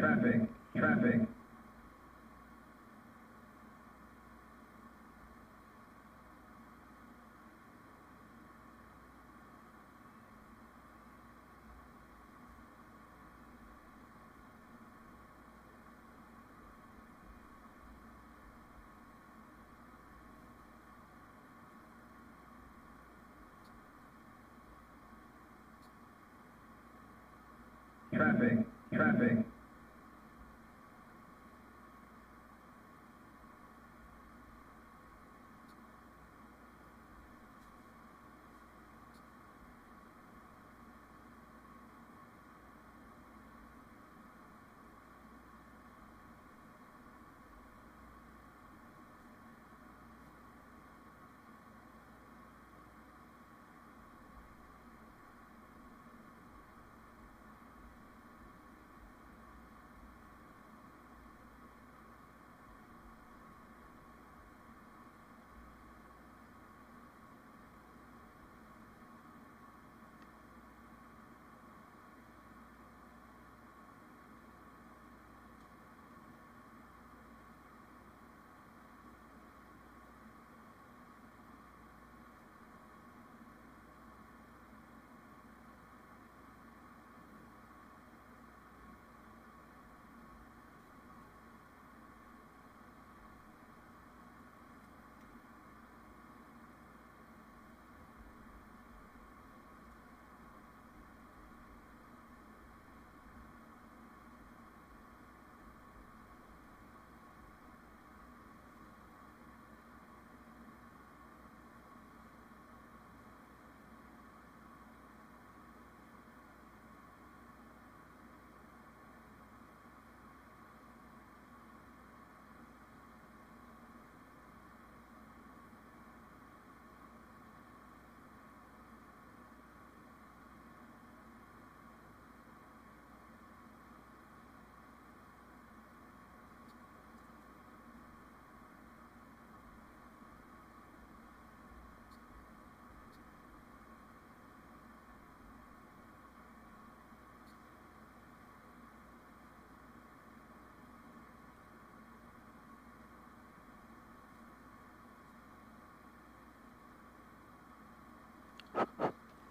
traffic, traffic. Traffic, traffic.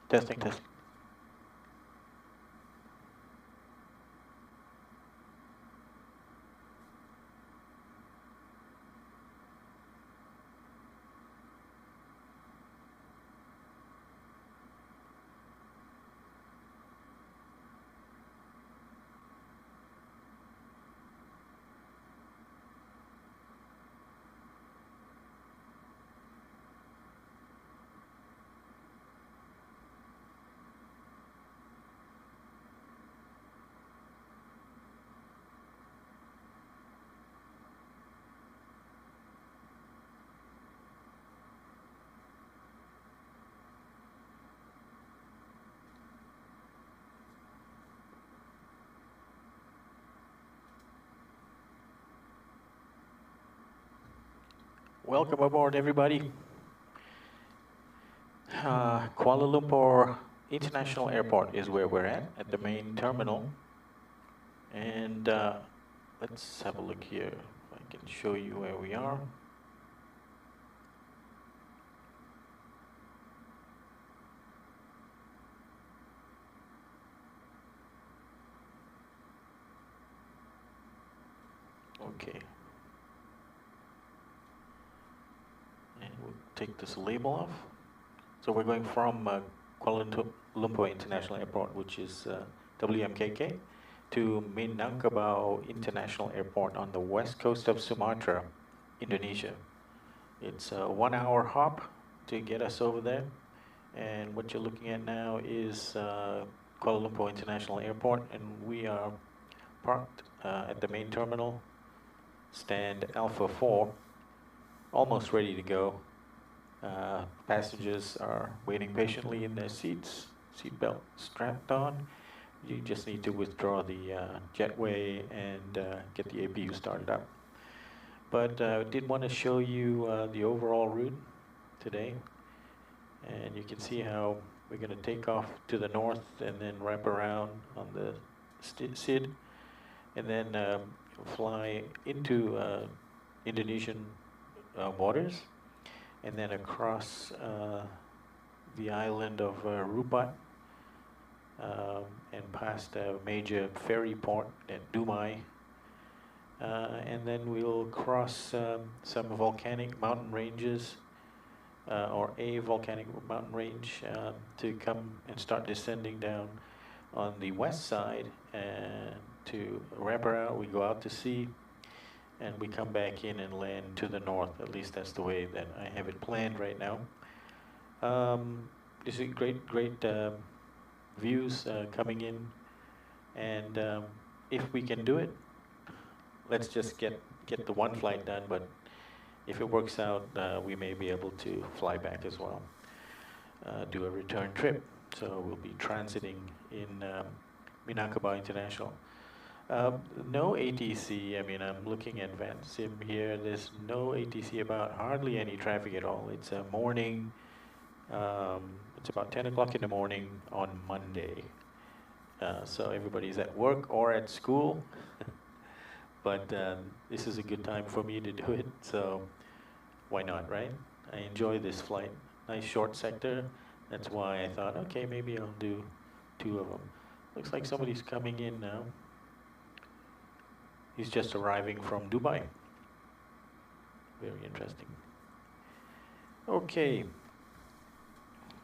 Testing, testing. Welcome aboard, everybody. Kuala Lumpur International Airport is where we're at the main terminal. And let's have a look here. If I can show you where we are. Okay. And we'll take this label off. So we're going from Kuala Lumpur International Airport, which is WMKK, to Minangkabau International Airport on the west coast of Sumatra, Indonesia. It's a 1 hour hop to get us over there. And what you're looking at now is Kuala Lumpur International Airport, and we are parked at the main terminal, stand Alpha 4, almost ready to go. Passengers are waiting patiently in their seats, seatbelt strapped on. You just need to withdraw the jetway and get the APU started up. But I did want to show you the overall route today. And you can see how we're going to take off to the north and then wrap around on the SID and then fly into Indonesian waters, and then across the island of Rupat, and past a major ferry port at Dumai. And then we'll cross some volcanic mountain ranges, or a volcanic mountain range, to come and start descending down on the west side, and to wrap around. We go out to sea, and we come back in and land to the north. At least that's the way that I have it planned right now. This is great views coming in, and if we can do it, let's just get the one flight done. But if it works out, we may be able to fly back as well, do a return trip. So we'll be transiting in Minangkabau International. No ATC. I mean, I'm looking at VATSIM here. There's no ATC about, hardly any traffic at all. It's a morning. It's about 10 o'clock in the morning on Monday. So everybody's at work or at school. But this is a good time for me to do it. So why not, right? I enjoy this flight. Nice short sector. That's why I thought, okay, maybe I'll do 2 of them. Looks like somebody's coming in now. He's just arriving from Dubai. Very interesting. Okay.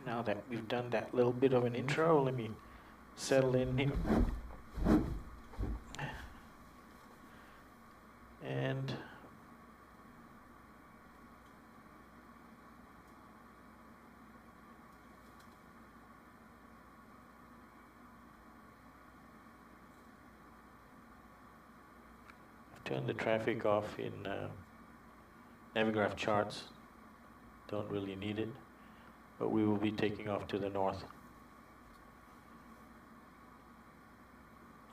Now that we've done that little bit of an intro, let me settle in here. And turn the traffic off in Navigraph charts. Don't really need it, but we will be taking off to the north.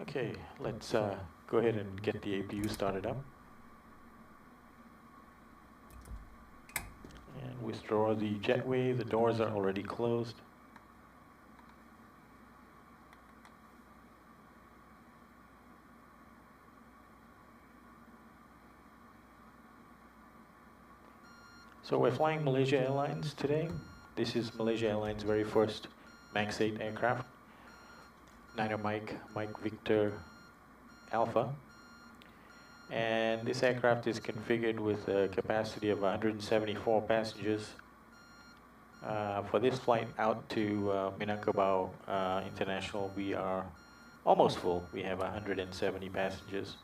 Okay, let's go ahead and get the APU started up. And withdraw the jetway. The doors are already closed. So we're flying Malaysia Airlines today. This is Malaysia Airlines' very first MAX 8 aircraft. Niner Mike Victor Alpha. And this aircraft is configured with a capacity of 174 passengers. For this flight out to Minangkabau International, we are almost full. We have 170 passengers.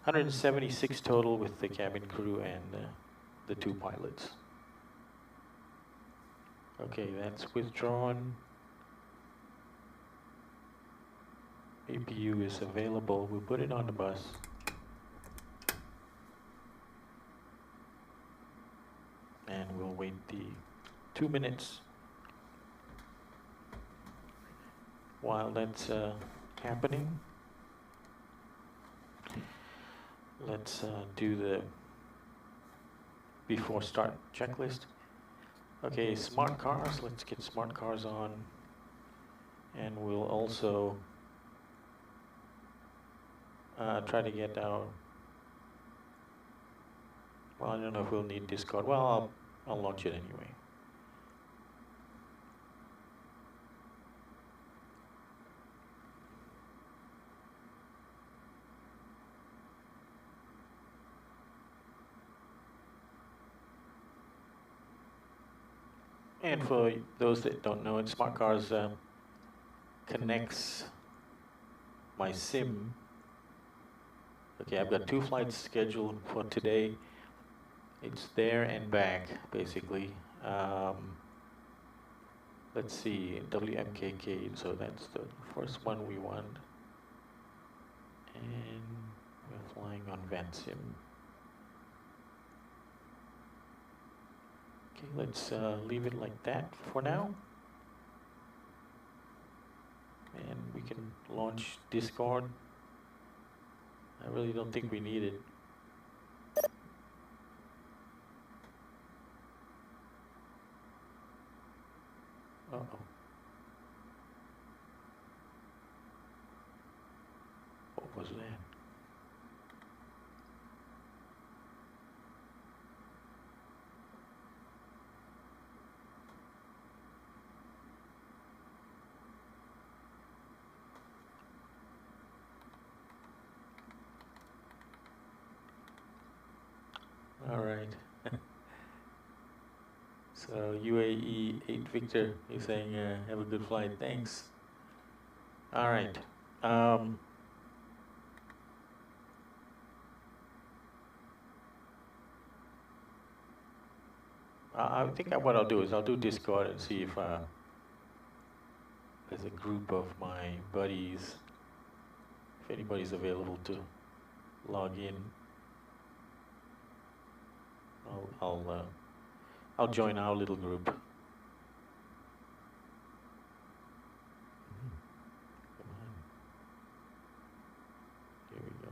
176 total with the cabin crew and the 2 pilots. Okay, that's withdrawn. APU is available. We'll put it on the bus. And we'll wait the 2 minutes while that's happening. Let's do the before start checklist. Okay, smart cars. Let's get smart cars on. And we'll also try to get our, well, I don't know if we'll need Discord. Well, I'll launch it anyway. And for those that don't know it, Smart Cars connects my SIM. Okay, I've got 2 flights scheduled for today. It's there and back, basically. Let's see, WMKK, so that's the first one we want. And we're flying on VATSIM. Okay, let's leave it like that for now. And we can launch Discord. I really don't think we need it. Uh-oh. What was that? So UAE 8 Victor is saying, have a good flight, thanks. All right. I think what I'll do is I'll do Discord and see if there's a group of my buddies, if anybody's available to log in. I'll join our little group. Come on. Here we go.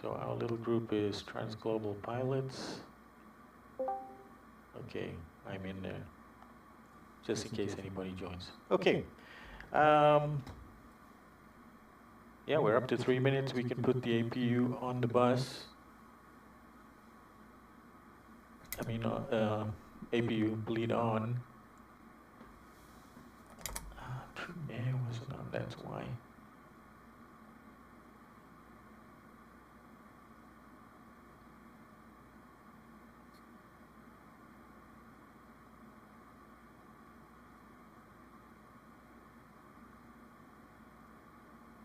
So our little group is Transglobal Pilots. Okay, I'm in there, just in case anybody joins. Okay. Yeah, we're up to 3 minutes. We can put the APU on the bus. I mean, APU bleed on. Yeah, wasn't on, that's why.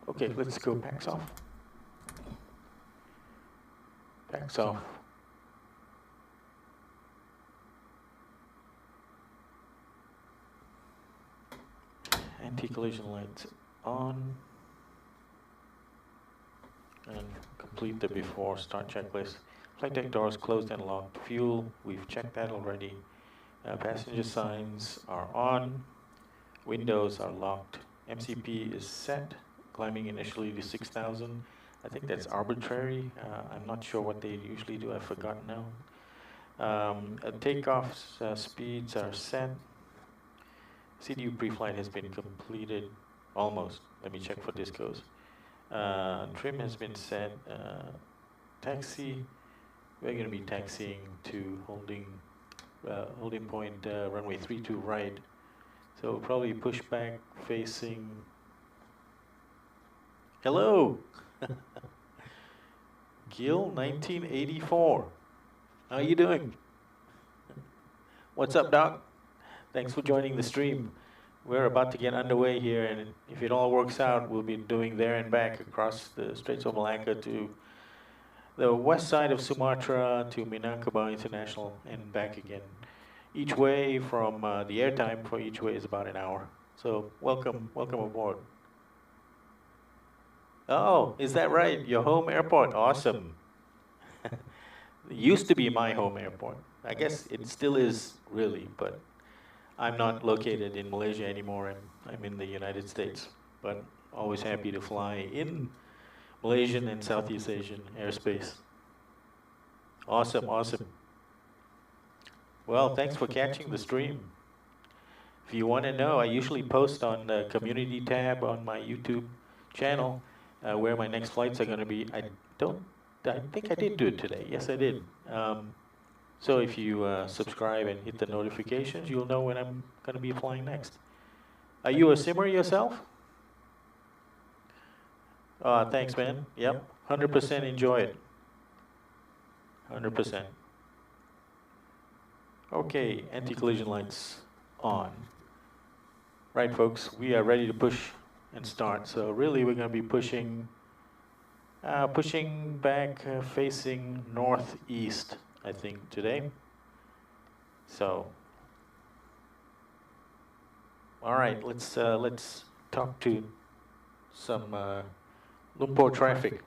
Okay, let's go packs off. Packs off. Anti-collision lights on. And complete the before start checklist. Flight deck doors closed and locked. Fuel, we've checked that already. Passenger signs are on. Windows are locked. MCP is set. Climbing initially to 6,000. I think that's arbitrary. I'm not sure what they usually do. I've forgotten now. Takeoff speeds are set. CDU pre-flight has been completed, almost. Let me check for discos. Trim has been set. Taxi, we're going to be taxiing to holding point runway 32 right. So we'll probably push back facing. Hello, Gil 1984. How are you doing? What's up, Doc? Thanks for joining the stream. We're about to get underway here, and if it all works out, we'll be doing there and back across the Straits of Melaka to the west side of Sumatra to Minangkabau International and back again. Each way from the airtime for each way is about an hour. So welcome aboard. Oh, is that right? Your home airport? Awesome. It used to be my home airport. I guess it still is, really, but I'm not located in Malaysia anymore. I'm in the United States, but always happy to fly in Malaysian and Southeast Asian airspace. Awesome, awesome. Well, thanks for catching the stream. If you want to know, I usually post on the community tab on my YouTube channel where my next flights are going to be. I think I did do it today. Yes, I did. So if you subscribe and hit the notifications, you'll know when I'm going to be flying next. Are you a simmer yourself? Thanks, man. Yep, 100% enjoy it. 100%. Okay, anti-collision lights on. Right, folks, we are ready to push and start. So really, we're going to be pushing back facing northeast, I think, today. So, all right, let's talk to some Lumpur traffic.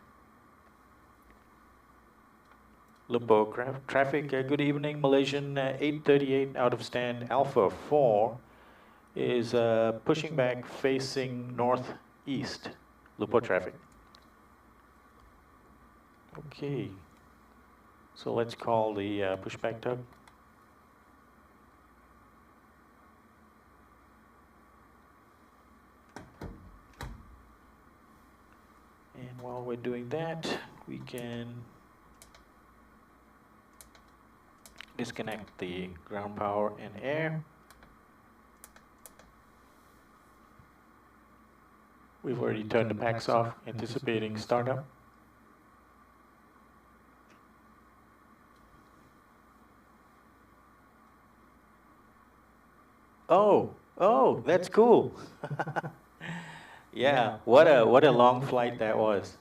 Lumpur traffic. Good evening, Malaysian 838 out of stand Alpha 4 is pushing back facing northeast. Lumpur traffic. Okay. So let's call the pushback tug. And while we're doing that, we can disconnect the ground power and air. We've already turned the packs off, anticipating startup. Oh, that's cool. Yeah, what a long flight that was.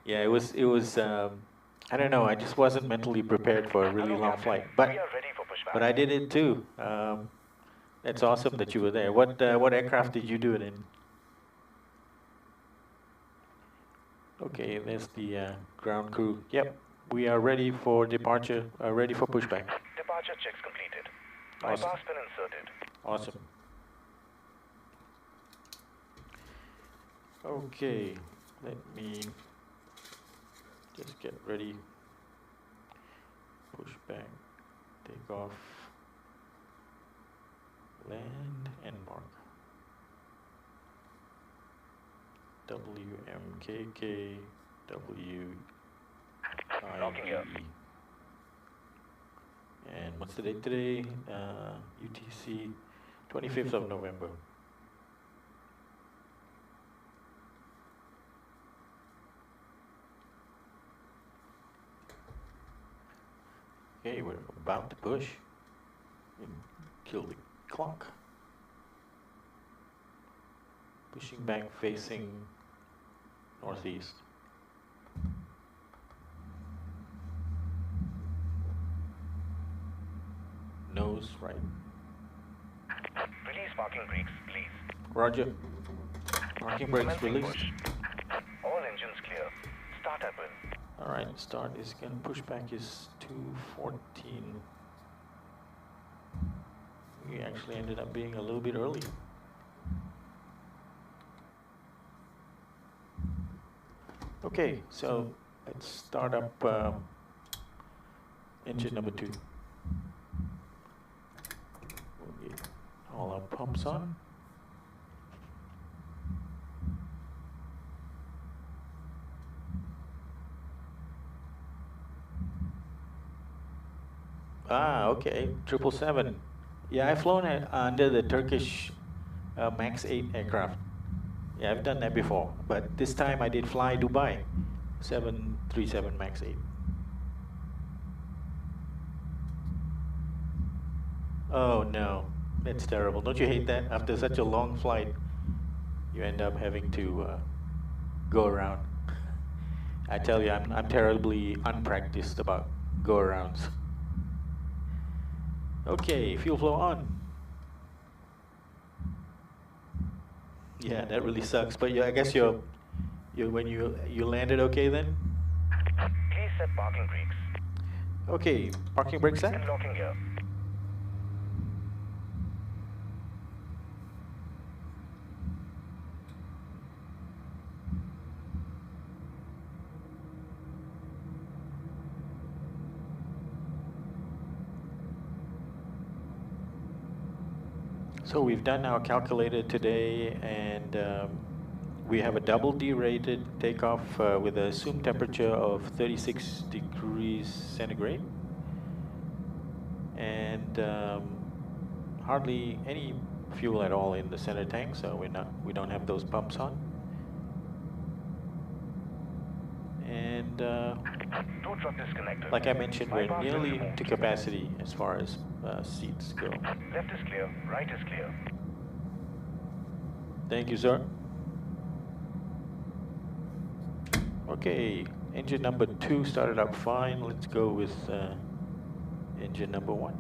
Yeah, it was. I don't know. I just wasn't mentally prepared for a really long flight, but I did it too. That's awesome that you were there. What aircraft did you do it in? Okay, there's the ground crew. Yep, we are ready for departure. Ready for pushback. Departure checks completed. Awesome. Bypass pin inserted. Awesome. Okay, let me just get ready. Push back, take off, land and mark. WMKK Locking here. WIE. And what's the date today? UTC 25th of November. Okay, we're about to push and kill the clock. Pushing back facing northeast. Nose right. Release parking brakes, please. Roger. Parking brakes Commencing released. push. All engines clear. Start happen. Alright, start is again. Pushback is 2:14. We actually ended up being a little bit early. Okay, so let's start up engine number 2. We'll get all our pumps on. Ah, okay, 777. Yeah, I've flown under the Turkish MAX 8 aircraft. Yeah, I've done that before, but this time I did fly Dubai, 737 MAX 8. Oh no, that's terrible. Don't you hate that? After such a long flight, you end up having to go around. I tell you, I'm terribly unpracticed about go-arounds. Okay, fuel flow on. Yeah, that really sucks. But I guess when you landed okay then? Please set parking brakes. Okay, parking brakes set. And locking gear. So we've done our calculator today, and we have a double D-rated takeoff with a assumed temperature of 36 degrees centigrade, and hardly any fuel at all in the center tank, so we don't have those pumps on. And Tow truck disconnected. like I mentioned, we're Bypass nearly is removed. to capacity as far as seats go. Left is clear. Right is clear. Thank you, sir. Okay, engine number 2 started up fine. Let's go with engine number 1.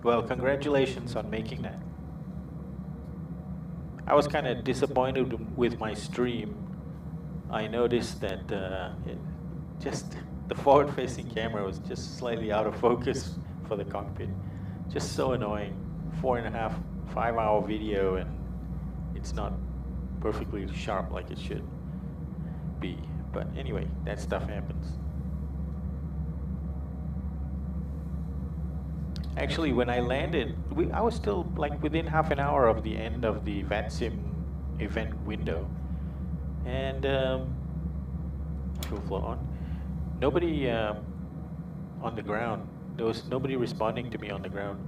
Well, congratulations on making that. I was kind of disappointed with my stream. I noticed that the forward-facing camera was just slightly out of focus for the cockpit. Just so annoying. 4.5, 5-hour video, and it's not perfectly sharp like it should be. But anyway, that stuff happens. Actually, when I landed, I was still like within half an hour of the end of the VATSIM event window, and fuel flow on. Nobody on the ground there was nobody responding to me on the ground.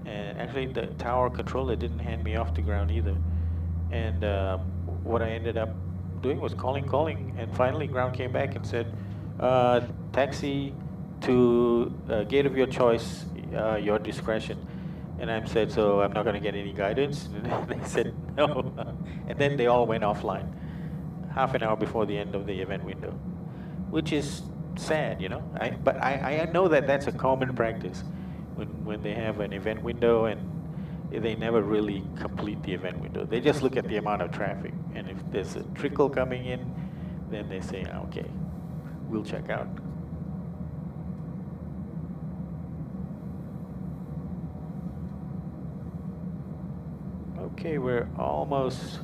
And actually, the tower controller didn't hand me off the ground either. And what I ended up doing was calling, and finally ground came back and said, taxi to gate of your choice, your discretion. And I said, so I'm not going to get any guidance? And they said, no. And then they all went offline half an hour before the end of the event window, which is sad, you know. But I know that that's a common practice when they have an event window and they never really complete the event window. They just look at the amount of traffic, and if there's a trickle coming in, then they say, okay, we'll check out. Okay, we're almost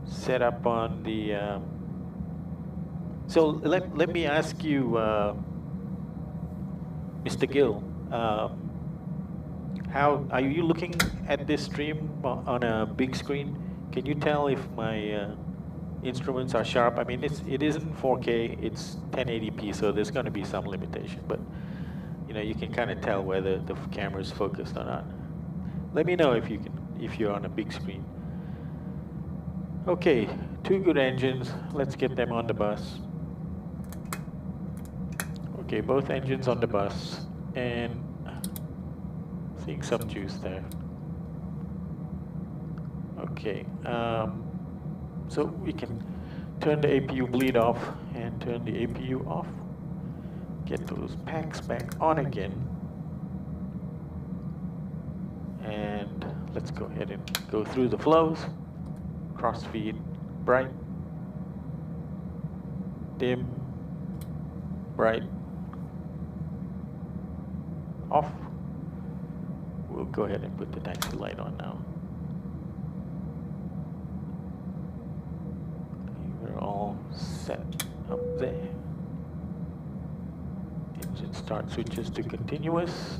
set up on the so let me ask you, Mr. Gill, how are you looking at this stream on a big screen? Can you tell if my instruments are sharp? I mean, it isn't 4K, it's 1080p, so there's going to be some limitation, but you know, you can kind of tell whether the camera's focused or not. Let me know if you're on a big screen. Okay, 2 good engines. Let's get them on the bus. Okay, both engines on the bus, and seeing some juice there. Okay, so we can turn the APU bleed off and turn the APU off. Get those packs back on again. And let's go ahead and go through the flows. Crossfeed, bright, dim, bright, off. We'll go ahead and put the taxi light on now. We're all set up there. Engine start switches to continuous.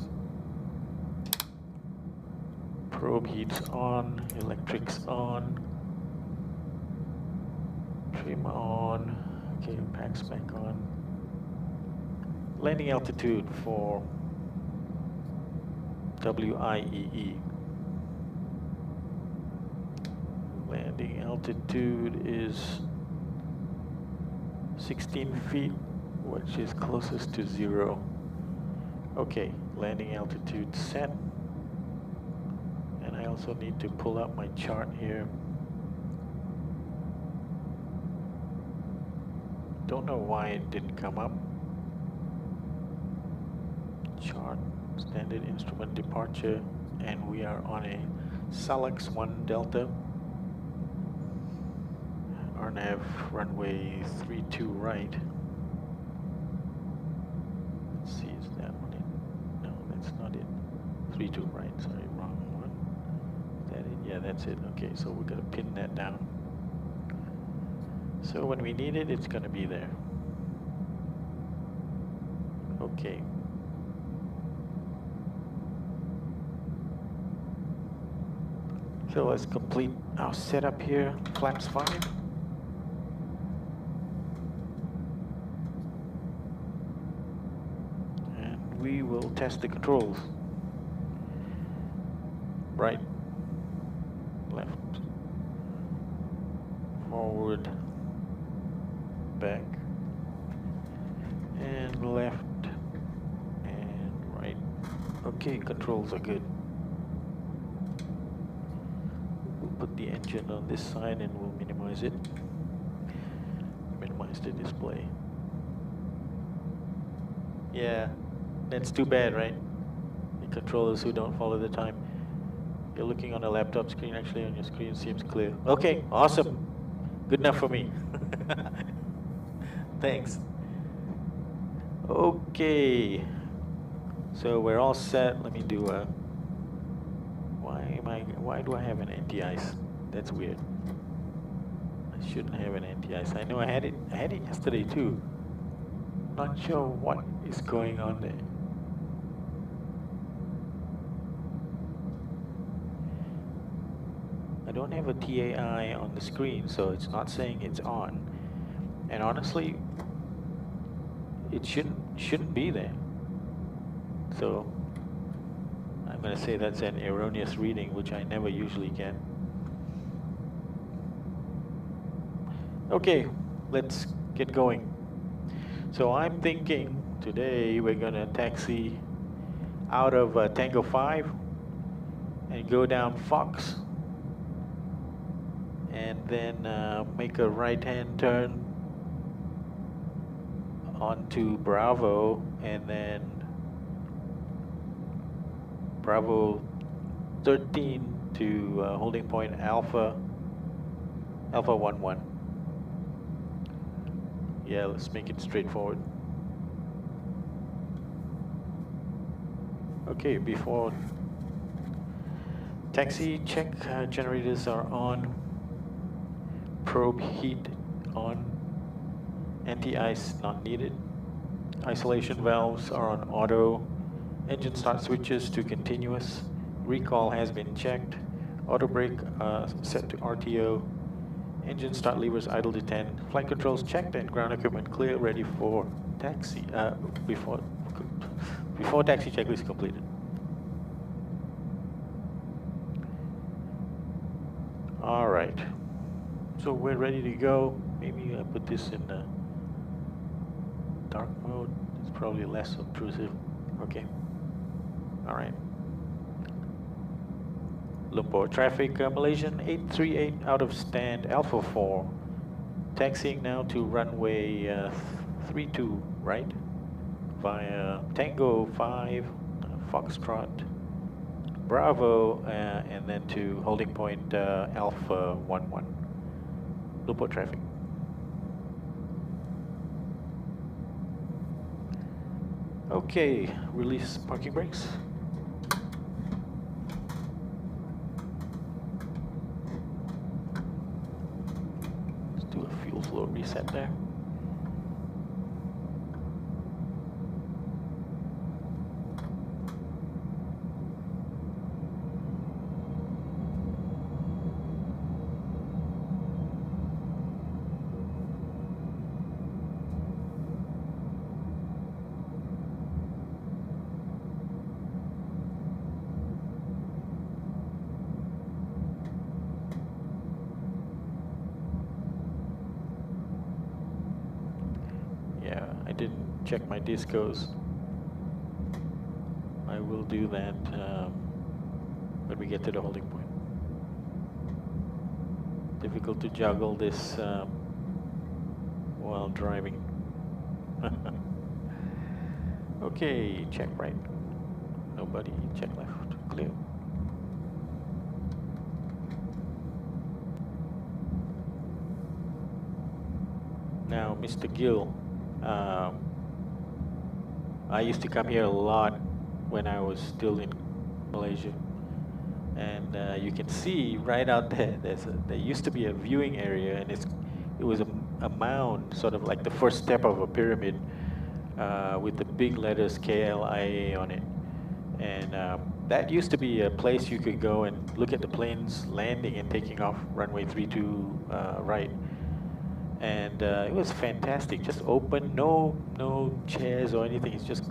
Probe heats on, electrics on, trim on, okay, packs back on. Landing altitude for WIEE. Landing altitude is 16 feet, which is closest to 0. Okay, landing altitude set. And I also need to pull up my chart here. Don't know why it didn't come up. Chart, standard instrument departure, and we are on a Salix 1 Delta. RNAV runway 32 right. Let's see, is that one it? No, that's not it. 32 right, sorry, wrong one. Is that it? Yeah, that's it. Okay, so we're gonna pin that down. So when we need it, it's gonna be there. Okay. So let's complete our setup here. Flaps 5. And we will test the controls. Right, left, forward, back, and left, and right. Okay, controls are good. We'll put the engine on this side and we'll minimize it. Minimize the display. Yeah, that's too bad, right? The controllers who don't follow the time. You're looking on a laptop screen, actually on your screen seems clear. Okay, awesome. Good enough for me. Thanks. Okay. So we're all set. Let me do a, why do I have an anti-ice? That's weird. I shouldn't have an anti-ice. I know I had it yesterday too. Not sure what is going on there. I don't have a TAI on the screen, so it's not saying it's on. And honestly, it shouldn't be there. So I'm going to say that's an erroneous reading, which I never usually get. Okay, let's get going. So I'm thinking today we're going to taxi out of Tango 5 and go down Fox, and then make a right-hand turn onto Bravo, and then Bravo 13 to holding point Alpha 11. Yeah, let's make it straightforward. Okay, before taxi check, generators are on, probe heat on, anti-ice not needed, isolation valves are on auto, engine start switches to continuous, recall has been checked, auto brake set to RTO, engine start levers idle to 10, flight controls checked, and ground equipment clear, ready for taxi, before taxi checklist completed. All right, so we're ready to go. Maybe I put this in dark mode. It's probably less obtrusive. Okay. All right. Lumpur traffic, Malaysian 838 out of stand, Alpha 4. Taxiing now to runway 32, right? Via Tango 5, Foxtrot, Bravo, and then to holding point Alpha 11. Lumpur traffic. Okay, release parking brakes. Let's do a fuel flow reset there. I didn't check my discos. I will do that when we get to the holding point. Difficult to juggle this while driving. Okay, check right. Nobody, check left, clear. Now, Mr. Gill, I used to come here a lot when I was still in Malaysia, and you can see right out there. There used to be a viewing area, and it was a mound, sort of like the first step of a pyramid, with the big letters KLIA on it, and that used to be a place you could go and look at the planes landing and taking off runway 32 right. And it was fantastic, just open, no chairs or anything. It's just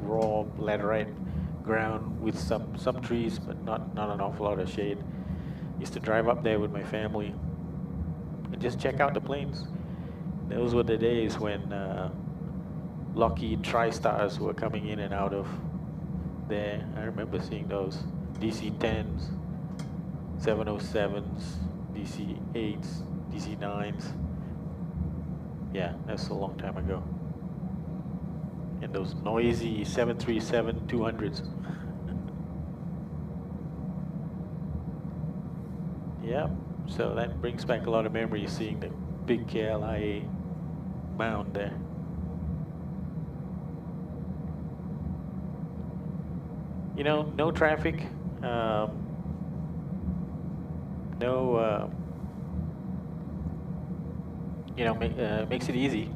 raw laterite ground with some trees, but not an awful lot of shade. Used to drive up there with my family and just check out the planes. Those were the days when Lockheed TriStars were coming in and out of there. I remember seeing those DC-10s, 707s, DC-8s, DC-9s. Yeah, that's a long time ago. And those noisy 737-200s. Yeah, so that brings back a lot of memories, seeing the big KLIA mound there. You know, no traffic, you know, makes it easy.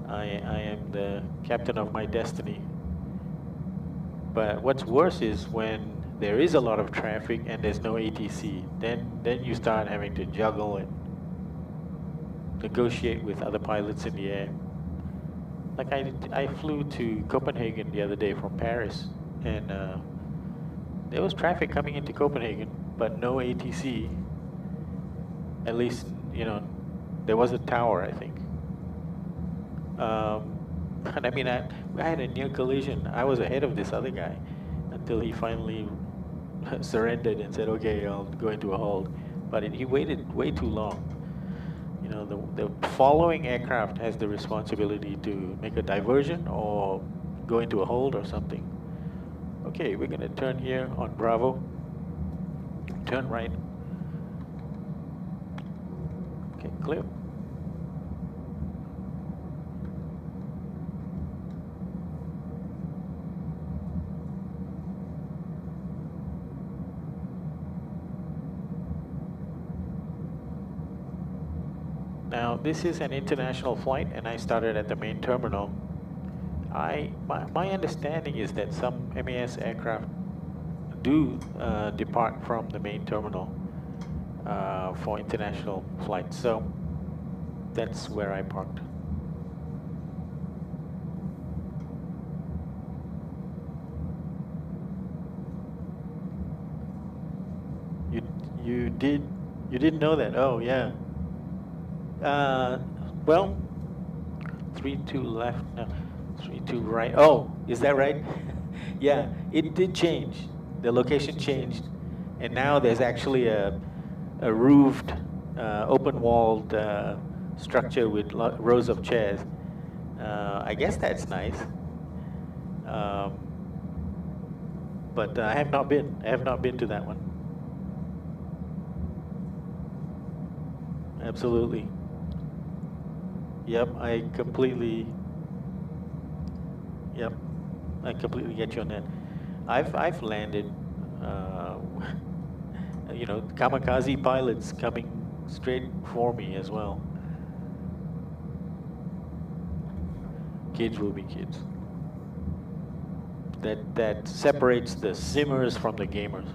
I am the captain of my destiny. But what's worse is when there is a lot of traffic and there's no ATC. Then you start having to juggle and negotiate with other pilots in the air. like I flew to Copenhagen the other day from Paris, and there was traffic coming into Copenhagen, but no ATC. At least, you know, there was a tower, I think. And I mean, I had a near collision. I was ahead of this other guy until he finally surrendered and said, "Okay, I'll go into a hold." But he waited way too long. You know, the following aircraft has the responsibility to make a diversion or go into a hold or something. Okay, we're gonna turn here on Bravo. Turn right. Okay, clear. Now, this is an international flight, and I started at the main terminal. My understanding is that some MAS aircraft do depart from the main terminal for international flights. So that's where I parked. You didn't know that? Oh yeah. Well, 32 left, no, 32 right. Oh, is that right? Yeah, it did change. The location changed, and now there's actually a roofed, open-walled structure with rows of chairs. I guess that's nice. But I have not been. I have not been to that one. Absolutely. Yep, I completely get you on that. I've landed, you know, kamikaze pilots coming straight for me as well. Kids will be kids. That separates the simmers from the gamers.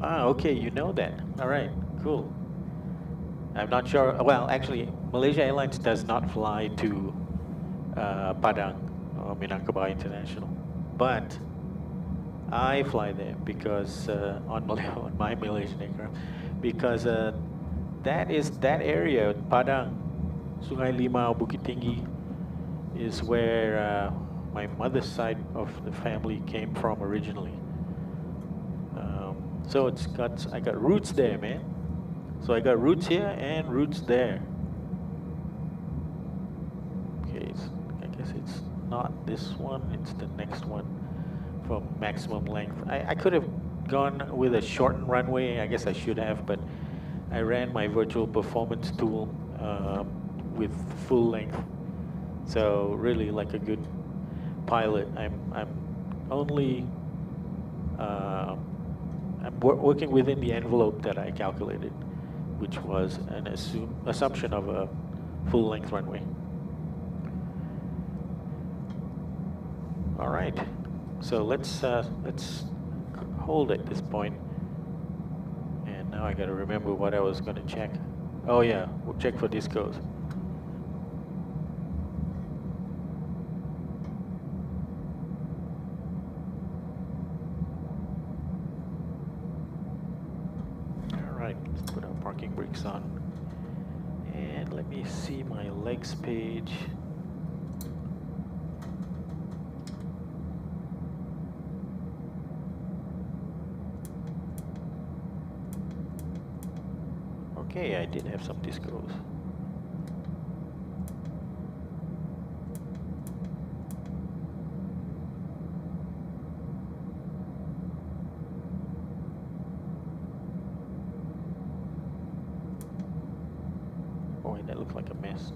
Ah, okay, you know that. All right, cool. I'm not sure. Well, actually, Malaysia Airlines does not fly to Padang or Minangkabau International, but I fly there because on my Malaysian aircraft, because that area, Padang, Sungai Limau, Bukit Tinggi, is where my mother's side of the family came from originally. So I got roots there, man. So I got roots here and roots there. Okay, I guess it's not this one, it's the next one for maximum length. I could have gone with a shortened runway, I guess I should have, but I ran my virtual performance tool with full length. So really, like a good pilot, I'm only I'm working within the envelope that I calculated, which was an assumption of a full-length runway. All right, so let's hold at this point. And now I got to remember what I was going to check. Oh yeah, we'll check for discos. Let's put our parking brakes on. And let me see my legs page. Okay, I did have some discos. Boy, that looks like a mess.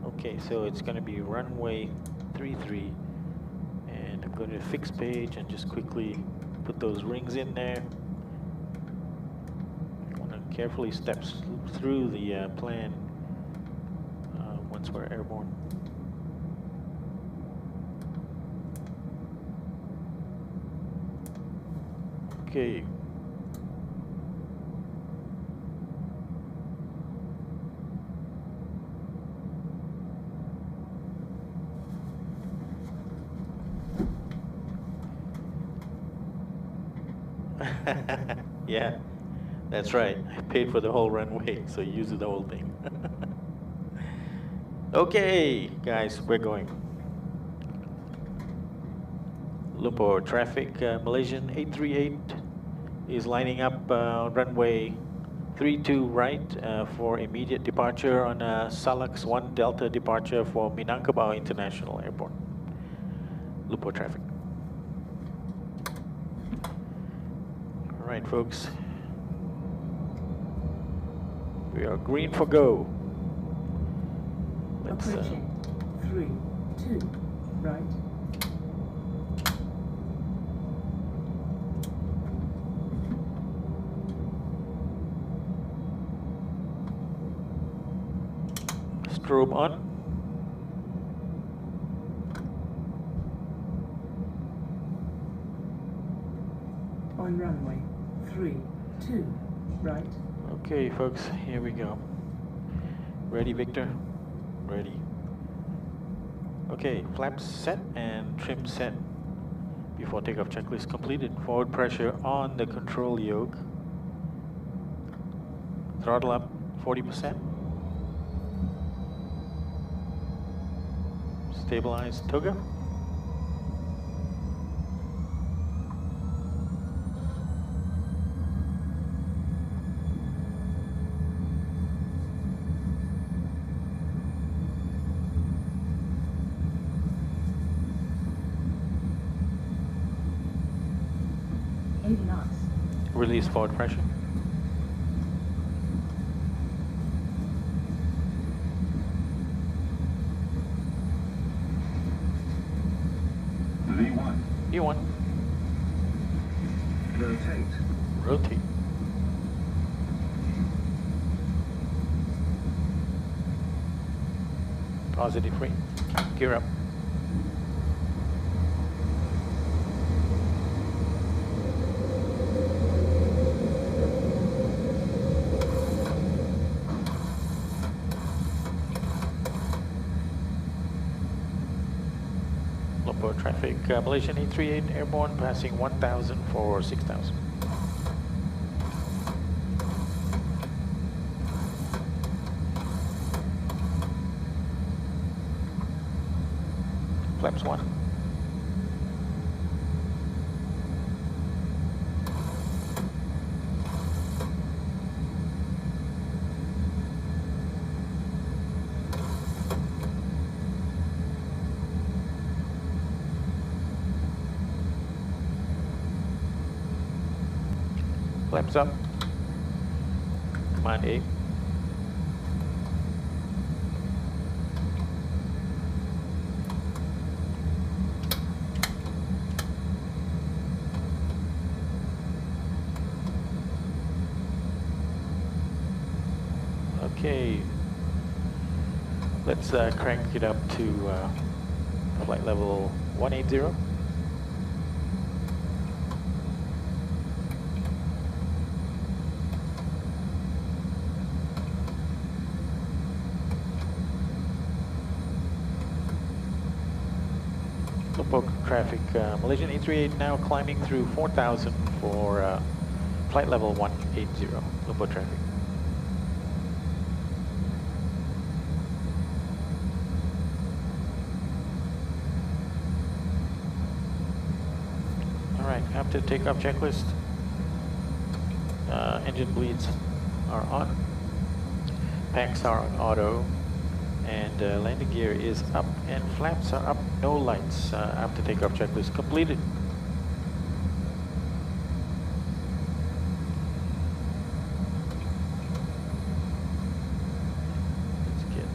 Okay, so it's going to be runway 33, and I'm going to fix page and just quickly put those rings in there. carefully steps through the plan once we're airborne. Okay. Yeah, that's right. I paid for the whole runway, so use the whole thing. Okay, guys, we're going. Lumpur traffic, Malaysian 838 is lining up runway 32 right for immediate departure on Salax 1 Delta departure for Minangkabau International Airport. Lumpur traffic. All right, folks. We are green for go. Let's, approaching 3, 2, right. strobe on. On runway 3, 2, right. Okay, folks, here we go. Ready, Victor? Ready. Okay, flaps set and trim set. Before takeoff checklist completed. Forward pressure on the control yoke. Throttle up 40%. Stabilize toga. Release forward pressure. V1. V1. Rotate. Rotate. Positive free. Gear up. Lumpur traffic, Malaysian 838 airborne passing 1,000 for 6,000. Flaps 1. Flaps up. Command A. Okay. Let's crank it up to flight level 180. Traffic, Malaysian 838 now climbing through 4,000 for flight level 180, Lumpur traffic. All right, after takeoff checklist, engine bleeds are on, packs are on auto, and landing gear is up and flaps are up, no lights after takeoff checklist completed. Let's get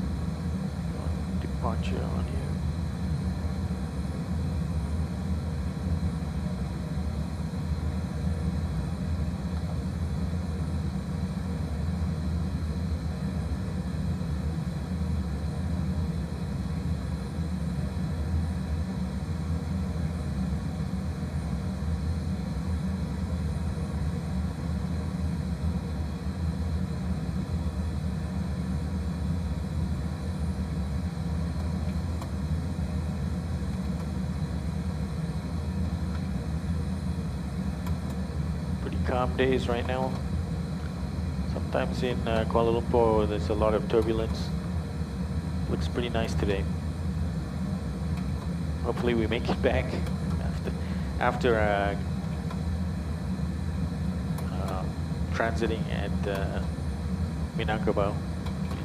departure on here. calm days right now. Sometimes in Kuala Lumpur there's a lot of turbulence. Looks pretty nice today. Hopefully we make it back after transiting at Minangkabau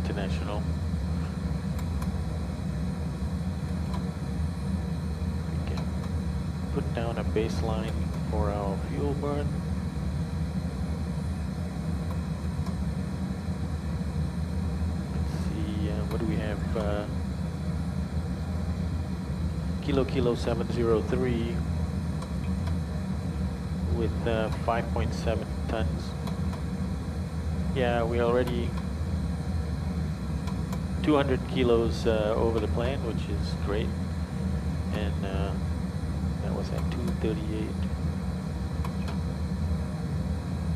International. We can put down a baseline for our fuel burn. Let's see, what do we have? Kilo 703 with 5.7 tons. Yeah, we already 200 kilos over the plan, which is great. And that was at 238.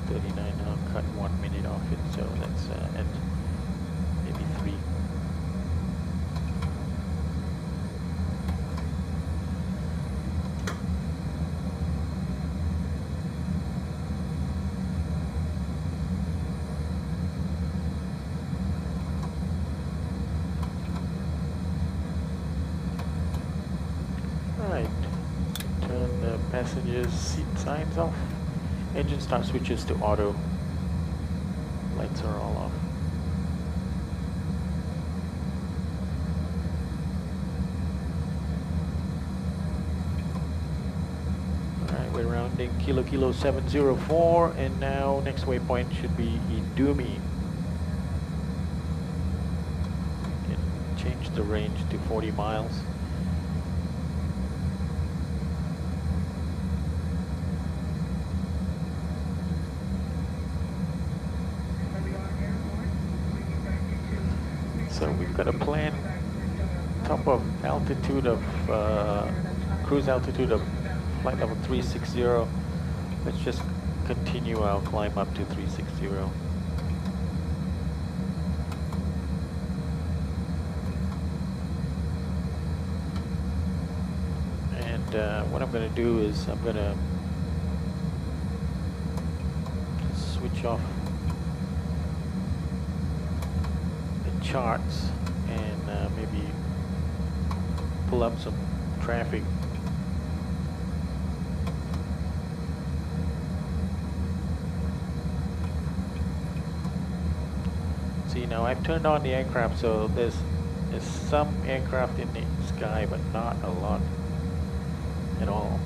39, I'll cut 1 minute off it, so that's at maybe 3. Alright, turn the passenger's seat signs off. Engine start switches to auto. Lights are all off. Alright, we're rounding Kilo 704, and now next waypoint should be Idumi. Can change the range to 40 miles. So we've got a plan, top of altitude of, cruise altitude of flight level 360. Let's just continue our climb up to 360. And what I'm going to do is I'm going to switch off charts and maybe pull up some traffic. See, now I've turned on the aircraft, so there's some aircraft in the sky, but not a lot at all.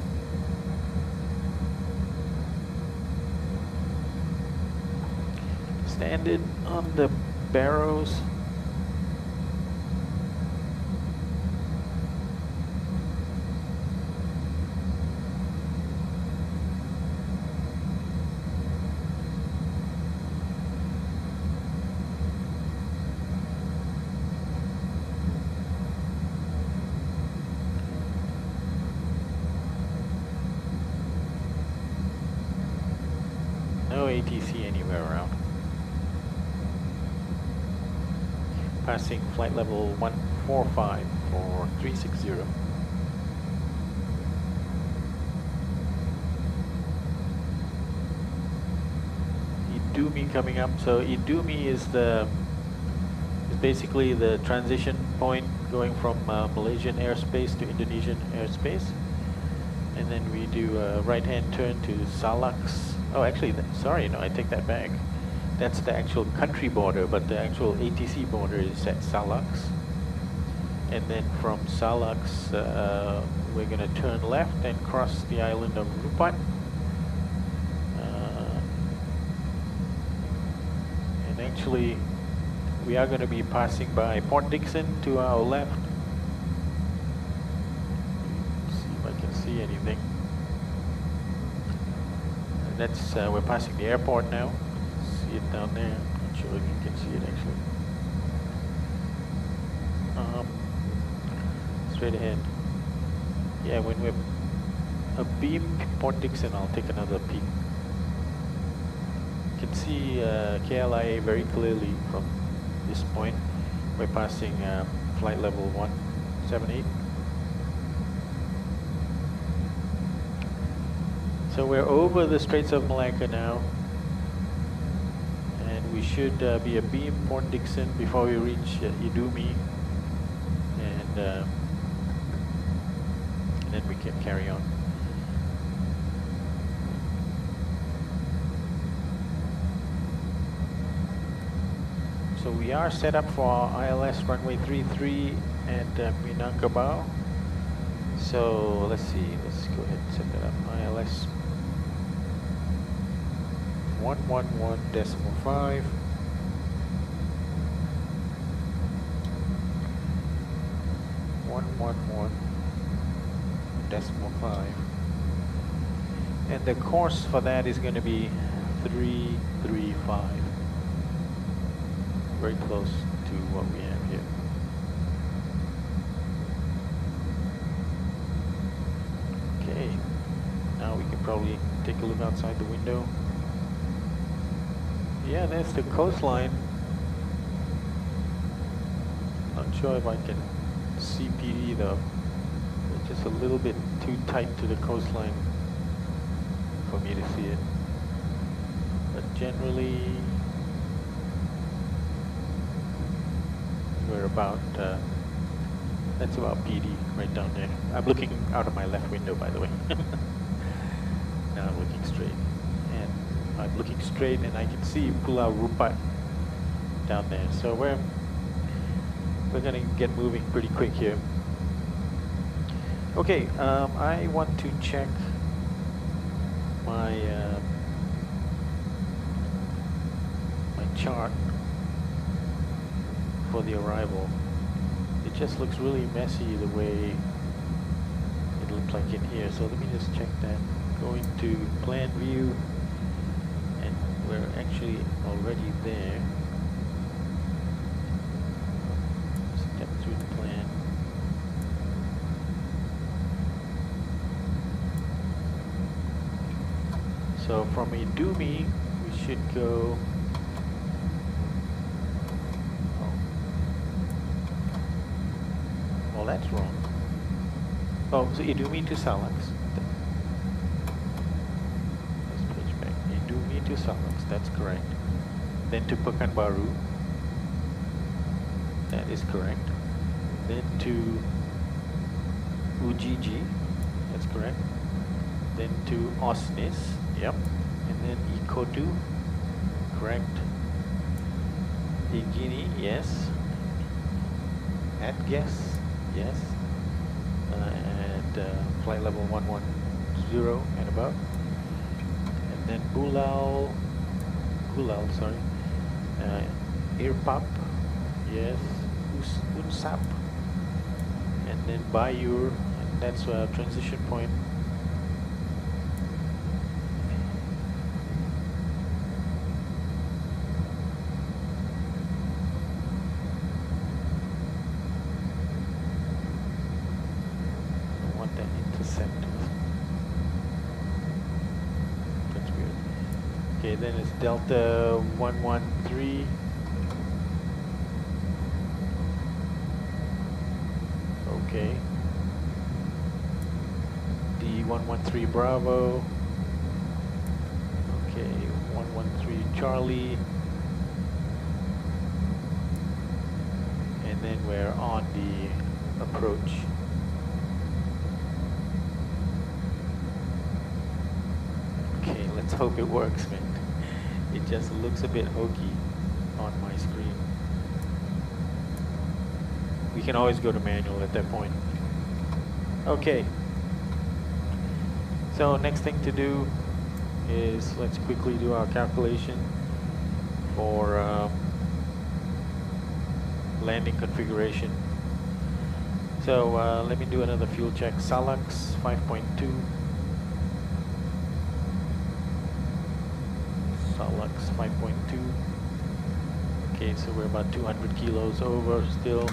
Standard on the Barrows. No ATC anywhere around. Passing flight level 145 for 360. Idumi coming up. So Idumi is basically the transition point going from Malaysian airspace to Indonesian airspace, and then we do a right-hand turn to Salax. Oh, actually, sorry, no, I take that back. That's the actual country border, but the actual ATC border is at Salax. And then from Salax, we're going to turn left and cross the island of Rupat. And actually, we are going to be passing by Port Dickson to our left. Let's see if I can see anything. And that's, we're passing the airport now. See it down there. Not sure if you can see it actually. Straight ahead. Yeah, when we're abeam Port Dickson, I'll take another peek. You can see KLIA very clearly from this point. We're passing flight level 178. So we're over the Straits of Malacca now, and we should be a beam Port Dickson before we reach Idumi, and then we can carry on. So we are set up for our ILS runway 33 at Minangkabau. So let's see, let's go ahead and set that up. ILS 111.5. And the course for that is going to be 335. Very close to what we have here. Okay, now we can probably take a look outside the window. Yeah, that's the coastline. Not sure if I can see PD though. It's just a little bit too tight to the coastline for me to see it. But generally, we're about, that's about PD right down there. I'm looking out of my left window, by the way. Now I'm looking straight. And I'm looking straight and I can see Pulau Rupat down there. So we're gonna get moving pretty quick here. Okay, I want to check my my chart for the arrival. It just looks really messy the way it looked like in here. So let me just check that. Go into plan view, and we're actually already there. Step through the plan. So from Idumi, we should go. Oh, that's wrong. Oh, so Idumi to Salax. Let's page back. Idumi to Salax, that's correct. Then to Pekanbaru. That is correct. Then to Ujiji. That's correct. Then to Osnis. Yep. And then Ikotu. Correct. Igini, yes. Atgas. Yes, and flight level 110 and above. And then Bulal, sorry. Irpap, yes. Unsap. And then Bayur, and that's a transition point. Okay, then it's Delta 113. Okay. D113 Bravo. Okay, 113 Charlie. And then we're on the approach. Okay, let's hope it works, man. It just looks a bit hokey on my screen. We can always go to manual at that point. Okay. So next thing to do is let's quickly do our calculation for landing configuration. So let me do another fuel check. Salax 5.2. Salax 5.2. Okay, so we're about 200 kilos over still.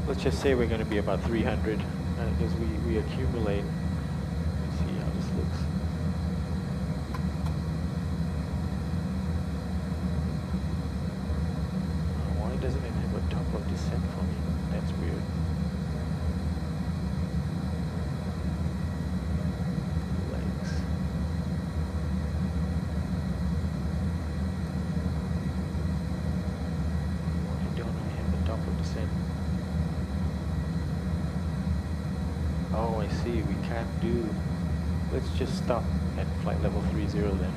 Let's just say we're going to be about 300 because we accumulate. Let's see how this looks. Why doesn't it have a top of descent for me? That's weird. descent. Oh, I see. We can't do. Let's just stop at flight level 30 then.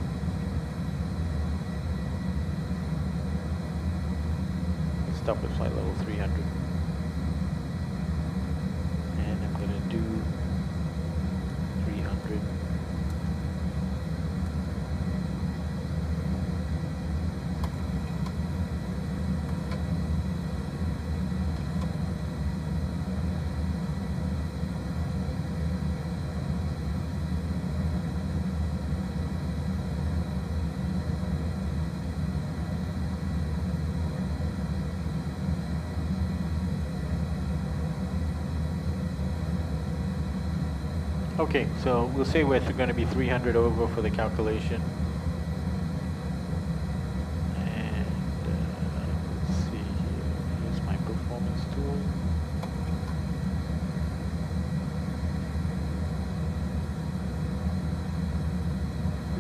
Let's stop at flight level 300. And I'm gonna do 300. Okay, so we'll say we're going to be 300 over for the calculation. And let's see here. Here's my performance tool.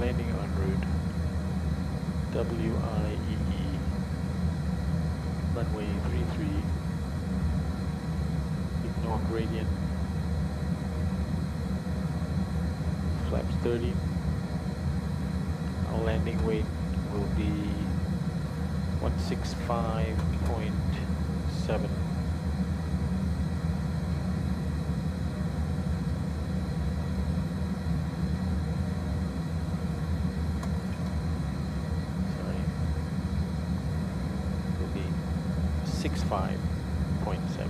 Landing en route. WIEE. Runway 33. Ignore gradient. Flaps 30. Our landing weight will be 165.7. Sorry. It will be 65.7.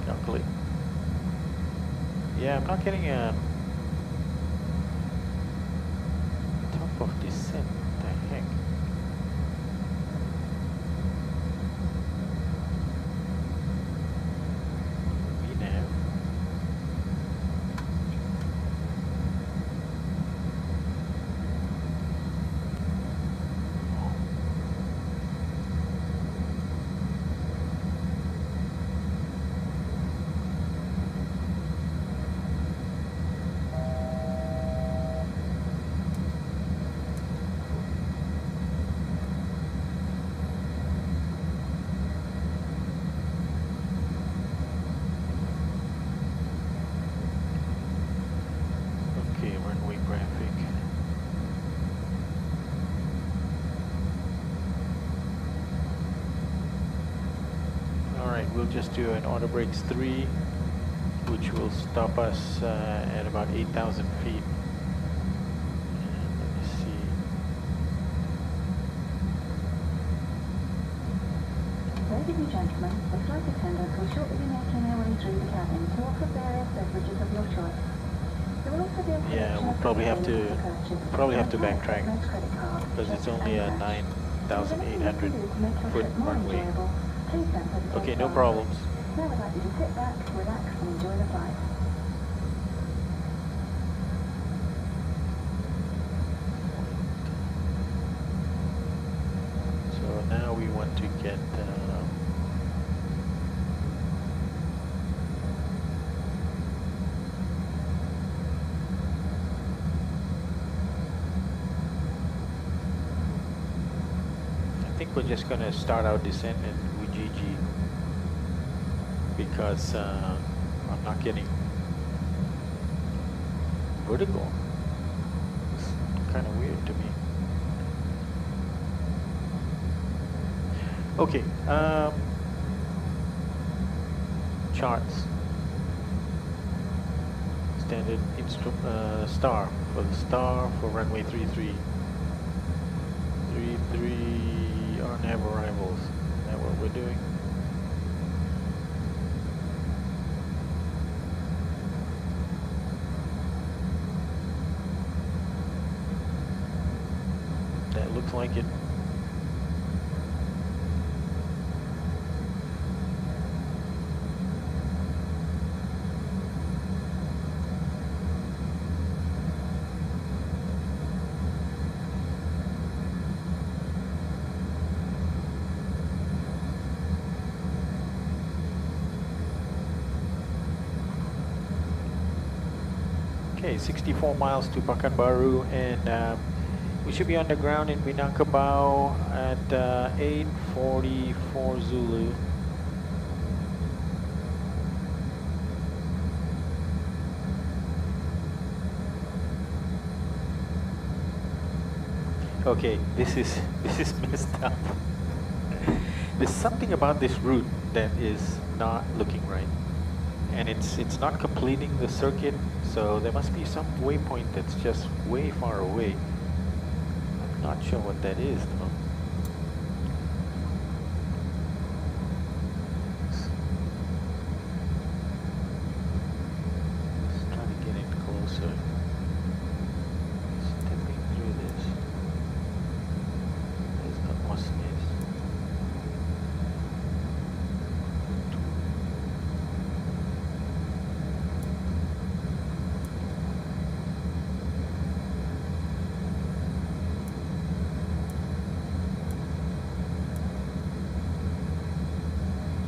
Calculate. Yeah, I'm not getting a top of descent. What the heck? VNAV. Okay, runway graphic. Alright, we'll just do an auto brakes 3, which will stop us at about 8,000 feet. And let me see. Ladies and gentlemen, the flight attendants will shortly be making their way through the cabin to offer various beverages of your choice. There will also be a Yeah, we'll probably have to backtrack because it's only a 9,800 foot runway. Okay, no problems. Now I'd like you to sit back, relax, and enjoy the flight. So now we want to get I think we're just going to start our descent in Ujiji because I'm not getting vertical. It's kind of weird to me. Okay, charts. Standard star for runway 33. 33 on have arrivals. Is that what we're doing? That looks like it. Okay, 64 miles to Pekanbaru, and We should be on the ground in Minangkabau at 8:44 Zulu. Okay, this is messed up. There's something about this route that is not looking right, and it's not completing the circuit. So there must be some waypoint that's just way far away. I'm not sure what that is though. Let's try to get it closer. Stepping through this. It's got more space.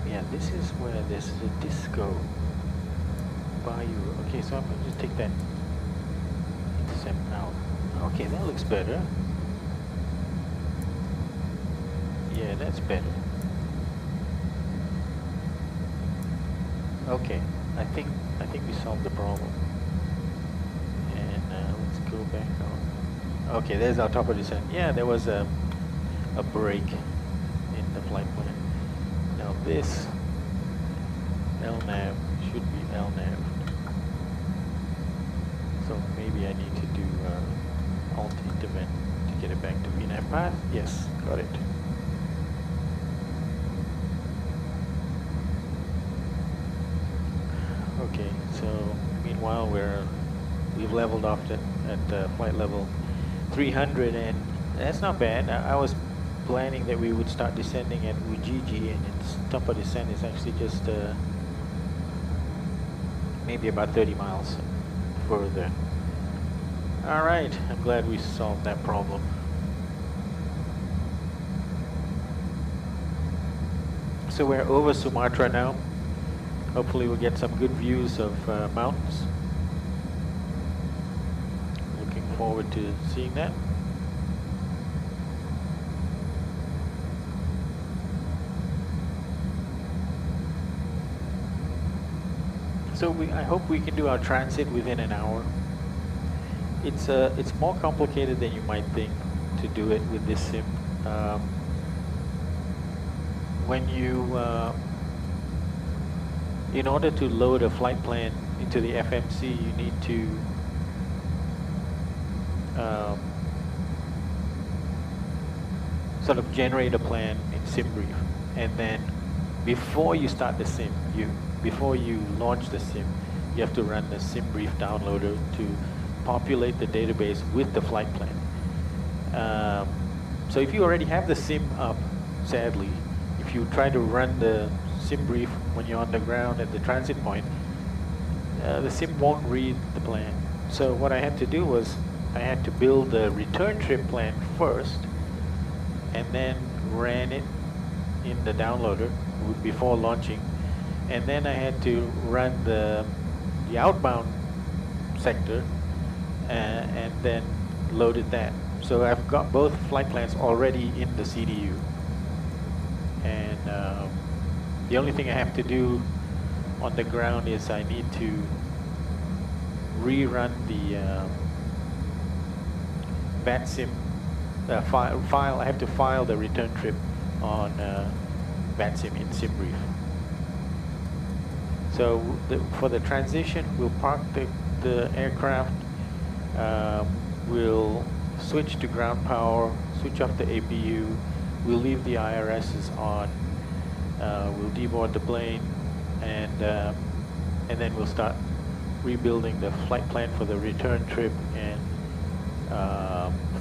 Yeah, this is where there's a disco bayou. Okay, so I'm going to just take that intercept out. Okay, that looks better. Yeah, that's better. Okay, I think we solved the problem. And let's go back out. Okay, there's our top of descent. Yeah, there was a break in the flight plan. Now this LNAV should be LNAV. So maybe I need to do alt intervent to get it back to VNAV path. Yes, got it. Okay, so meanwhile we've leveled off at flight level 300, and that's not bad. I was planning that we would start descending at Ujiji, and its top of descent is actually just maybe about 30 miles further. Alright, I'm glad we solved that problem. So we're over Sumatra now. Hopefully we'll get some good views of mountains. Looking forward to seeing that. So I hope we can do our transit within an hour. It's more complicated than you might think to do it with this sim. When you in order to load a flight plan into the FMC, you need to sort of generate a plan in SimBrief, and then before you start the sim, before you launch the sim, you have to run the SimBrief downloader to populate the database with the flight plan. So if you already have the sim up, sadly, if you try to run the SimBrief when you're on the ground at the transit point, the sim won't read the plan. So what I had to do was I had to build the return trip plan first, and then ran it in the downloader before launching, and then I had to run the outbound sector and then loaded that. So I've got both flight plans already in the CDU, and the only thing I have to do on the ground is I need to rerun the VATSIM file. I have to file the return trip on VATSIM in SimBrief. So for the transition, we'll park the aircraft, we'll switch to ground power, switch off the APU, we'll leave the IRSs on, we'll deboard the plane, and then we'll start rebuilding the flight plan for the return trip and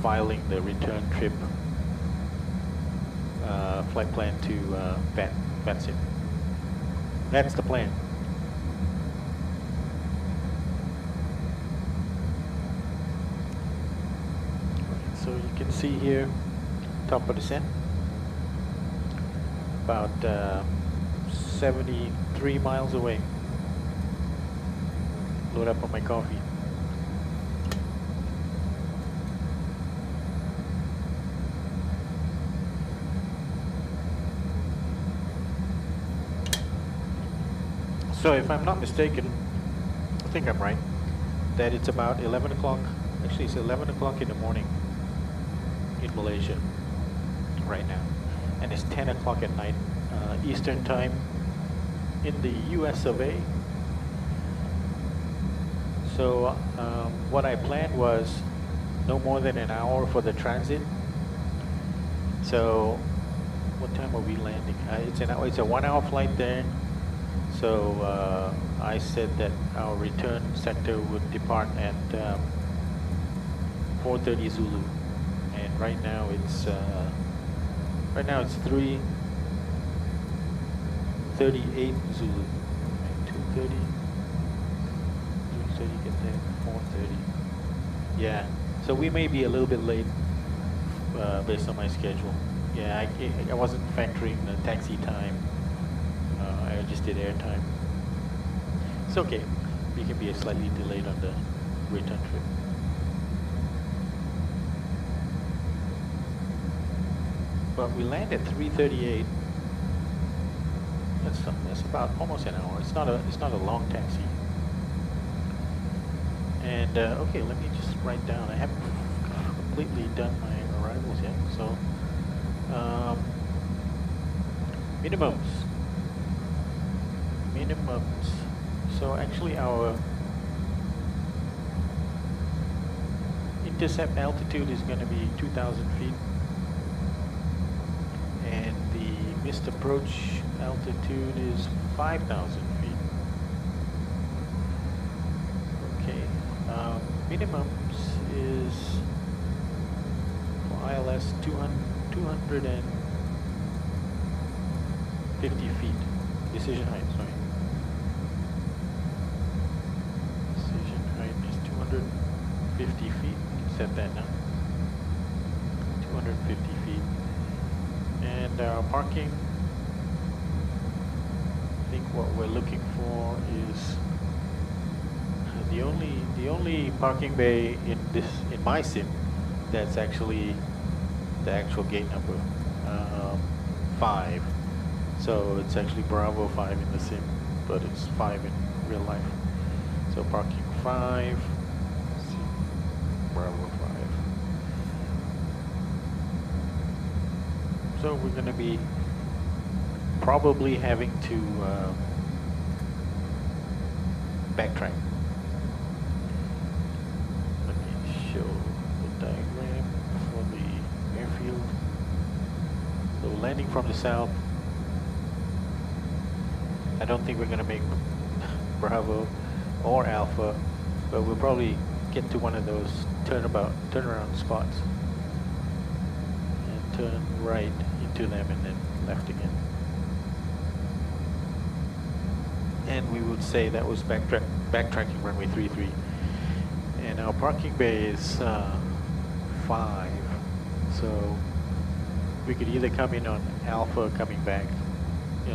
filing the return trip flight plan to VATSIM. That's the plan. So you can see here, top of descent, about 73 miles away. Load up on my coffee. So if I'm not mistaken, I think I'm right, that it's about 11 o'clock, actually it's 11 o'clock in the morning in Malaysia right now. And it's 10 o'clock at night, Eastern time in the US of A. So what I planned was no more than an hour for the transit. So what time are we landing? It's a 1 hour flight there. So I said that our return sector would depart at 4:30 Zulu, and right now it's 3:38 Zulu. 2:30, 3:30 get there, 4:30. Yeah, so we may be a little bit late based on my schedule. Yeah, I wasn't factoring the taxi time. I just did air time. It's okay. We can be slightly delayed on the return trip. But we land at 3:38. That's about almost an hour. It's not a long taxi. And okay, let me just write down. I haven't completely done my arrivals yet, so minimums. So actually our intercept altitude is going to be 2,000 feet, and the missed approach altitude is 5,000 feet. Okay, minimums is for ILS 250 feet. Decision height, sorry. Decision height is 250 feet. Set that now. 250 feet. And parking, I think what we're looking for is the only parking bay in my sim that's actually the actual gate number 5. So it's actually Bravo 5 in the sim, but it's 5 in real life. So parking 5, Bravo 5. So we're going to be probably having to backtrack. Let me show the diagram for the airfield. So landing from the south. I don't think we're going to make Bravo or Alpha, but we'll probably get to one of those turnaround spots and turn right into them and then left again. And we would say that was backtracking runway 33. And our parking bay is 5, so we could either come in on Alpha coming back,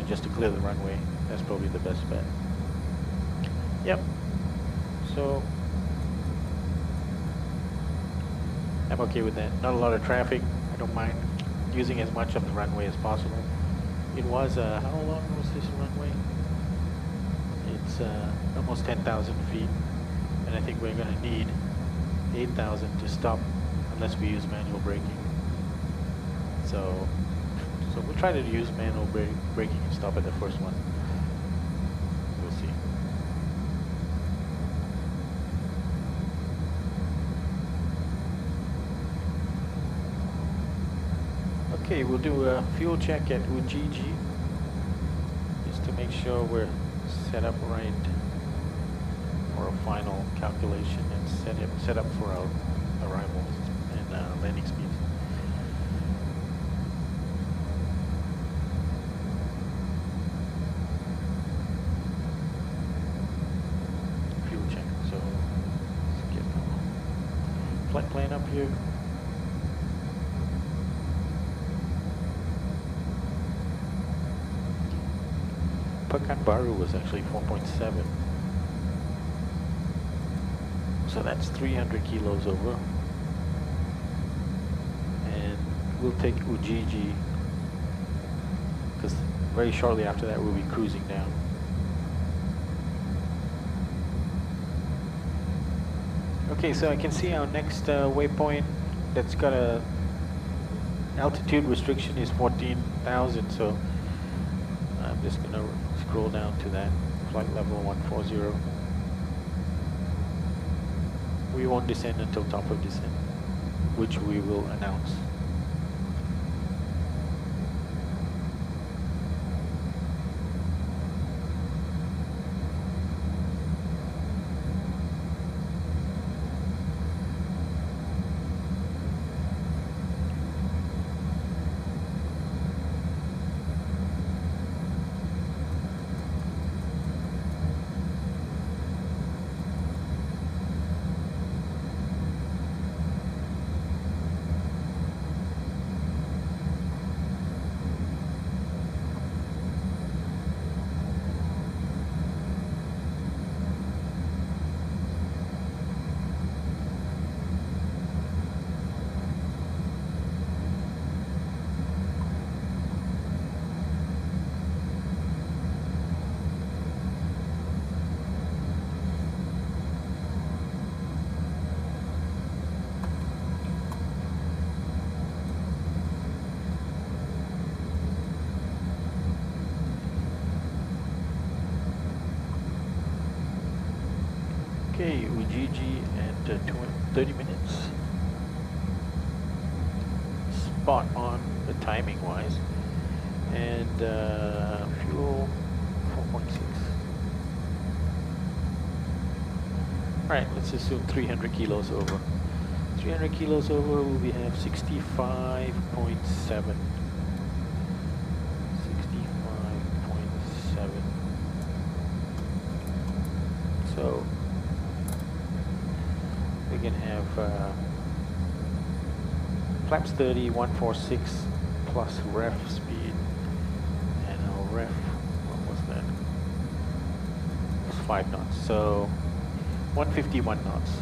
just to clear the runway. That's probably the best bet. Yep. So I'm okay with that. Not a lot of traffic. I don't mind using as much of the runway as possible. It was how long was this runway? It's almost 10,000 feet, and I think we're going to need 8,000 to stop unless we use manual braking. So we'll try to use manual braking and stop at the first one. We'll see. Okay, we'll do a fuel check at Ujiji just to make sure we're set up right for a final calculation and set up for our arrivals and landing speeds. Flight plan up here. Pekanbaru was actually 4.7. So that's 300 kilos over. And we'll take Ujiji, because very shortly after that we'll be cruising down. Okay, so I can see our next waypoint that's got a altitude restriction is 14,000, so I'm just gonna scroll down to that, flight level 140. We won't descend until top of descent, which we will announce. Okay, Ujiji at 30 minutes. Spot on the timing wise. And fuel 4.6. Alright, let's assume 300 kilos over. 300 kilos over, we have 65.7. 65.7. So we can have flaps 30, 146 plus ref speed, and our ref, what was that? It was 5 knots, so 151 knots.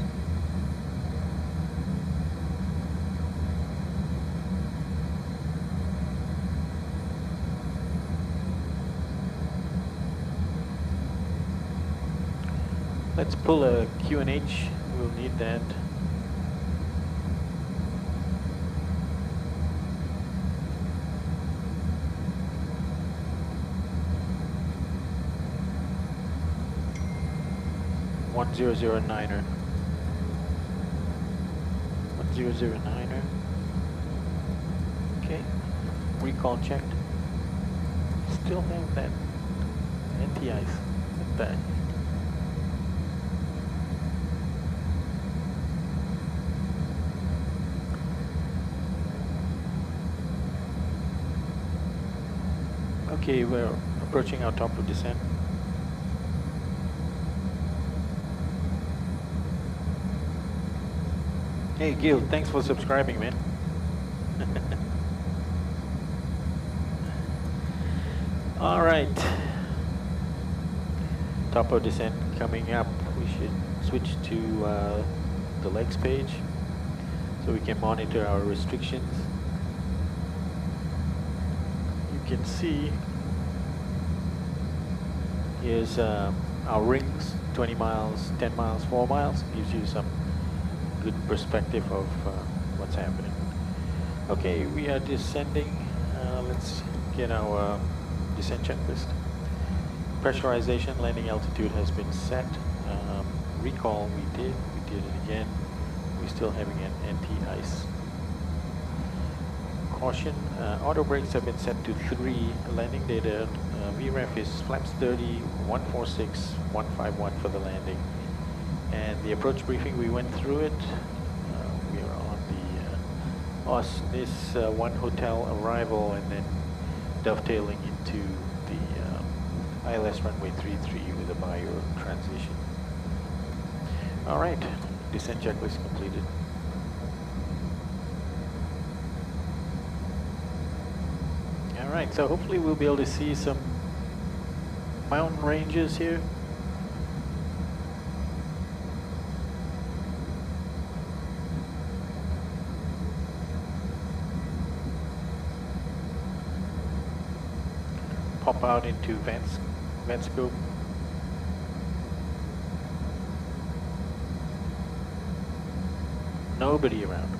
Let's pull a QNH, we'll need that. One 1009er. 1009er. Okay. Recall checked. Still have that anti-ice. What the heck? Okay, we're approaching our top of descent. Hey Gil, thanks for subscribing, man. All right. Top of descent coming up. We should switch to the legs page so we can monitor our restrictions. You can see here's our rings, 20 miles, 10 miles, 4 miles. Gives you some good perspective of what's happening. Okay, we are descending. Let's get our descent checklist. Pressurization, landing altitude has been set. Recall, we did it again. We're still having an anti-ice. Caution, auto brakes have been set to 3. Landing data, VREF is flaps 30, 146, 151 for the landing. And the approach briefing, we went through it. We are on the this one hotel arrival and then dovetailing into the ILS runway 33 with a bio transition. All right, descent checklist completed. All right, so hopefully we'll be able to see some mountain ranges here. Pop out into VATScope. Nobody around.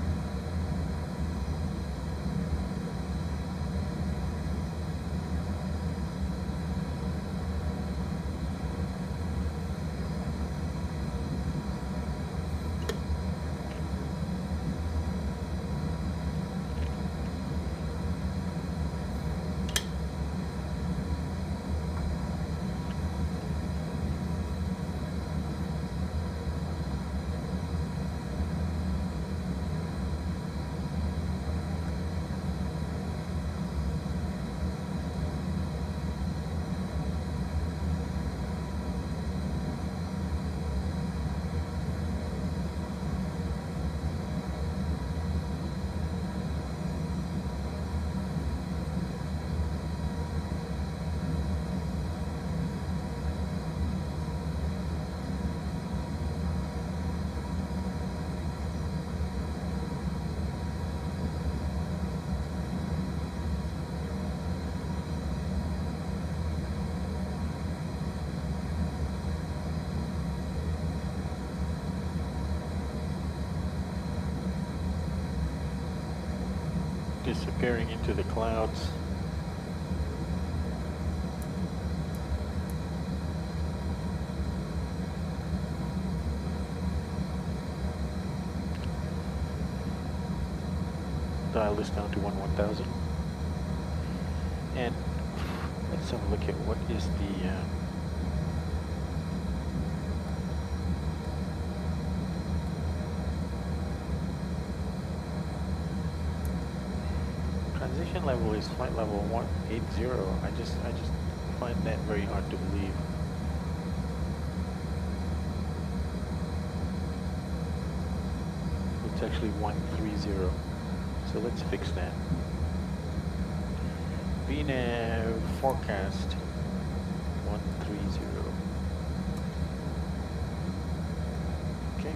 Disappearing into the clouds. Dial this down to 1000. And let's have a look at what is the transition level is flight level 180. I just find that very hard to believe. It's actually 130. So let's fix that. VNAV forecast 130. Okay.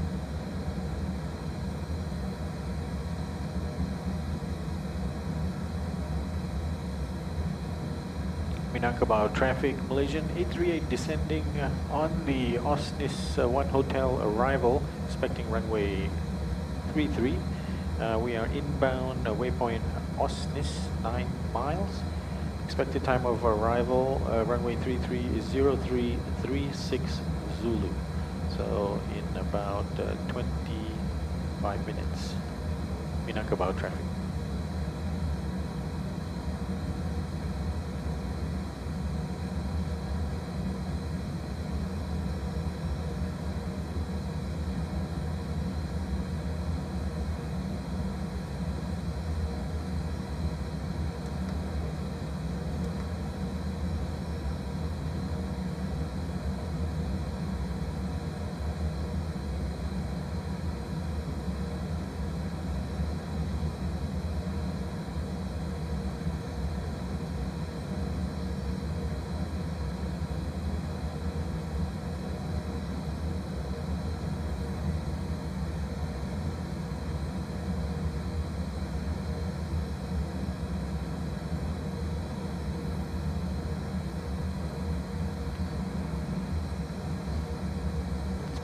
Minangkabau traffic, Malaysian 838 descending on the Osnis 1 hotel arrival, expecting runway 33. We are inbound waypoint Osnis 9 miles. Expected time of arrival, runway 33 is 0336 Zulu. So in about 25 minutes, Minangkabau traffic.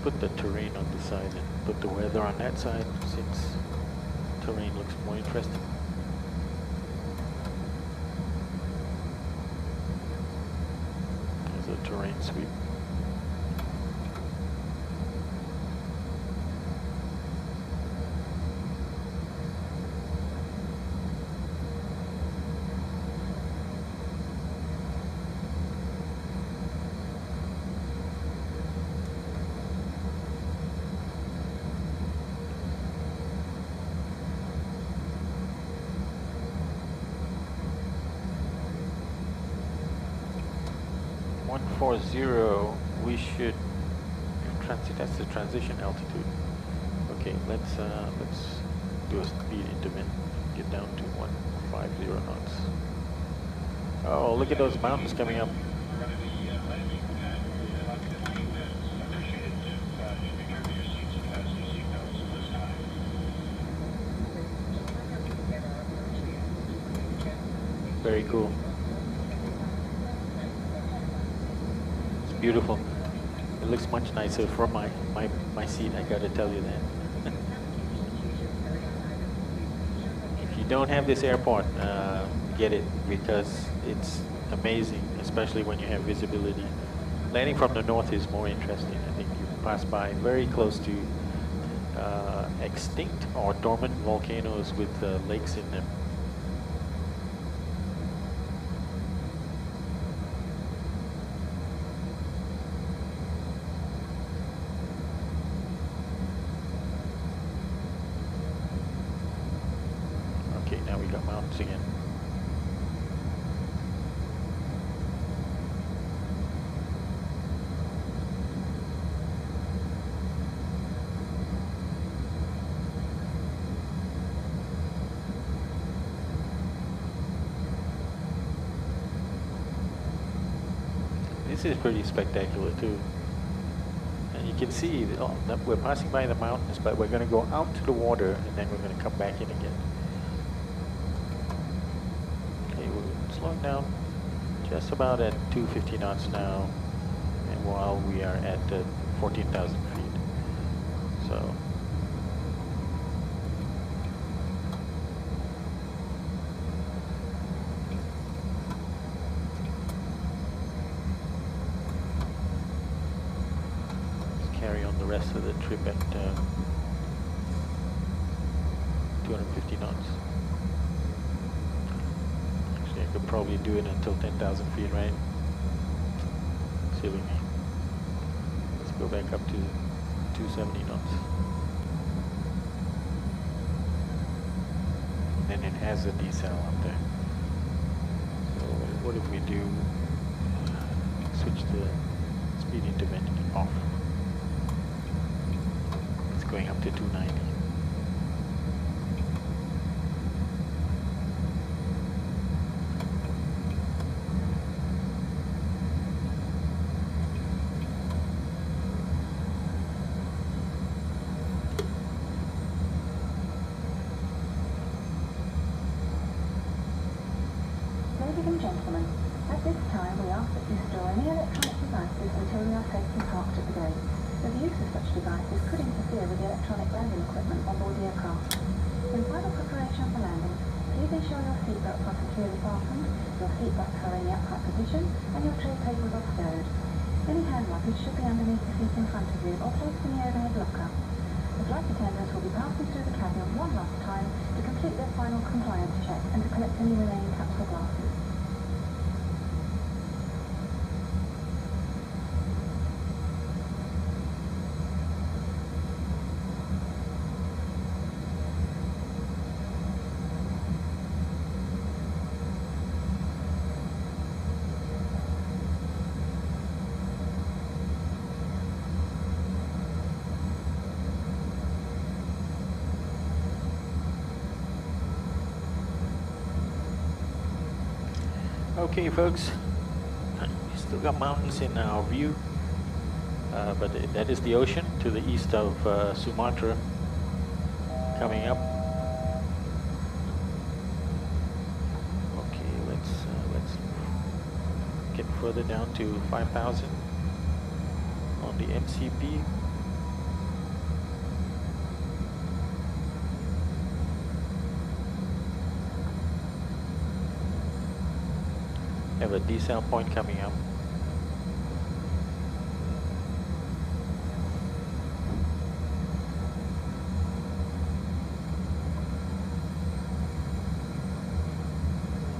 Put the terrain on this side and put the weather on that side, since terrain looks more interesting. There's a terrain sweep. We should transit. That's the transition altitude. Okay, let's do a speed interval. Get down to 150 knots. Oh, look at those mountains coming up. Very cool. Beautiful. It looks much nicer from my seat, I gotta tell you that. don't have this airport, get it, because it's amazing, especially when you have visibility. Landing from the north is more interesting. I think you pass by very close to extinct or dormant volcanoes with lakes in them. Okay, now we got mountains again. This is pretty spectacular too. And you can see that we're passing by the mountains, but we're going to go out to the water and then we're going to come back in again. Okay, we're slowing down just about at 250 knots now, and while we are at 14,000 feet. So carry on the rest of the trip at 250 knots. Actually, I could probably do it until 10,000 feet, right? Silly me. Let's go back up to 270 knots. And then it has a decel up there. So what if we do switch the speed intervention off? Going up to 290. Ladies and gentlemen, at this time we ask that you store any electronic devices until we are safely parked at the gate. The use of such devices could interfere with the electronic landing equipment on board the aircraft. In final preparation for landing, please ensure your seatbelts are securely fastened, your seat belts are in the upright position, and your tray tables are stowed. Any hand luggage should be underneath the seat in front of you or placed in the overhead locker. The flight attendants will be passing through the cabin one last time to complete their final compliance check and to collect any remaining cups or glasses. Okay, folks, we still got mountains in our view, but that is the ocean to the east of Sumatra coming up. Okay, let's get further down to 5,000 on the MCP. Have a decel point coming up.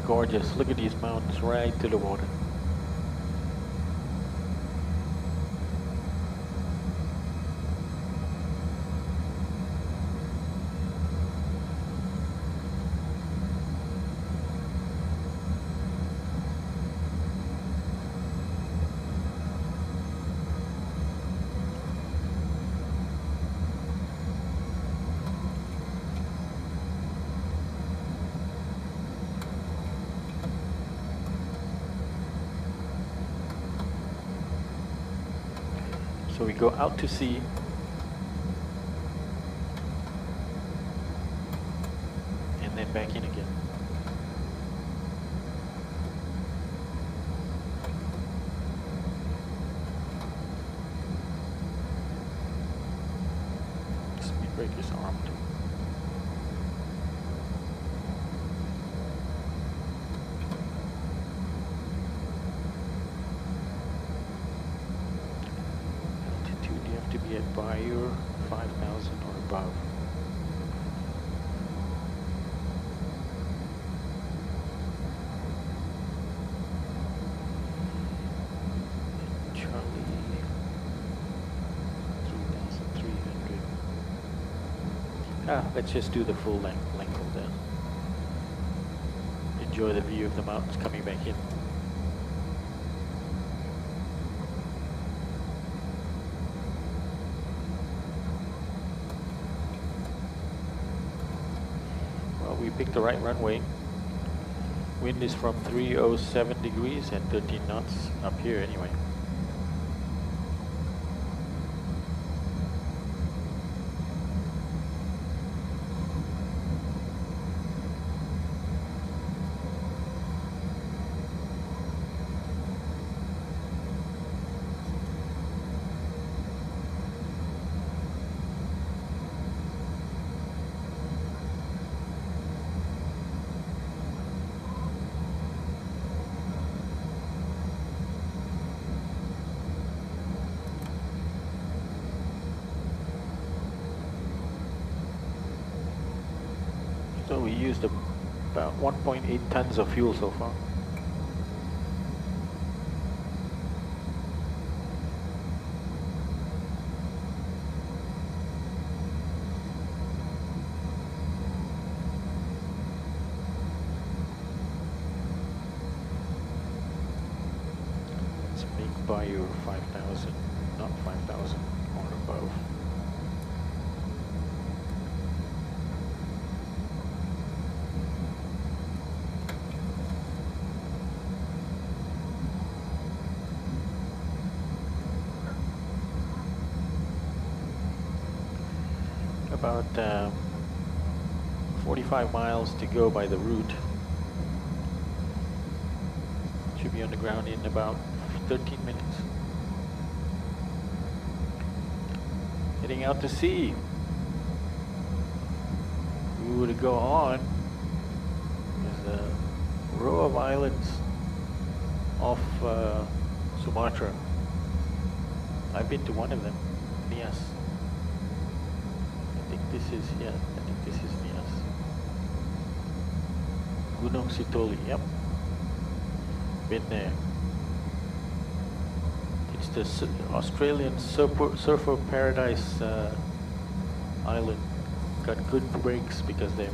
Gorgeous. Look at these mountains right to the water. So we go out to sea. And then back in again. Speed breakers armed. your 5,000 or above. Charlie, 3,300. Let's just do the full length of that. Enjoy the view of the mountains coming back in. Well, we picked the right runway. Wind is from 307 degrees and 13 knots up here anyway. So we used about 1.8 tons of fuel so far. Let's make by your 5,000, not 5,000 or above. About 45 miles to go by the route. Should be on the ground in about 13 minutes. Heading out to sea. We were to go on. There's a row of islands off Sumatra. I've been to one of them, Nias. I think this is Nias. Gunung Sitoli, yep. Been there. It's the Australian surfer paradise island. Got good breaks because the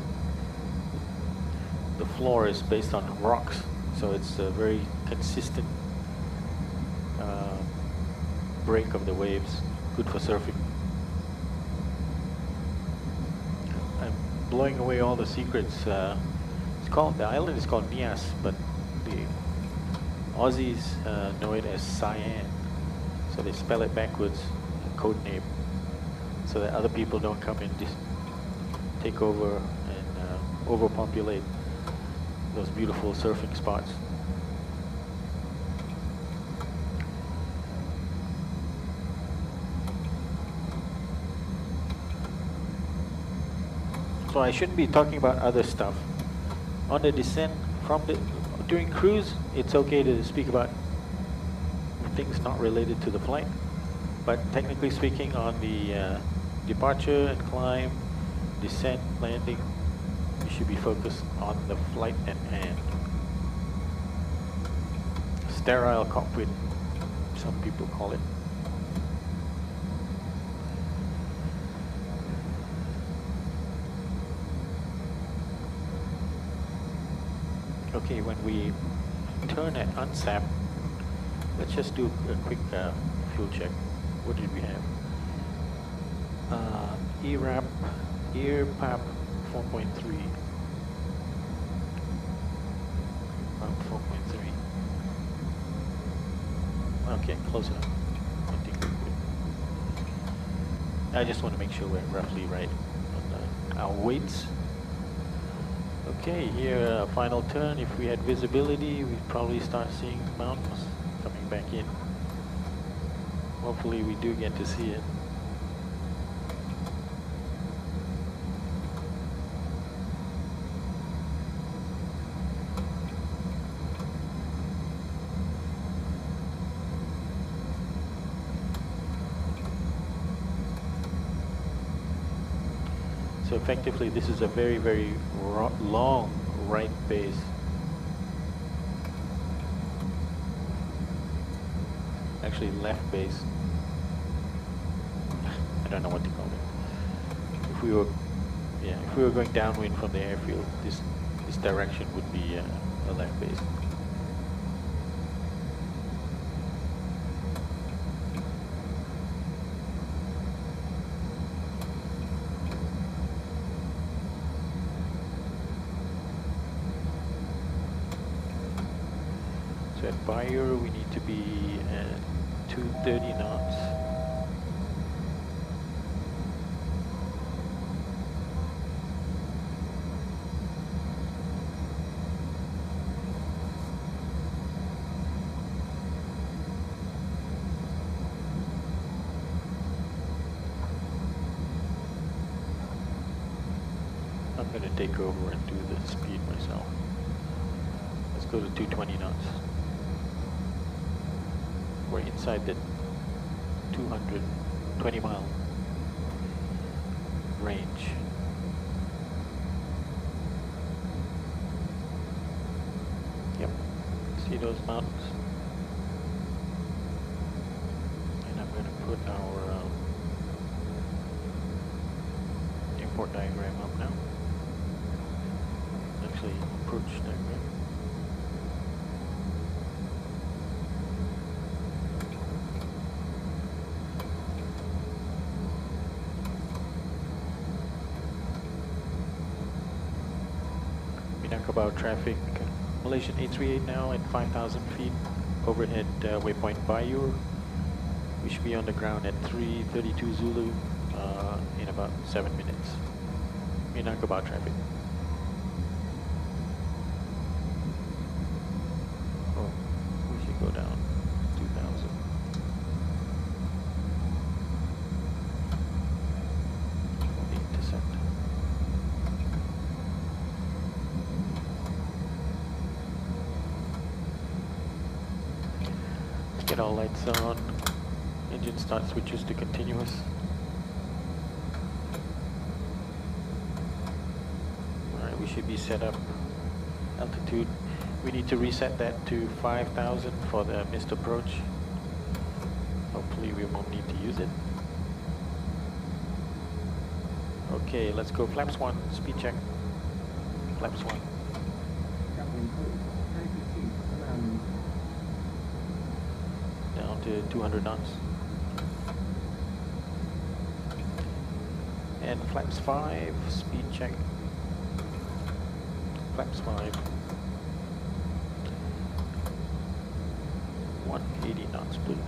floor is based on rocks, so it's a very consistent break of the waves. Good for surfing. Blowing away all the secrets. The island is called Nias, but the Aussies know it as Cyan, so they spell it backwards, code name, so that other people don't come and just take over and overpopulate those beautiful surfing spots. So I shouldn't be talking about other stuff. On the descent during cruise, it's okay to speak about things not related to the flight. But technically speaking, on the departure and climb, descent, landing, you should be focused on the flight at hand. Sterile cockpit, some people call it. Okay, when we turn at UNSAP, let's just do a quick fuel check. What did we have? ERAP, ERPAP 4.3. About 4.3. Okay, close enough. I think we're good. I just want to make sure we're roughly right on our weights. Okay, here, final turn. If we had visibility, we'd probably start seeing mountains coming back in. Hopefully we do get to see it. So effectively, this is a very, very long right base. Actually, left base. I don't know what to call it. If we were, yeah, if we were going downwind from the airfield, this direction would be a left base. So at Bayer, we need to be at 230 knots. I'm going to take over and do the speed myself. Let's go to 220 knots. We're inside the 220 mile range. Yep, see those mountains? And I'm going to put our import diagram up now. Actually, approach diagram. About traffic, Malaysian 838 now at 5,000 feet, overhead waypoint Bayur. We should be on the ground at 332 Zulu in about 7 minutes. Minangkabau traffic. Oh, we should go down 2,000. For the intercept. Get all lights on. Engine start switches to continuous. Alright, we should be set up. Altitude. We need to reset that to 5,000 for the missed approach. Hopefully we won't need to use it. Okay, let's go flaps 1, speed check. Flaps 1. Down to 200 knots. And flaps 5, speed check. Flaps 5. 180 knots, please.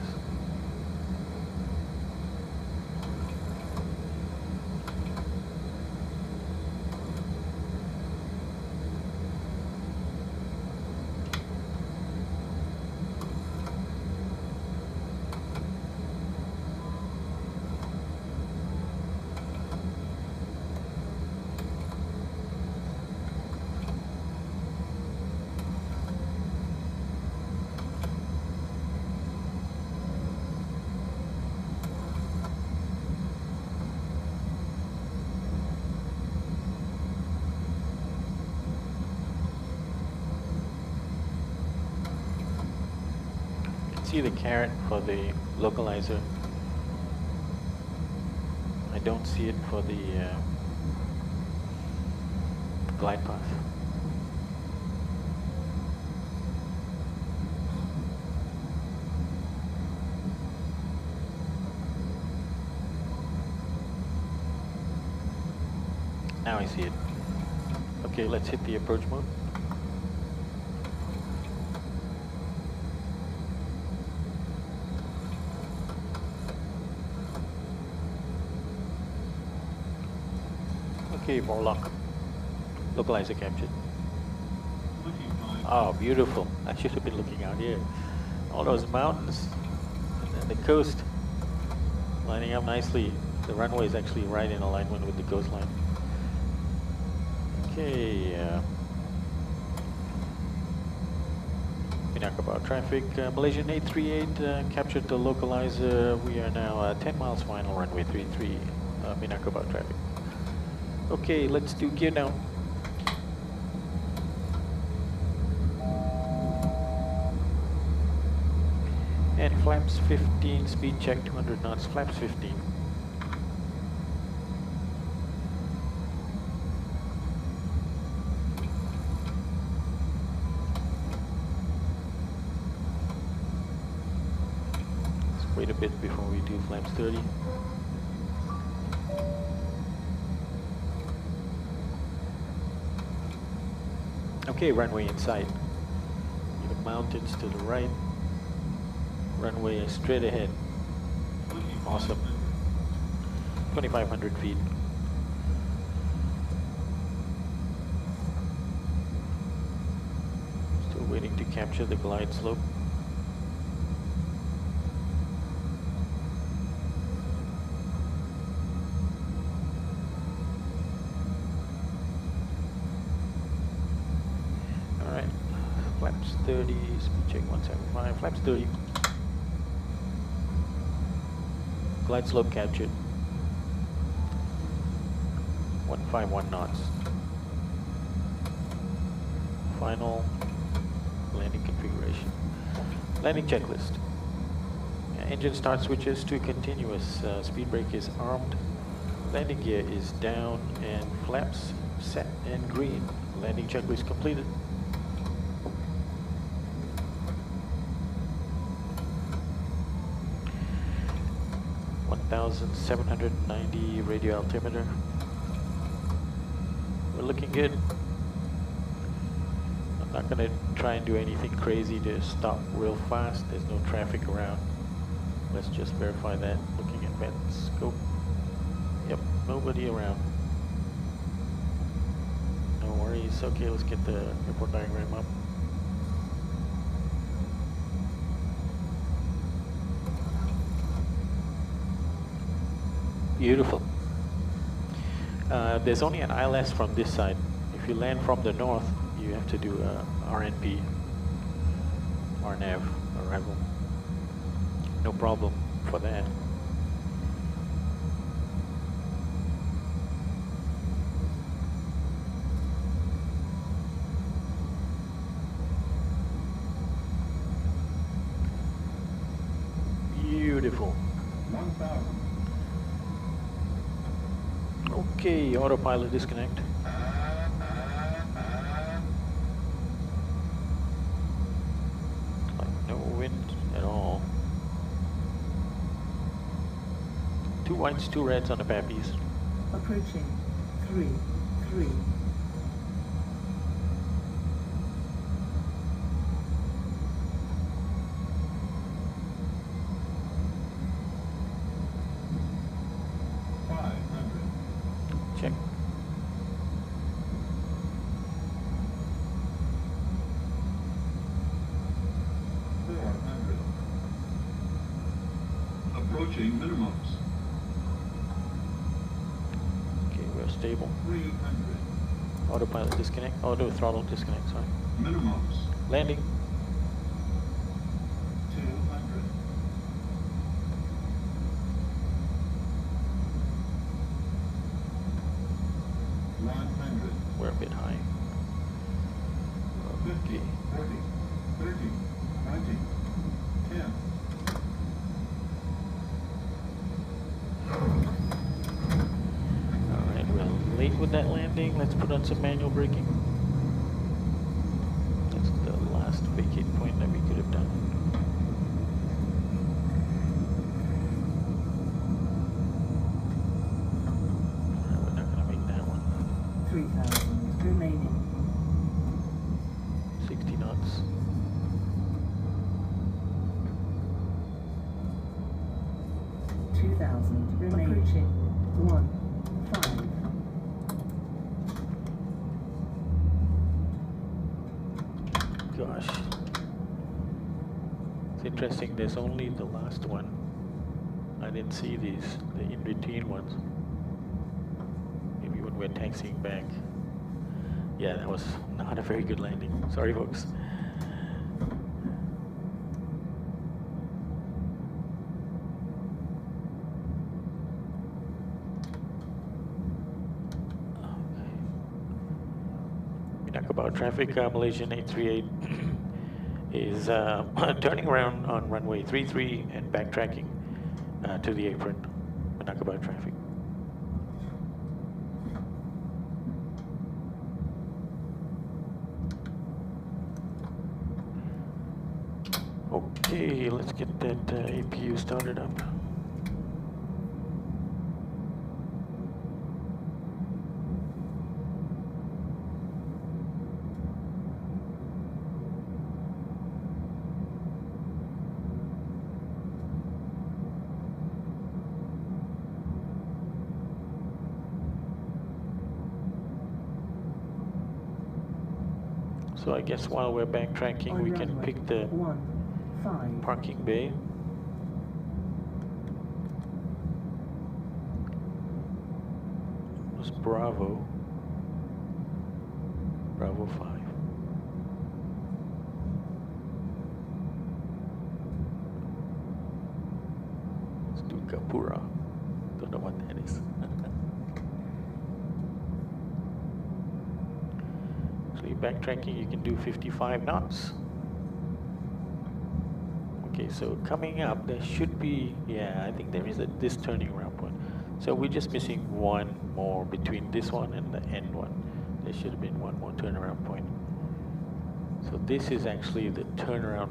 See the caret for the localizer. I don't see it for the glide path. Now I see it. Okay, let's hit the approach mode. Okay, more lock. Localizer captured. Oh, beautiful. I should have been looking out here. All those mountains and the coast lining up nicely. The runway is actually right in alignment with the coastline. Okay. Minangkabau traffic. Malaysian 838 captured the localizer. We are now 10 miles final runway 33. Minangkabau traffic. Okay, let's do gear down. And flaps 15, speed check 200 knots, flaps 15. Let's wait a bit before we do flaps 30. Okay, runway in sight. The mountains to the right. Runway is straight ahead. Awesome. 2,500 feet. Still waiting to capture the glide slope. Alright, flaps 30, speed check 175, flaps 30. Glide slope captured. 151 knots. Final landing configuration. Landing checklist. Engine start switches to continuous. Speed brake is armed. Landing gear is down and flaps set and green. Landing checklist completed. $1,790 radio altimeter. We're looking good. I'm not going to try and do anything crazy to stop real fast. There's no traffic around. Let's just verify that. Looking at VATScope. Yep, nobody around. No worries. Okay, let's get the airport diagram up. Beautiful. There's only an ILS from this side. If you land from the north, you have to do a RNP, RNAV, arrival. No problem for that. Beautiful. 1,000. Okay, autopilot disconnect. Like no wind at all. 2 whites, 2 reds on the pappies. Approaching. 3, 3. Check. Approaching minimums. Okay, we're stable. 300. Autopilot disconnect. Auto throttle disconnect, sorry. Minimums. Landing. 200. 100. We're a bit high. 50, 40, 30, 20, 10. Alright, we're late with that landing. Let's put on some manual braking. That's the last vacate point that we could have done. Alright, we're not gonna make that one. 3,000 remaining. 60 knots. Remaining. Approaching. 1, 5. Gosh. It's interesting, there's only the last one. I didn't see the in-between ones. Maybe when we're taxiing back. Yeah, that was not a very good landing. Sorry, folks. Minangkabau traffic, Malaysian 838 is turning around on runway 33 and backtracking to the apron. Minangkabau traffic. Okay, let's get that APU started up. So I guess while we're backtracking, we can pick the parking bay. It was Bravo 5. Let's do Kapura. Don't know what that is. Actually, backtracking, you can do 55 knots. Okay, so coming up, there should be, yeah, I think there is this turning around point. So we're just missing one more between this one and the end one. There should have been one more turnaround point. So this is actually the turnaround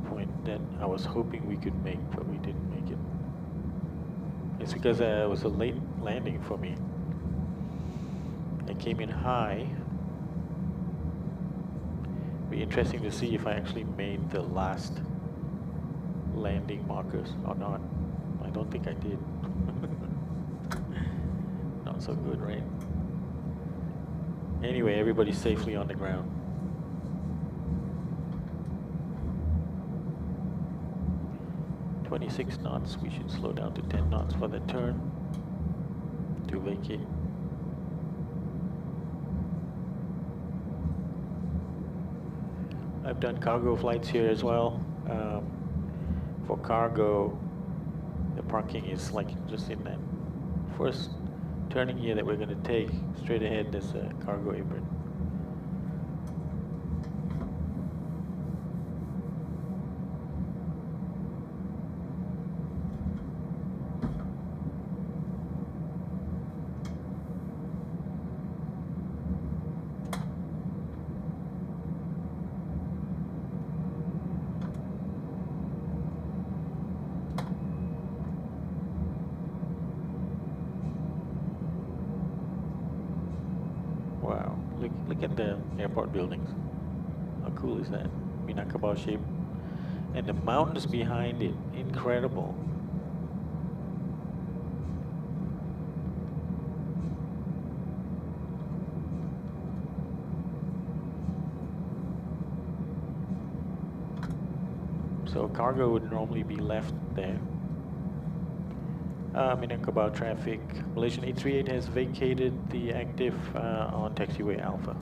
point that I was hoping we could make, but we didn't make it. It's because it was a late landing for me. I came in high. Be interesting to see if I actually made the last landing markers or not. I don't think I did. Not so good, right? Anyway, everybody's safely on the ground. "26 knots, we should slow down to 10 knots for the turn to vacate. I've done cargo flights here as well. For cargo, the parking is like just in that first turning here that we're going to take. Straight ahead, there's a cargo apron. Wow, look at the airport buildings. How cool is that? Minangkabau shape. And the mountains behind it, incredible. So cargo would normally be left there. Minangkabau traffic. Malaysian 838 has vacated the active on taxiway Alpha.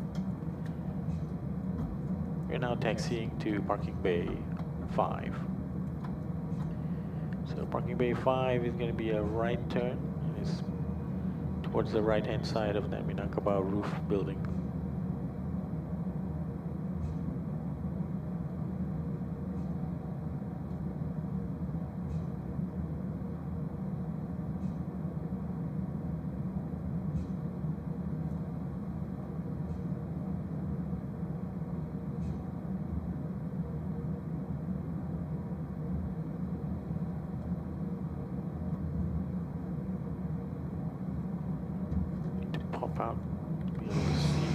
We're now taxiing to parking bay 5. So parking bay 5 is going to be a right turn. And it's towards the right hand side of that Minangkabau roof building. Pop out to be able to see.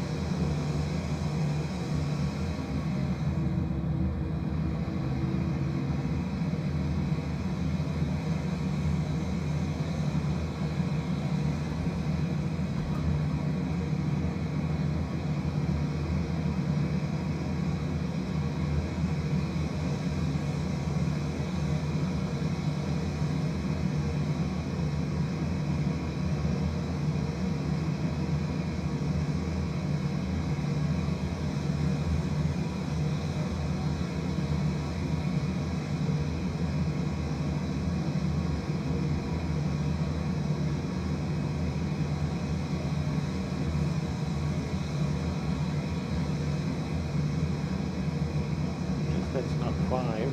5.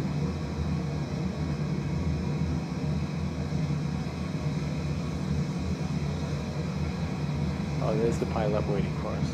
Oh, there's the pilot waiting for us.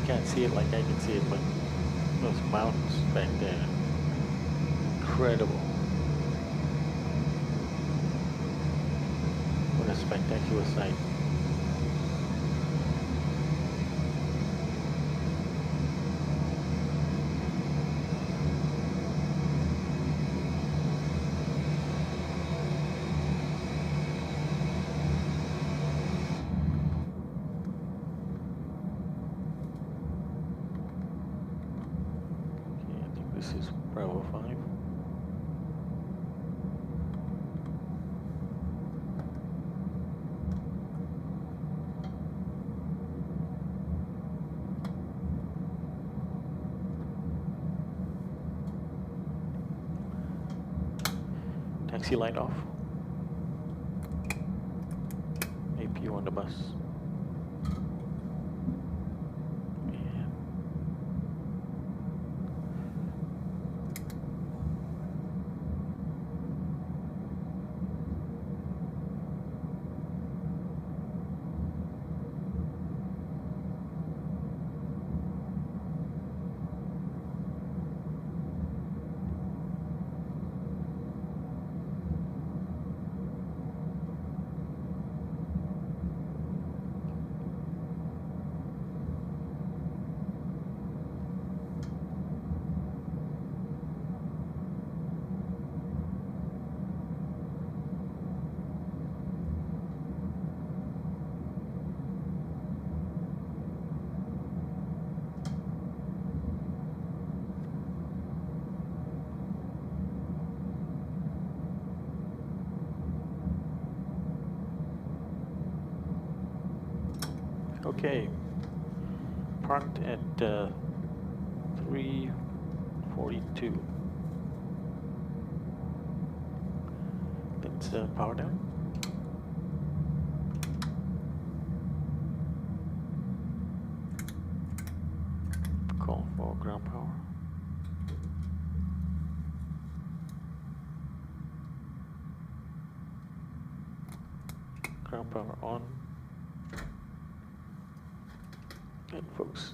Can't see it like I can see it, but those mountains back there, incredible. What a spectacular sight. This is Bravo 5. Taxi light off. APU on the bus. Okay, parked at 342. Let's power down. Call for ground power. Ground power on. And folks,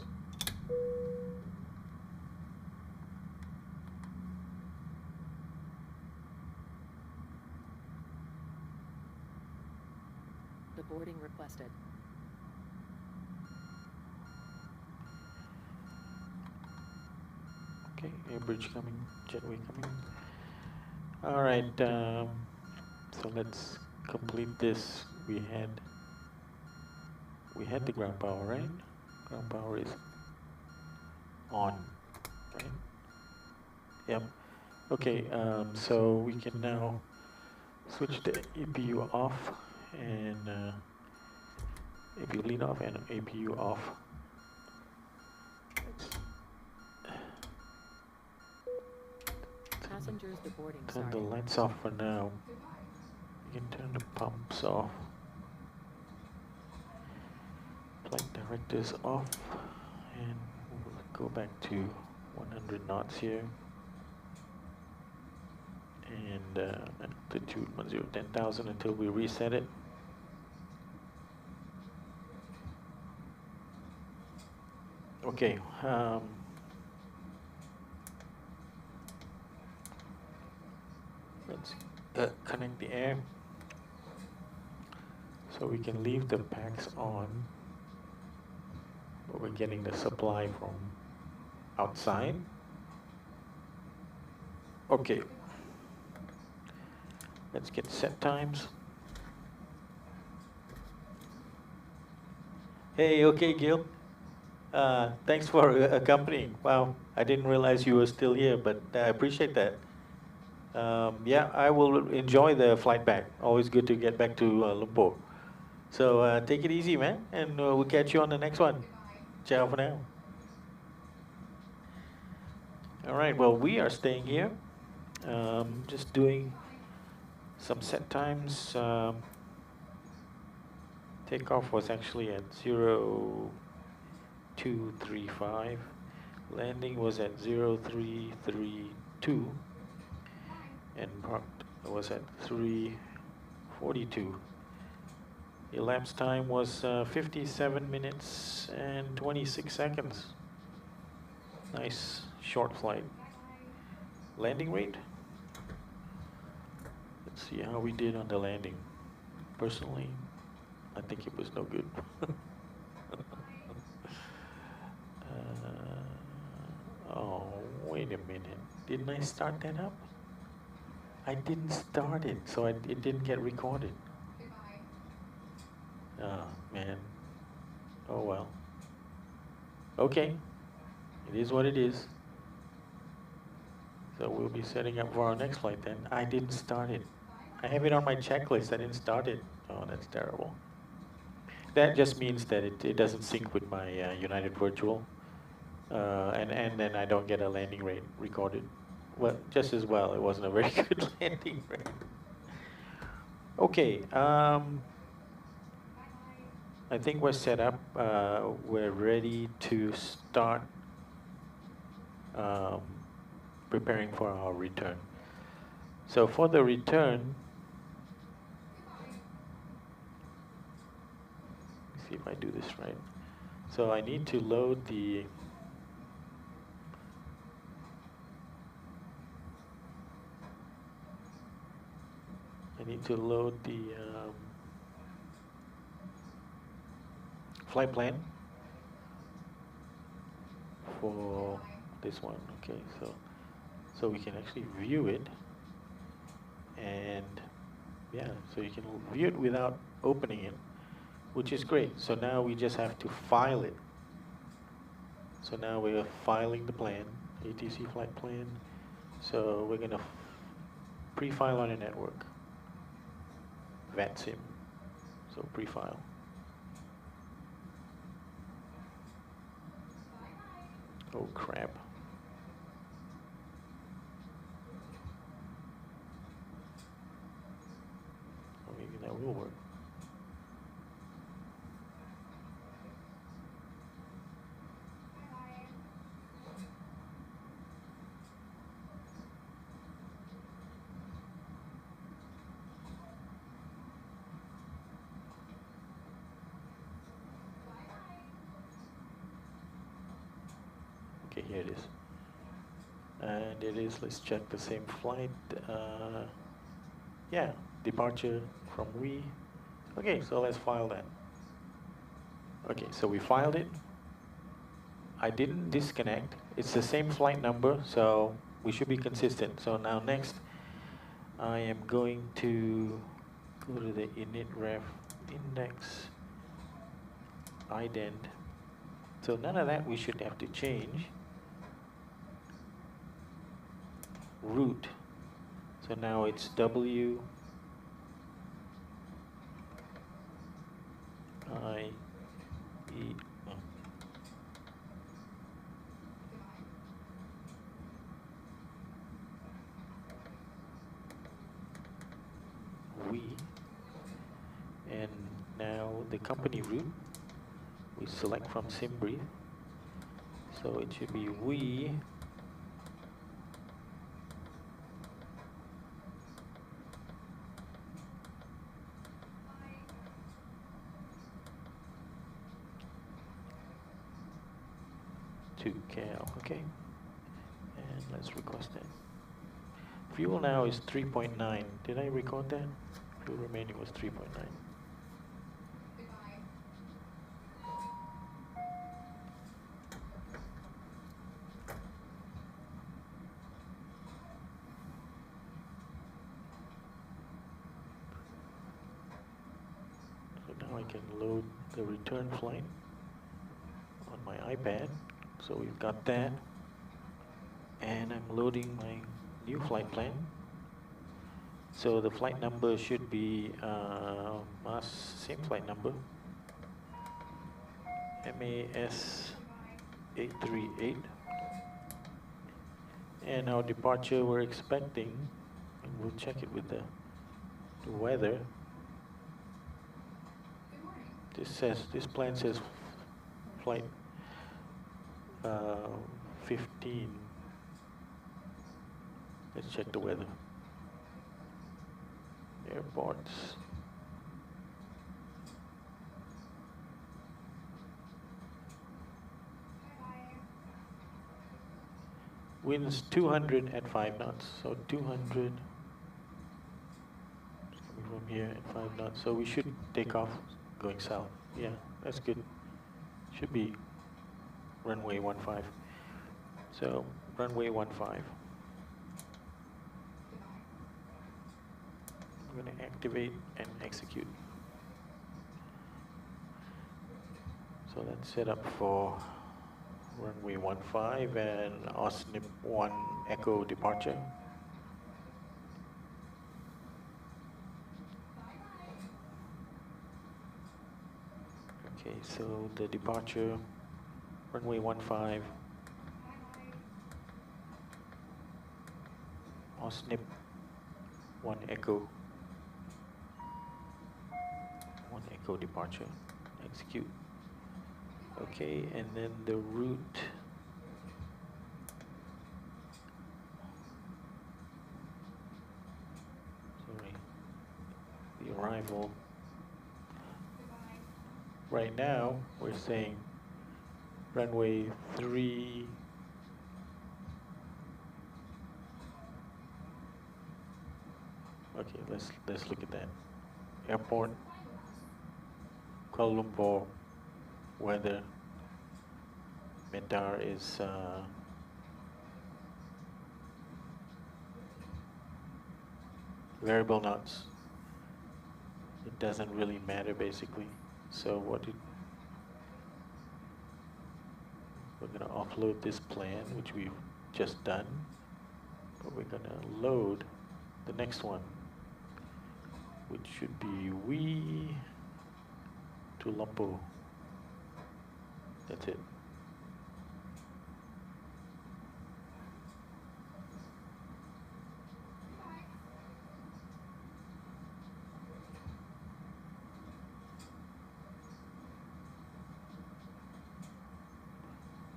the boarding requested. okay, air bridge coming, jetway coming. All right, so let's complete this. We had the ground power, right? Ground power is on, right? Yep. Okay, so we can now switch the APU off and APU lead off and APU off. Passengers boarding Turn the starting. lights off for now. You can turn the pumps off. Flight directors off, and we'll go back to 100 knots here. And altitude 10,000 until we reset it. Okay. Let's connect the air. So So we can leave the packs on, but we're getting the supply from outside. Okay. Let's get set times. Hey, okay, Gil. Thanks for accompanying. Wow, I didn't realize you were still here, but I appreciate that. Yeah, I will enjoy the flight back. Always good to get back to Lumpur. So take it easy, man, and we'll catch you on the next one. Ciao for now. All right, well, we are staying here. Just doing some set times. Takeoff was actually at 0235. Landing was at 0332. And parked was at 342. Elapsed time was 57 minutes and 26 seconds. Nice short flight. Landing rate? Let's see how we did on the landing. Personally, I think it was no good. Oh, wait a minute. Didn't I start that up? I didn't start it, so it didn't get recorded. Oh, man. Oh, well. Okay. It is what it is. So we'll be setting up for our next flight then. I didn't start it. I have it on my checklist. I didn't start it. Oh, that's terrible. That just means that it doesn't sync with my United Virtual. And then I don't get a landing rate recorded. Well, just as well, it wasn't a very good landing rate. Okay, I think we're set up. We're ready to start preparing for our return. So for the return, let's see if I do this right. So I need to load the flight plan for this one. Okay, so we can actually view it, and yeah, so you can view it without opening it, which is great. So now we just have to file it. So now we're filing the plan, ATC flight plan. So we're gonna pre-file on a network. VATSIM, so pre-file. Oh crap. Oh, maybe that will work. Okay, here it is. And it is, let's check the same flight. Yeah, departure from we. Okay, so let's file that. Okay, so we filed it. I didn't disconnect. It's the same flight number, so we should be consistent. So now next, I am going to go to the init ref index ident. So none of that we should have to change. Route. So now it's W I E. We, and now the company route we select from SimBrief, so it should be we to Cal. Okay, and let's request that. Fuel now is 3.9. Did I record that? Fuel remaining was 3.9. can load the return flight on my iPad. So we've got that. And I'm loading my new flight plan. So the flight number should be same flight number, MAS 838. And our departure we're expecting, and we'll check it with the weather. This plan says flight 15. Let's check the weather. Airports. Winds 200 at 5 knots. So 200 coming from here at 5 knots. So we should take off going south. Yeah, that's good. Should be runway 15. So runway 15. I'm going to activate and execute. So that's set up for runway 15 and OSNIP 1 Echo departure. Okay, so the departure, runway 15, OSNIP 1 Echo. 1 Echo departure. Execute. Okay, and then the route. Sorry. The arrival. Right now, we're saying runway 3. Okay, let's look at that. Airport, Kuala Lumpur, weather. MEDAR is variable knots. It doesn't really matter basically. So we're gonna offload this plan, which we've just done, but we're gonna load the next one, which should be to Lumpur. That's it.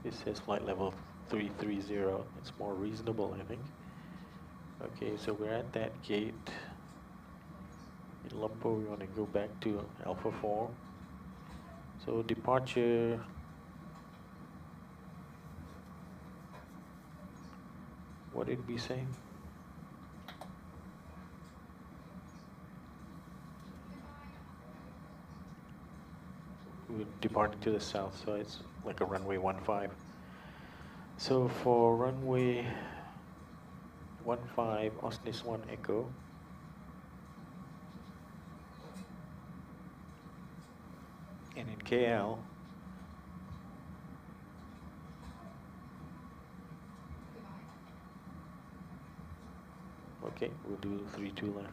This says flight level 330. It's more reasonable, I think. Okay, so we're at that gate. In Lumpur, we want to go back to Alpha 4. So departure. What did we say? We're departing to the south, so it's like a runway 15. So for runway 15, OSNIS 1 Echo. And in KL, okay, we'll do 32 left.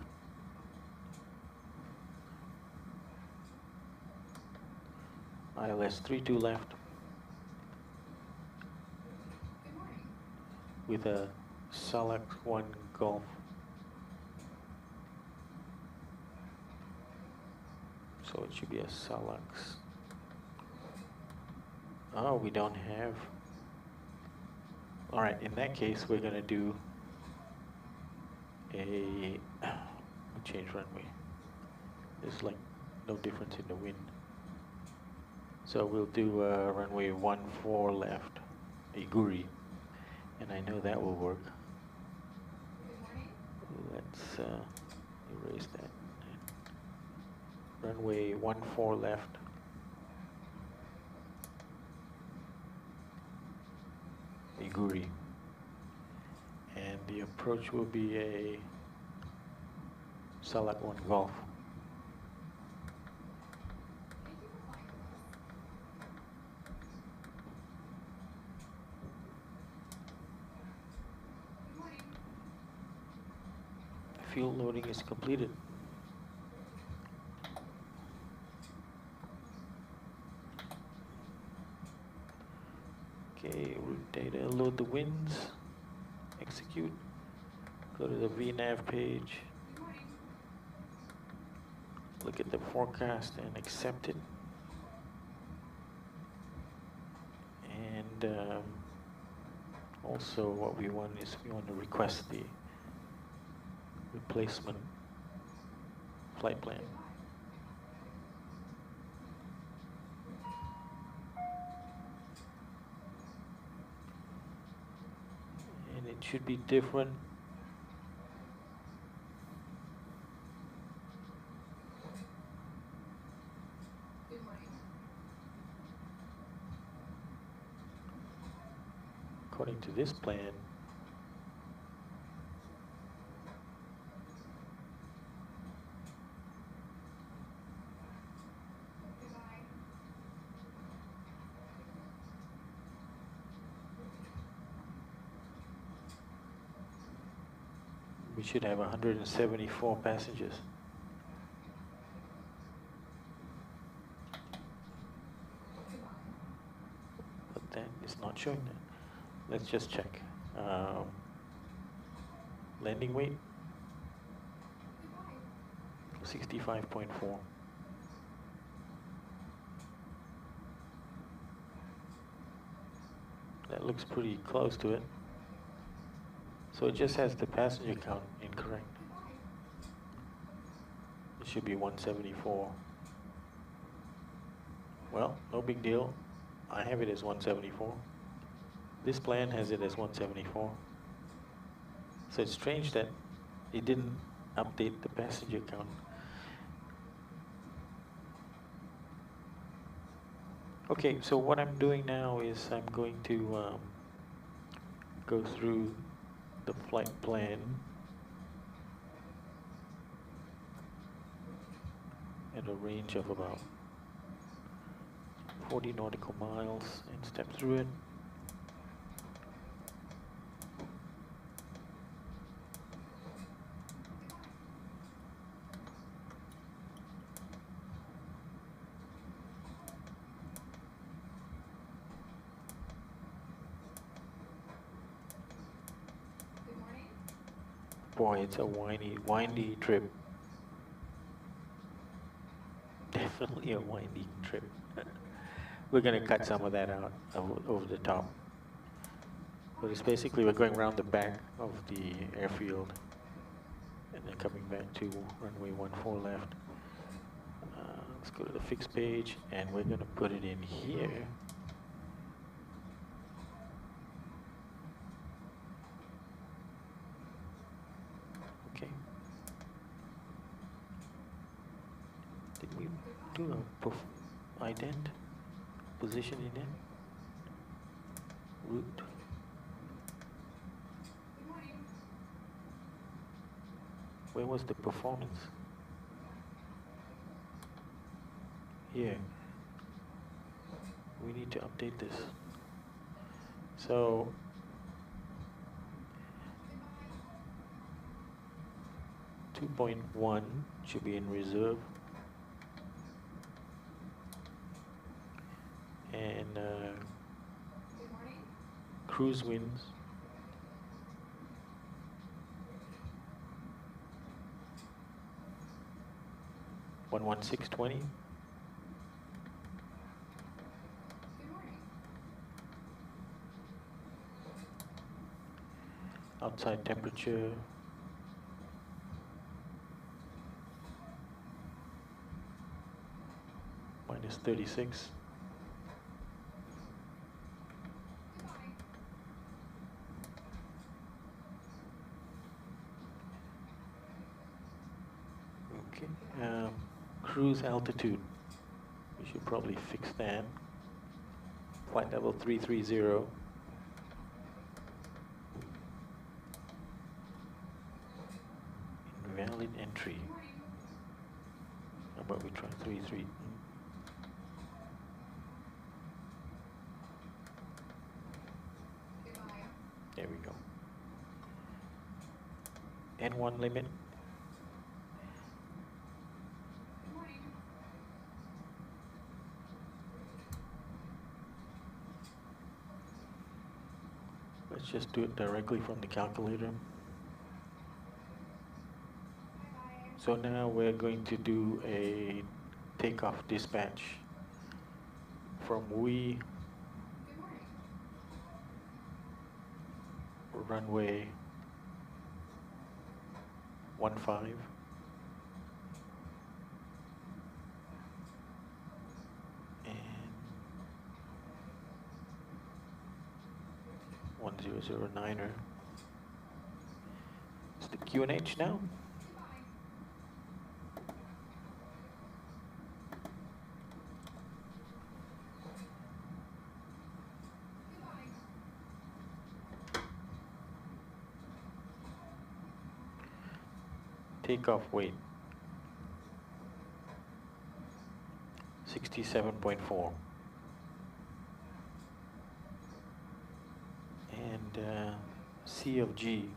ILS 32 left with a Salak 1 Golf. So it should be a Salax. Oh, we don't have. All right, in that case, we're gonna do a change runway. There's like no difference in the wind. So we'll do runway 14 left, Iguri, and I know that will work. Let's erase that. Runway 14 left. Iguri. And the approach will be a Salak 1 Golf. Field loading is completed. Okay, route data, load the winds, execute, go to the VNAV page, look at the forecast and accept it. And also what we want is we want to request the replacement flight plan. And it should be different. According to this plan, we should have 174 passengers. But that is not showing that. Let's just check. Landing weight 65.4. That looks pretty close to it. So it just has the passenger count incorrect. It should be 174. Well, no big deal. I have it as 174. This plan has it as 174. So it's strange that it didn't update the passenger count. Okay, so what I'm doing now is I'm going to go through the flight plan at a range of about 40 nautical miles and step through it. Boy, it's a windy trip. Definitely a windy trip. We're going to cut some of that out over the top. But it's basically we're going around the back of the airfield and then coming back to runway 14 left. Let's go to the fixed page and we're going to put it in here. Okay. Did we do a ident? Position in it? Route? Where was the performance? Here. We need to update this. So, .1 should be in reserve. And cruise winds. (11620). Outside temperature -36. Okay, cruise altitude. We should probably fix that. Flight level 330. Invalid entry. How about we try 33? There we go. N1 limit just do it directly from the calculator. So now we're going to do a takeoff dispatch from runway 15 and 1009er. It's the QNH now. Takeoff weight 67.4 and C of G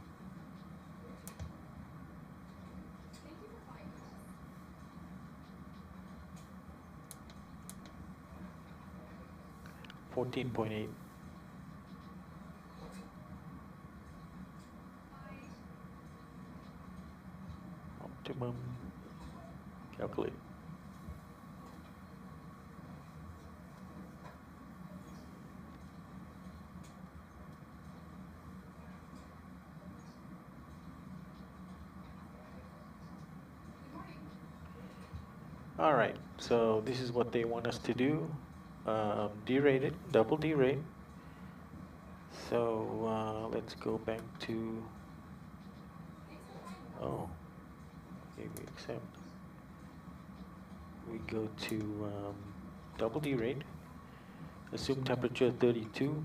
14.8. Optimum. Calculate. All right, so this is what they want us to do. Derate it, double derate. So let's go back to, oh, okay, we accept. We go to double derate, assume temperature 32,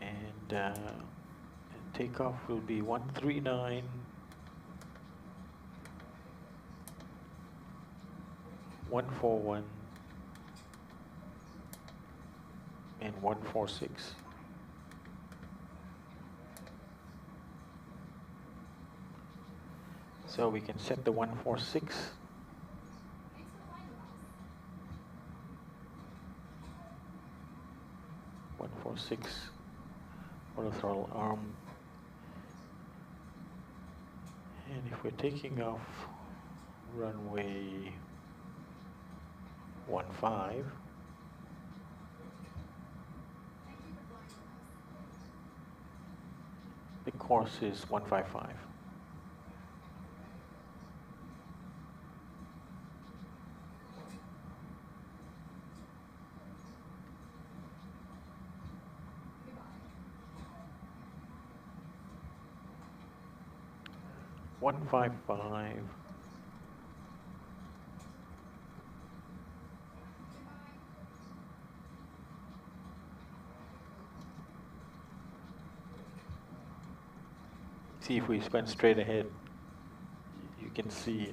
and takeoff will be 139. 141 and 146. So we can set the 146. On the throttle arm. And if we're taking off runway 15, the course is 155. See, if we went straight ahead, you can see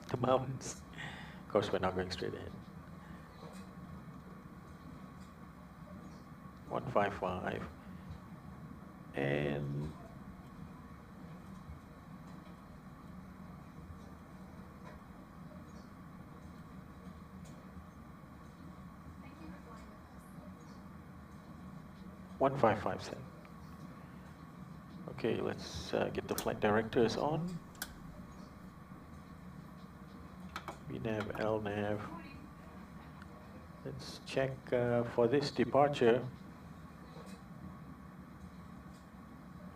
the mountains. Of course, we're not going straight ahead. 155 and One 557. Okay, let's get the flight directors on. VNav, LNav. Let's check for this departure.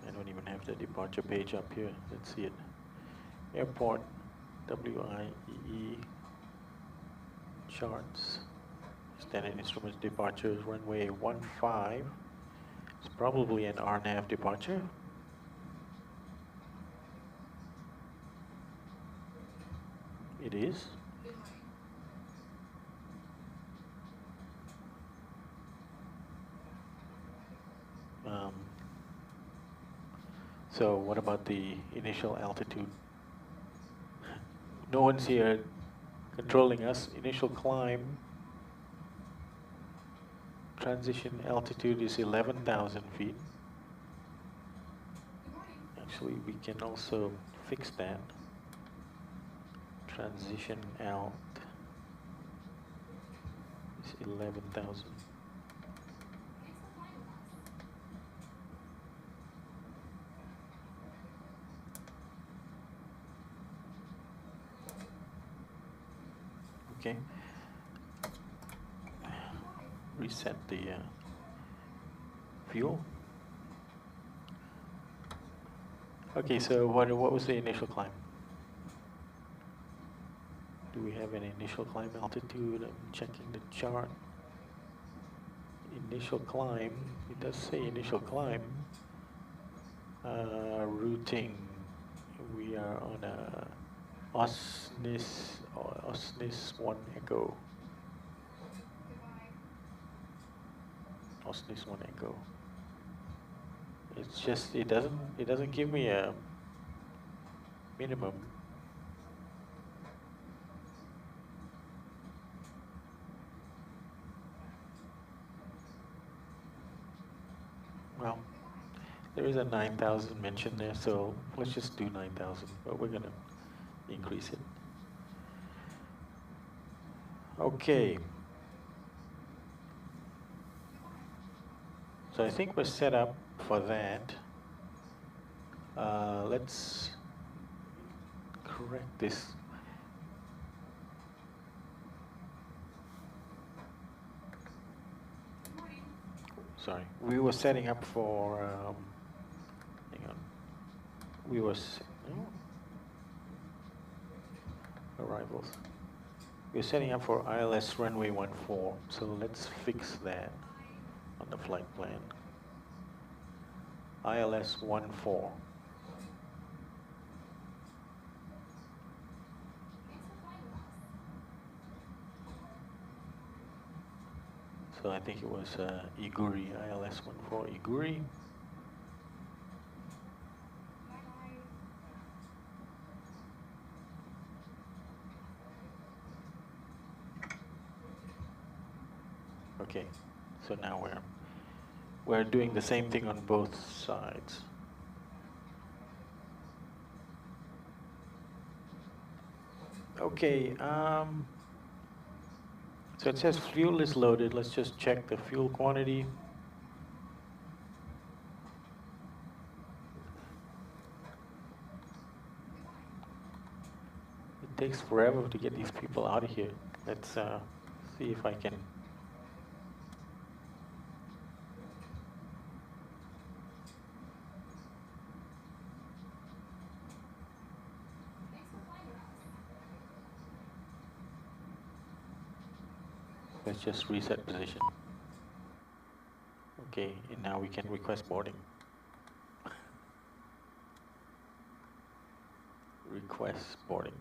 I don't even have the departure page up here. Let's see it. Airport, WIEE, charts, standard instruments departures, runway 15. It's probably an RNAV departure. It is. So what about the initial altitude? No one's here controlling us. Initial climb. Transition altitude is 11,000 feet. Actually, we can also fix that. Transition alt It's 11,000. Okay. Reset the fuel. Okay, so what was the initial climb? Do we have an initial climb altitude? I'm checking the chart. Initial climb, it does say initial climb. Routing, we are on a Osnis 1 Echo. Osnis 1 Echo. It's just, it doesn't give me a minimum. Well, there is a 9,000 mentioned there, so let's just do 9,000, but we're gonna increase it. Okay. So I think we're set up for that. Let's correct this. Sorry, we were setting up for, hang on, we were, arrivals. We're setting up for ILS runway 14, so let's fix that on the flight plan. ILS 14. So I think it was Iguri, ILS 14 Iguri. Okay, so now we're doing the same thing on both sides. Okay, so it says fuel is loaded. Let's just check the fuel quantity. It takes forever to get these people out of here. Let's see if I can. Let's just reset position. Okay, and now we can request boarding. Request boarding.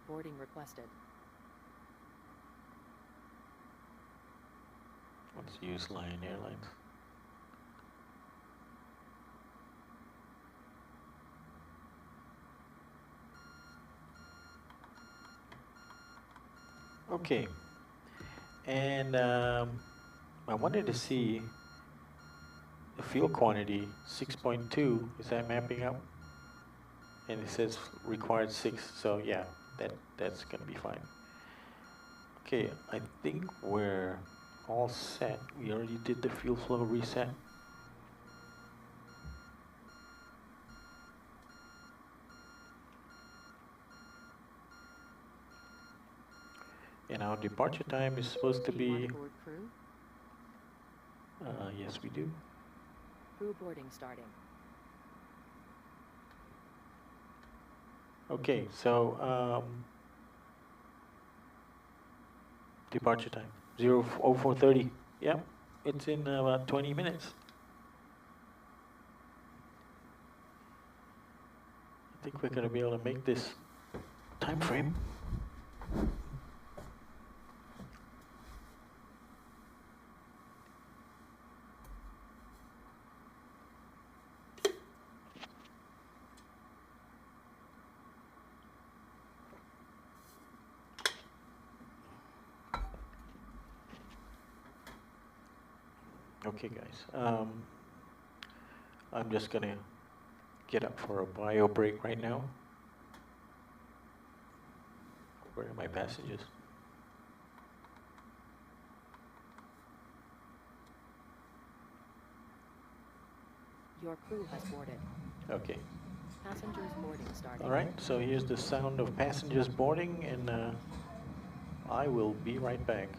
Boarding requested. Let's use Lion Airlines. Okay. And I wanted to see the fuel quantity, 6.2, is that mapping up? And it says required 6, so yeah, that's gonna be fine. Okay, I think we're all set. We already did the fuel flow reset. And our departure time is supposed to Do you want be, a board crew? yes we do. Crew boarding starting. Okay, so departure time, 0430. Yeah, it's in about 20 minutes. I think we're gonna be able to make this time frame. Okay, guys. I'm just gonna get up for a bio break right now. Where are my passengers? Your crew has boarded. Okay. Passengers boarding starting. All right, so here's the sound of passengers boarding, and I will be right back.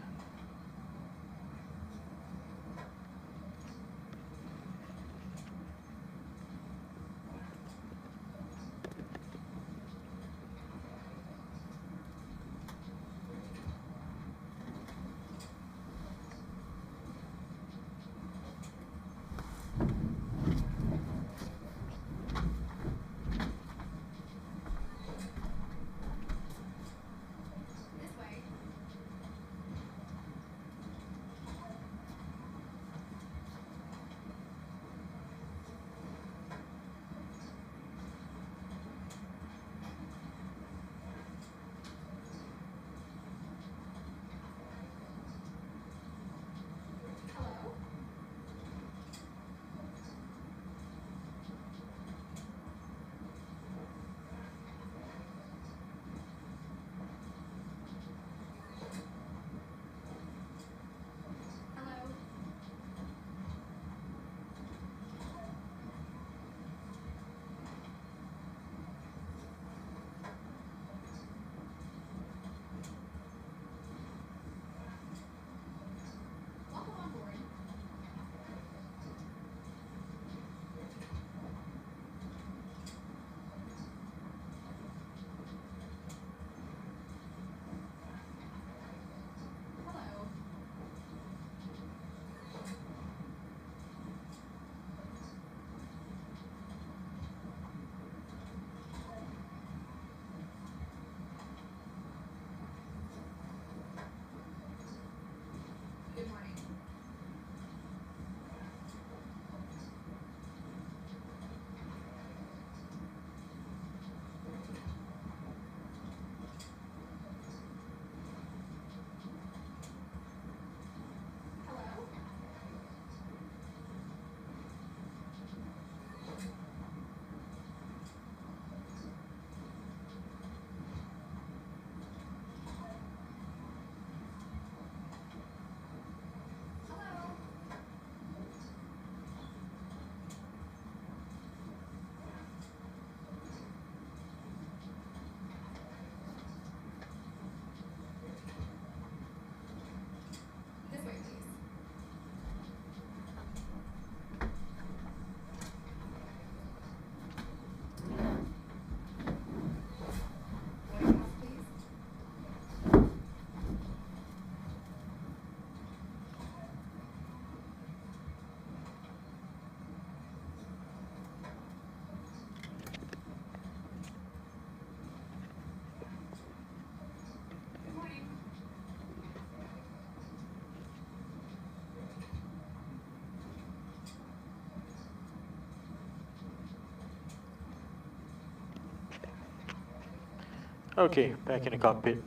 Okay, back in the cockpit.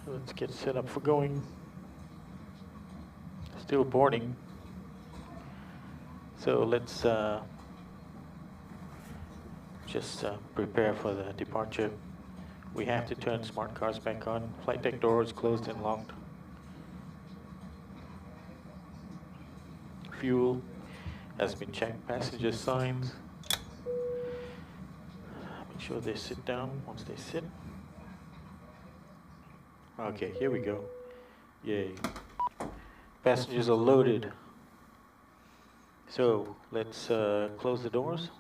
Let's get set up for going. Still boarding. So let's just prepare for the departure. We have to turn smart cards back on. Flight deck doors closed and locked. Fuel has been checked. Passenger signs. Make sure they sit down once they sit. Okay, here we go. Yay. Passengers are loaded. So let's close the doors.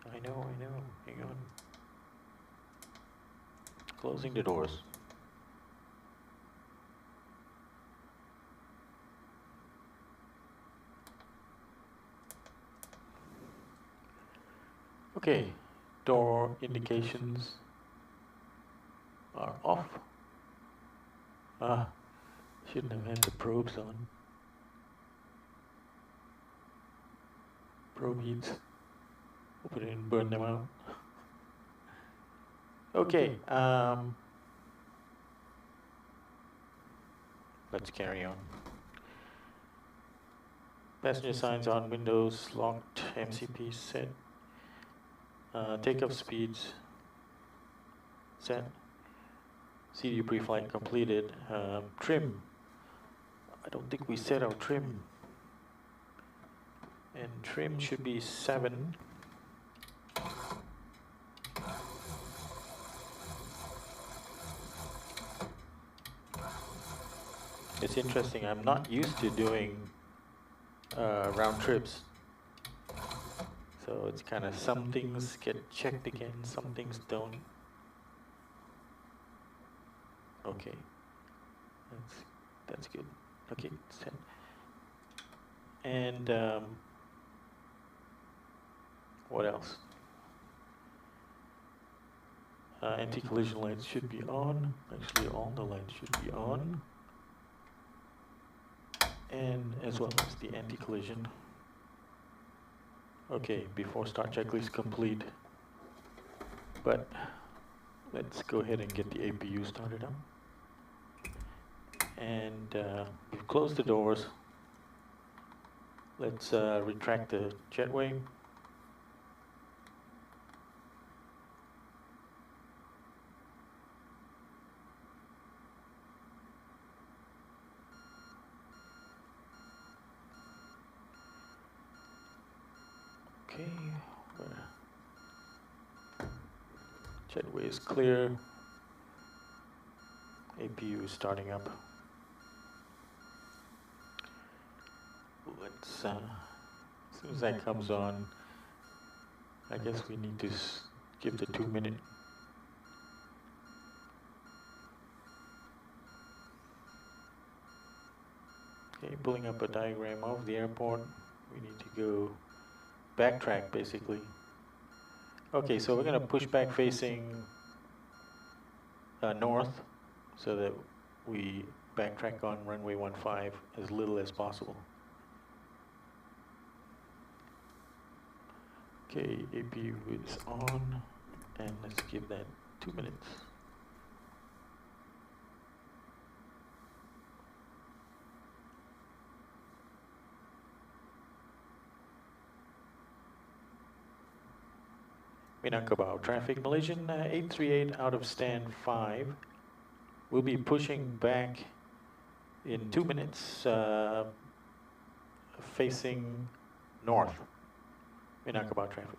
I know. Hang on. Closing the doors. Okay, door indications are off. Shouldn't have had the probes on. Probe heats. Open it and burn them out. Okay, let's carry on. Passenger signs on, windows locked, MCP set. Takeoff speeds set. CD pre-flight completed. Trim. I don't think we set our trim. And trim should be 7. It's interesting, I'm not used to doing round trips. So it's kind of some things get checked again, some things don't. Okay, that's good. Okay, set. And what else? Anti-collision lights should be on. Actually, all the lights should be on. And as well as the anti-collision. Okay, before start checklist complete. But let's go ahead and get the APU started up. And we've closed the doors. Let's retract the jetway. Okay, jetway is clear. APU is starting up. Let's, as soon as that comes on, I guess we need to give the 2-minute. Okay, pulling up a diagram of the airport. We need to go backtrack basically. Okay, so we're going to push back facing north so that we backtrack on runway 15 as little as possible. Okay, APU is on, and let's give that 2 minutes. Minangkabau traffic, Malaysian 838 out of stand 5. We'll be pushing back in 2 minutes facing north. Minangkabau traffic.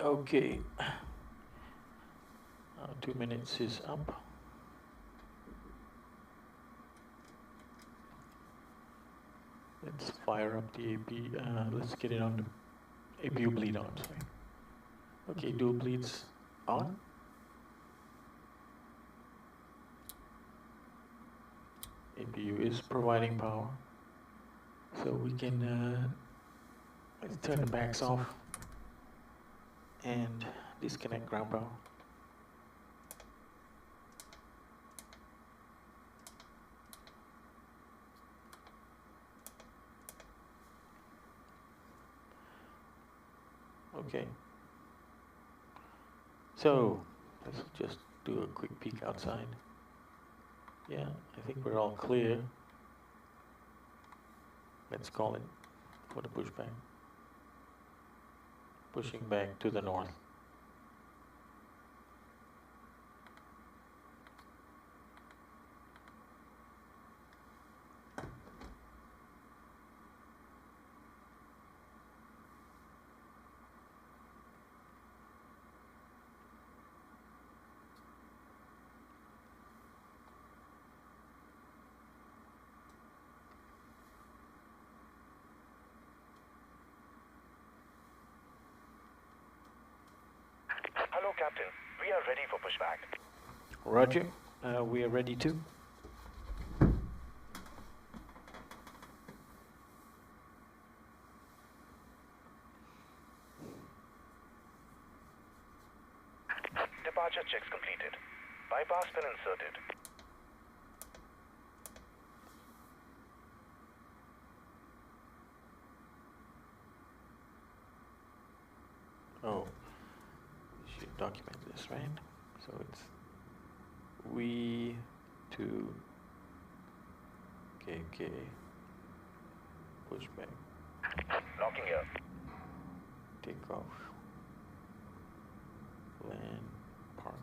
Okay, 2 minutes is up. Let's fire up the AP, let's get it on the APU bleed on, sorry. Okay, dual bleeds on. APU is providing power. So we can, let's turn the backs off and disconnect ground power. Okay. So let's just do a quick peek outside. Yeah, I think we're all clear. Let's call it for the pushback. pushing back to the north. Hello, Captain. We are ready for pushback. Roger, we are ready too. Departure checks completed. Bypass pin inserted. Oh, we should document this, right? So it's we to KK pushback, Locking here. take off, land, park.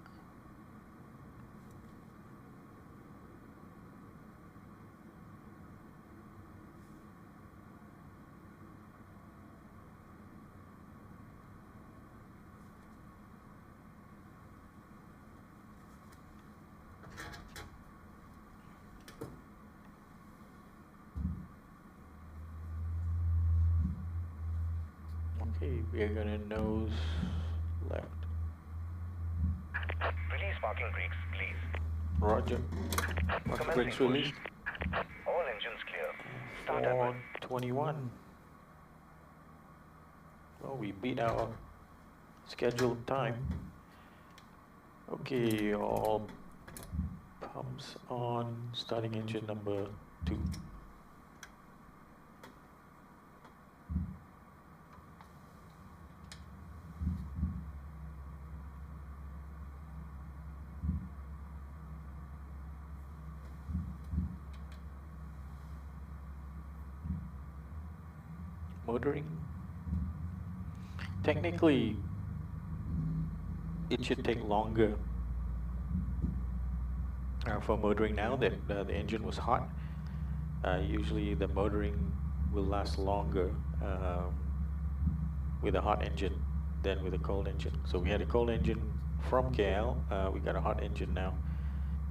Okay, we are gonna nose left. Release parking brakes, please. Roger. Parking Commencing brakes push. released. All engines clear. Start at 4:21. Well, we beat our scheduled time. Okay, all pumps on, starting engine number 2. Motoring. Technically, it should take longer for motoring now that the engine was hot. Usually the motoring will last longer with a hot engine than with a cold engine. So we had a cold engine from KL, we got a hot engine now,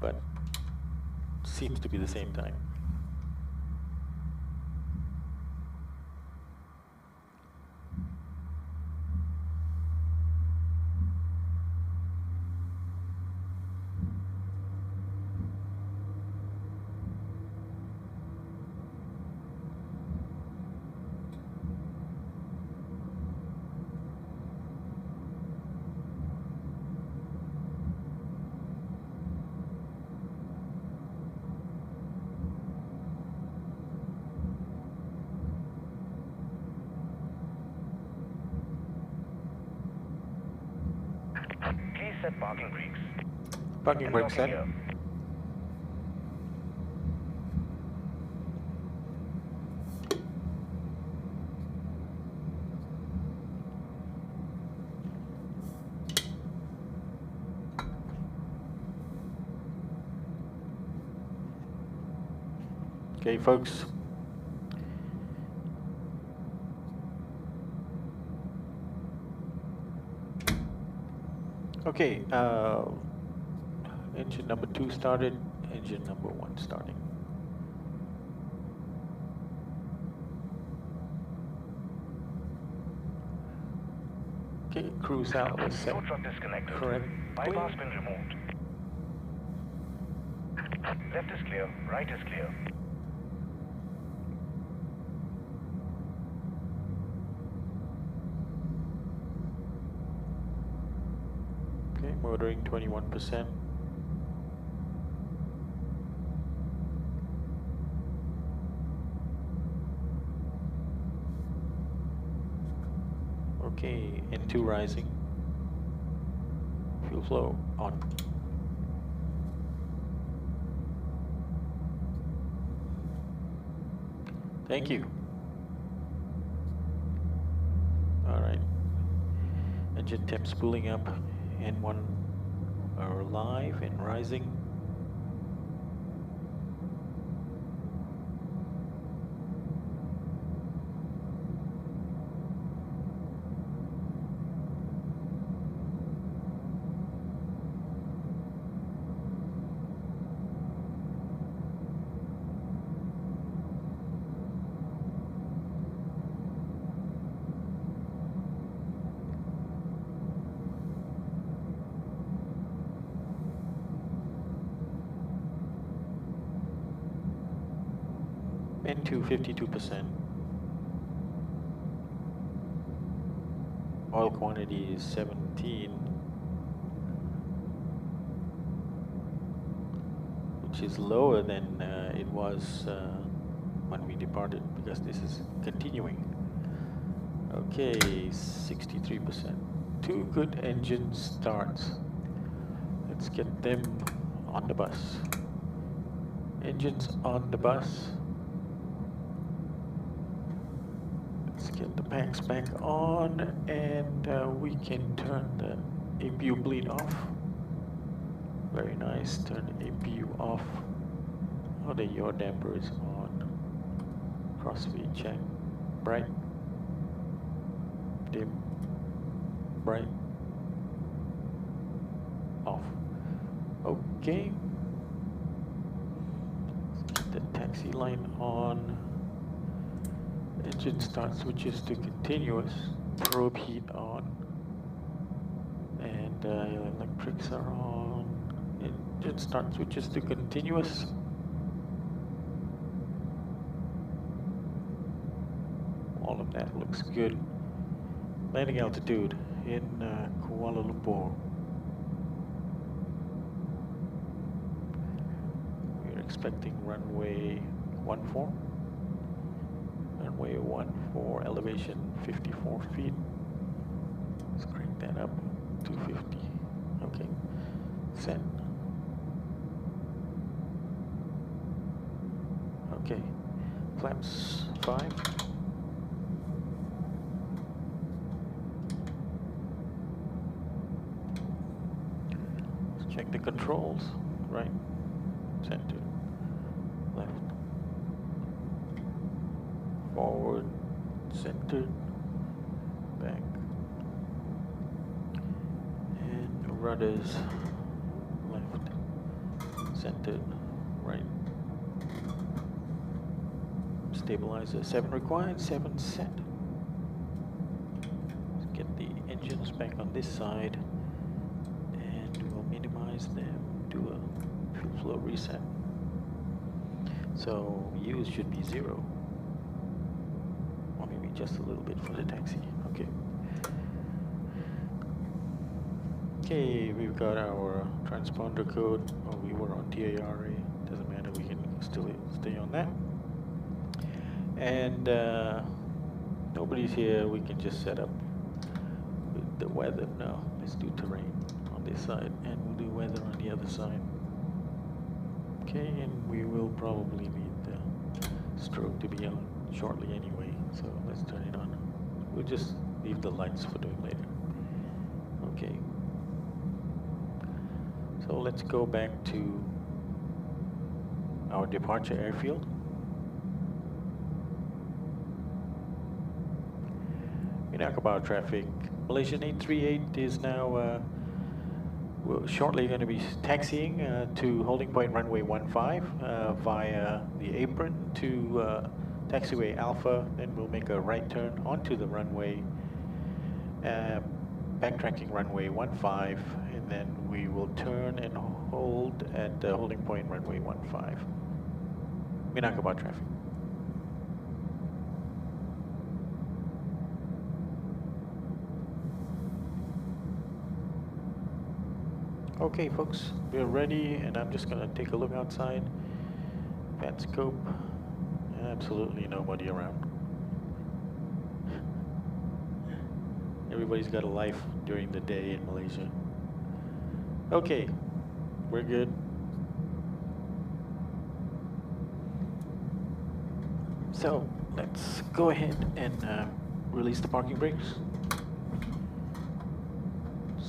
but seems to be the same time. Please set parking brakes. Parking brake Locking set. here. Okay, folks. Okay, engine number 2 started, engine number 1 starting. Okay, cruise out was set. Tow truck disconnected. Correct. Bypass pin removed. Left is clear. Right is clear. Okay, motoring 21%. Okay, N2 rising. Fuel flow on. Thank you. All right, Engine temps spooling up, N1 are live and rising. N2 52%. Oil quantity is 17, which is lower than it was when we departed, because this is continuing. Okay, 63%. 2 good engine starts. Let's get them on the bus. Engines on the bus. Let's get the packs back on, and we can turn the APU bleed off. Very nice. Turn the APU off. Oh, the yaw damper is on. Crossfeed check. Bright. Dim. Bright. Off. Okay. Let's get the taxi line on. Engine start switches to continuous. Probe heat on. And electrics are on. Engine start switches to continuous. All of that looks good. Landing altitude in Kuala Lumpur. We're expecting runway 14. Runway 14, elevation 54 feet. Let's crank that up, 250. Okay, set. Okay, flaps 5. Let's check the controls. Right, center, left, forward, center, back, and rudders, left, centered, right. Stabilizer 7 required, 7 set. Let's get the engines back on this side, and we'll minimize them, do a fuel flow reset. So use should be 0. Or maybe just a little bit for the taxi. Okay. Okay, we've got our transponder code. Oh, we were on TARA. Doesn't matter, we can still stay on that. And nobody's here, we can just set up with the weather. No, let's do terrain on this side, and we'll do weather on the other side. Okay, and we will probably need the stroke to be on shortly anyway, so let's turn it on. We'll just leave the lights for doing later. Okay. So let's go back to our departure airfield. Minangkabau traffic. Malaysian 838 is now shortly going to be taxiing to holding point runway 15 via the apron to taxiway Alpha. Then we'll make a right turn onto the runway, backtracking runway 15, and then we will turn and hold at holding point runway 15. Minangkabau traffic. Okay, folks, we're ready, and I'm just gonna take a look outside. VATScope, absolutely nobody around. Everybody's got a life during the day in Malaysia. Okay, we're good. So let's go ahead and release the parking brakes.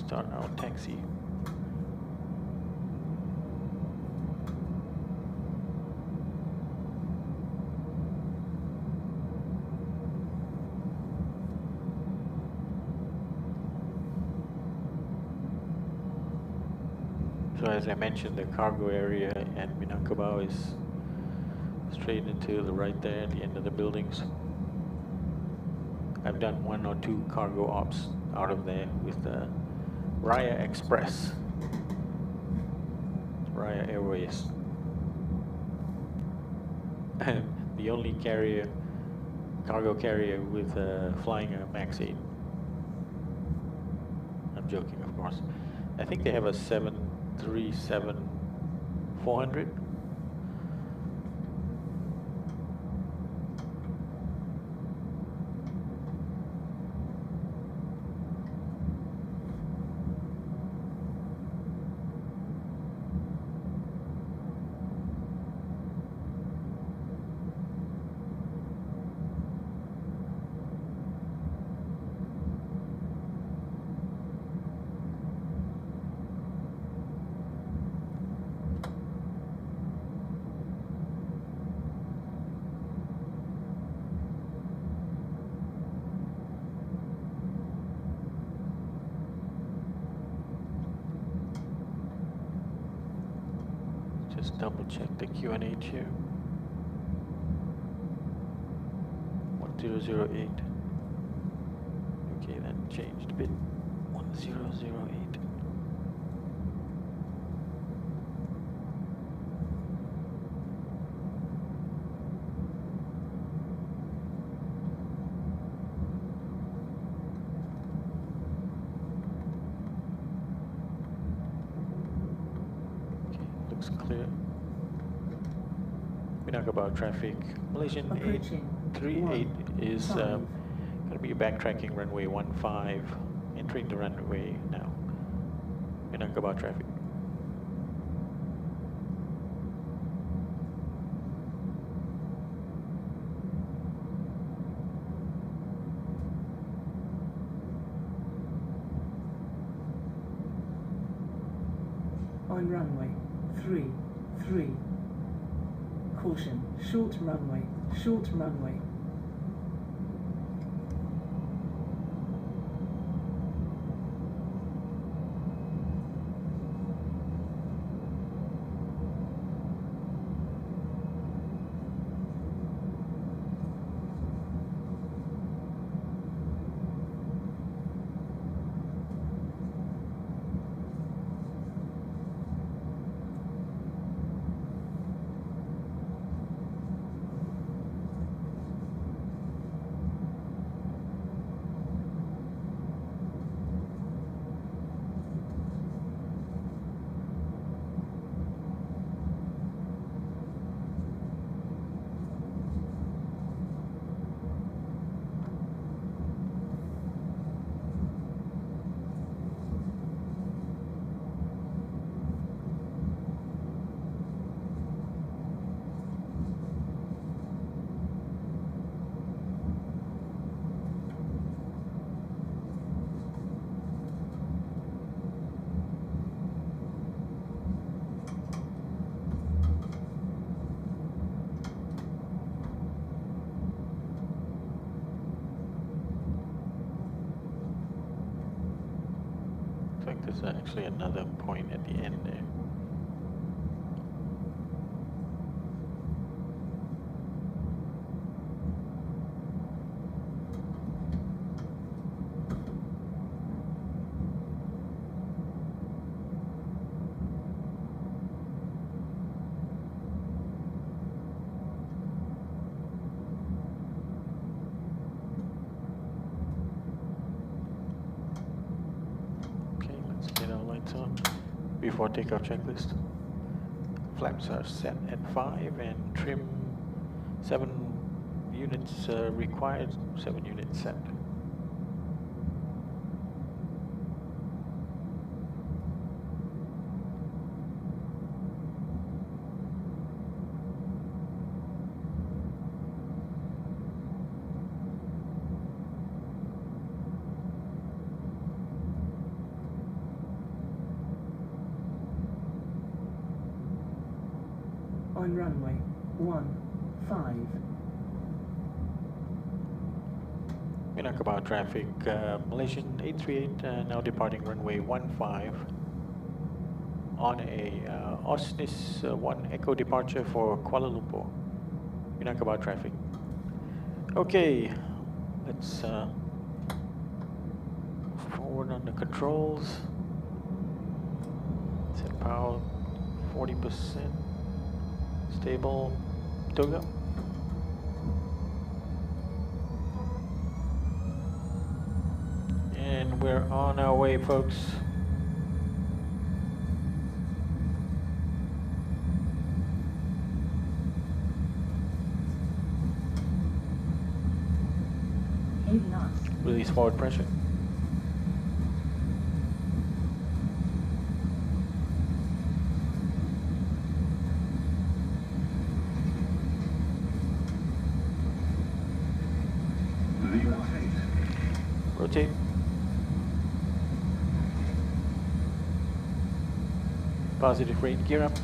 start our taxi. So as I mentioned, the cargo area at Minangkabau is straight into the right there at the end of the buildings. I've done 1 or 2 cargo ops out of there with the Raya Express, Raya Airways. And the only cargo carrier with flying a Max 8. I'm joking, of course. I think they have a 737-400. Just double check the QNH here. 1008. Okay, that changed a bit. 1008. Okay, looks clear. Minangkabau traffic. Malaysian Approaching. 838 is Five. going to be backtracking runway 15, entering the runway now. Minangkabau traffic. On runway 33. Caution, short runway, short runway. I think there's actually another point at the end there. Okay, let's get our lights on before takeoff checklist. Flaps are set at 5 and trim 7 units required, 7 units set. On runway 15. Minangkabau traffic, Malaysian 838 now departing runway 15 on a Osnis 1 Echo departure for Kuala Lumpur. Minangkabau traffic. Okay, let's forward on the controls. Set power 40%. Stable. Toga. And we're on our way, folks. Release forward pressure. Rotate. Positive rate, gear up.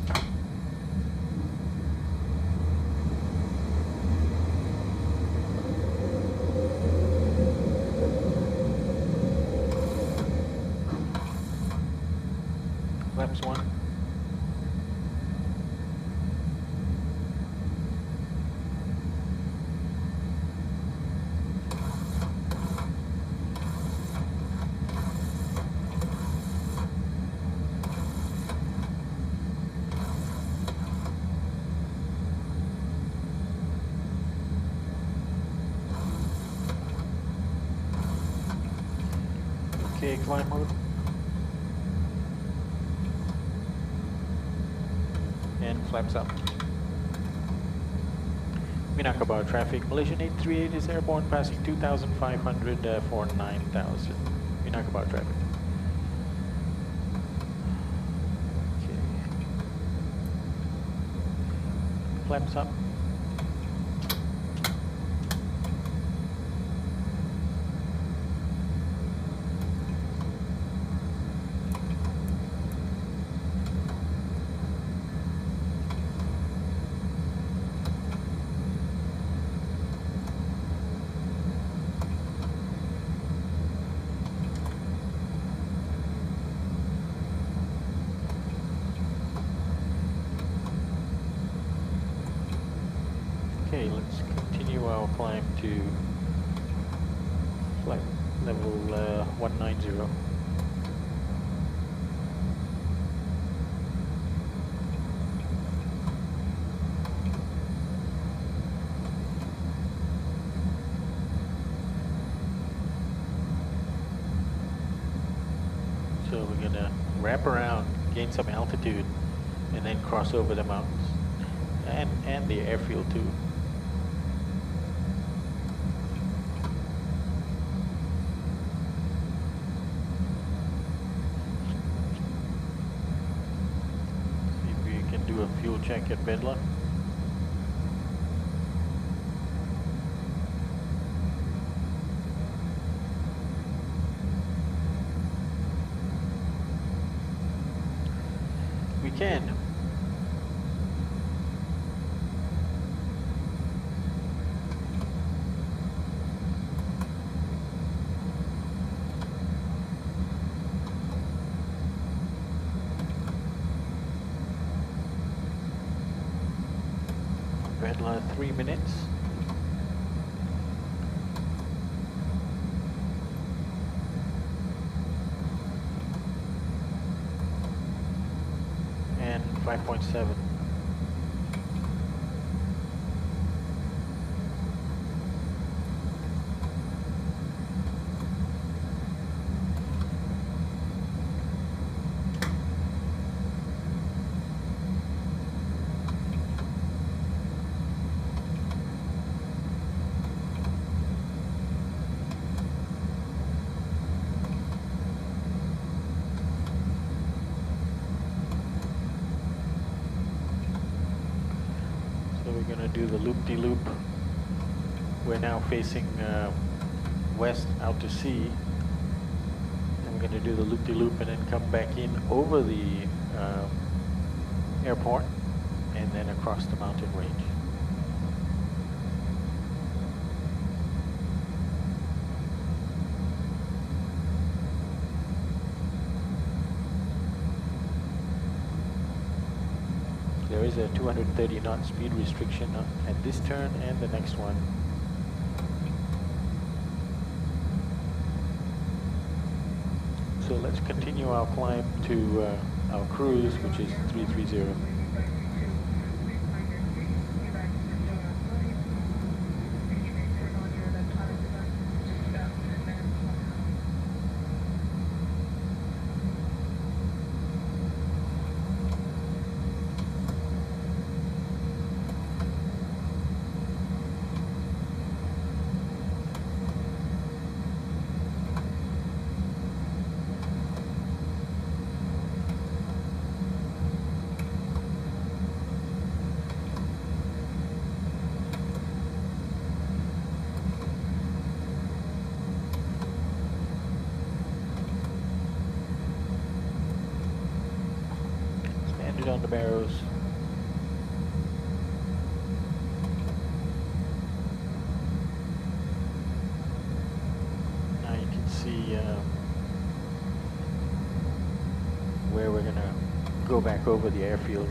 Flaps 1. Okay, climb mode. And flaps up. Minangkabau traffic. Malaysian 838 is airborne, passing 2,500 for 9,000. Minangkabau traffic. Okay. Flaps up. Okay, let's continue our climb to flight level 190. So we're gonna wrap around, gain some altitude, and then cross over the mountains and the airfield too. Do a fuel check at Bedla. We can. Bedla 3 minutes. And 5.7. We're going to do the loop-de-loop. We're now facing west out to sea. And we're going to do the loop-de-loop and then come back in over the airport and then across the mountain range. There is a 230 knot speed restriction at this turn and the next one. So let's continue our climb to our cruise, which is 330. On the barrows. Now you can see where we're gonna go back over the airfield.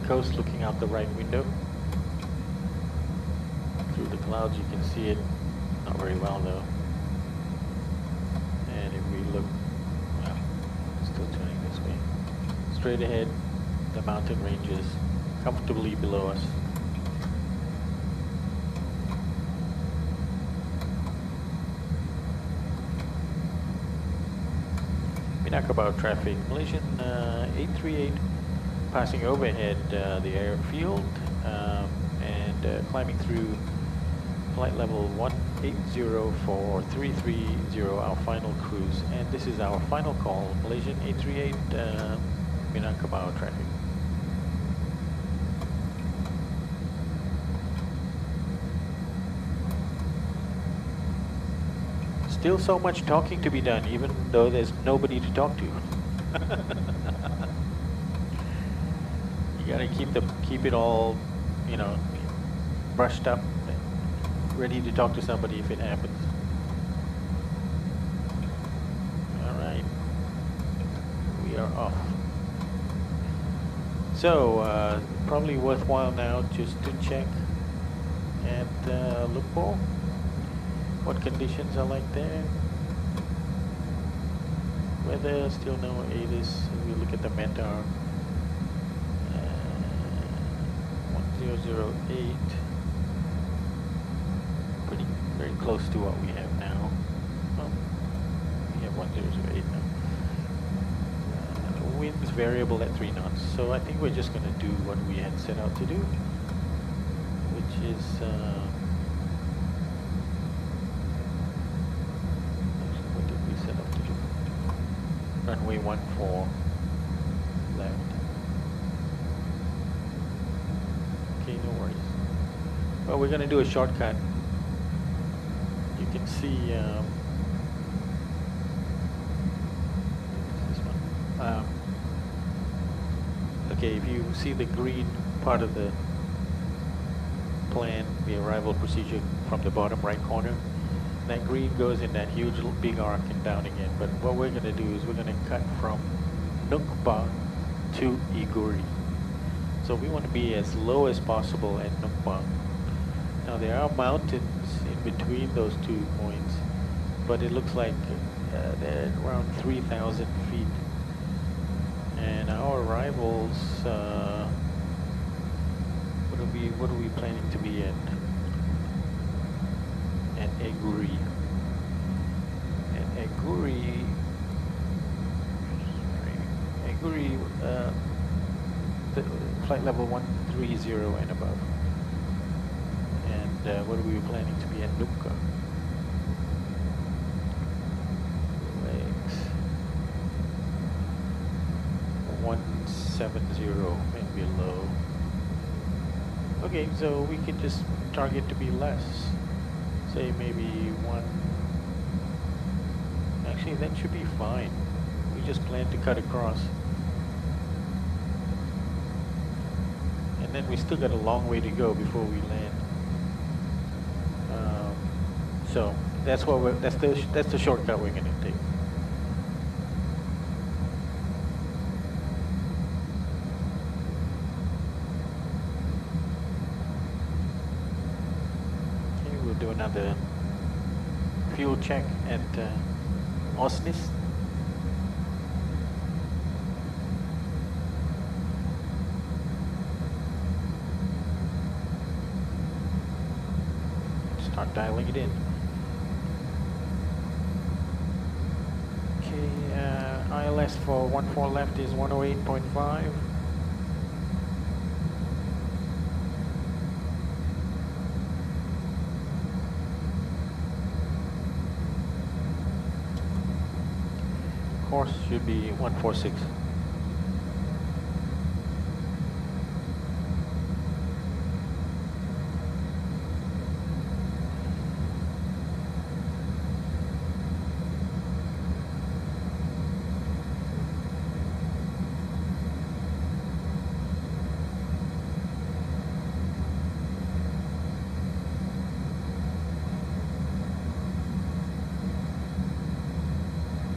Coast looking out the right window. Through the clouds you can see it, not very well though. And if we look, well, still turning this way. Straight ahead, the mountain ranges comfortably below us. Minangkabau traffic, Malaysian 838. Passing overhead the airfield and climbing through flight level 180 for 330, our final cruise. And this is our final call, Malaysian 838 Minangkabau traffic. Still so much talking to be done, even though there's nobody to talk to. You gotta keep it all, you know, brushed up, ready to talk to somebody if it happens. All right, we are off. So probably worthwhile now just to check at Lumpur what conditions are like there. Weather still no ATIS. If we look at the METAR. 1008, very close to what we have now. 1008 now. Wind's variable at 3 knots, so I think we're just going to do what we had set out to do, which is actually, what did we set out to do? Runway 14 left. Okay, no worries. Well, we're going to do a shortcut. You can see this one. Okay, if you see the green part of the plan, the arrival procedure from the bottom right corner, that green goes in that huge big arc and down again. But what we're going to do is we're going to cut from Nukba to Iguri. So we want to be as low as possible at Nukba. Now there are mountains in between those 2 points, but it looks like they're around 3,000 feet. And our arrivals, what are we planning to be at Iguri? At Iguri, the flight level 130 and above. And what are we planning to be at Nukka? Legs 170, maybe low. Okay, so we could just target to be less. Say maybe 1. Actually, that should be fine. We just plan to cut across. And then we still got a long way to go before we land. So that's what that's the shortcut we're gonna take. Okay, we'll do another fuel check at Osnis. Start dialing it in. Okay, ILS for 14 left is 108.5. Course should be 146.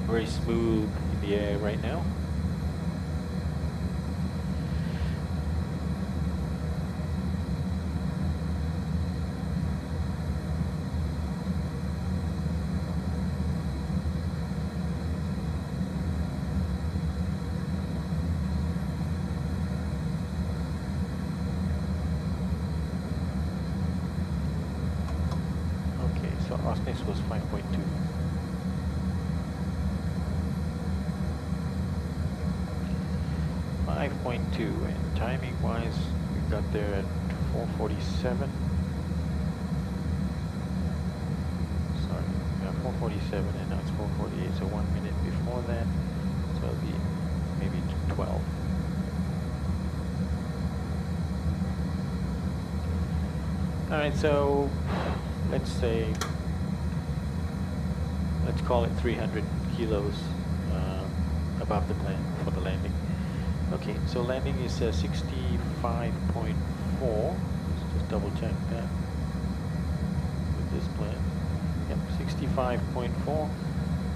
Very smooth in the air right now. Okay, so Osnis was 5.2. 5.2, and timing wise we got there at 4:47. Sorry, yeah, 4:47, and now it's 4:48, so 1 minute before that, so it'll be maybe 12. Alright, so let's call it 300 kilos above the plan for the landing. Okay, so landing is 65.4. Let's just double check that with this plan. Yep, 65.4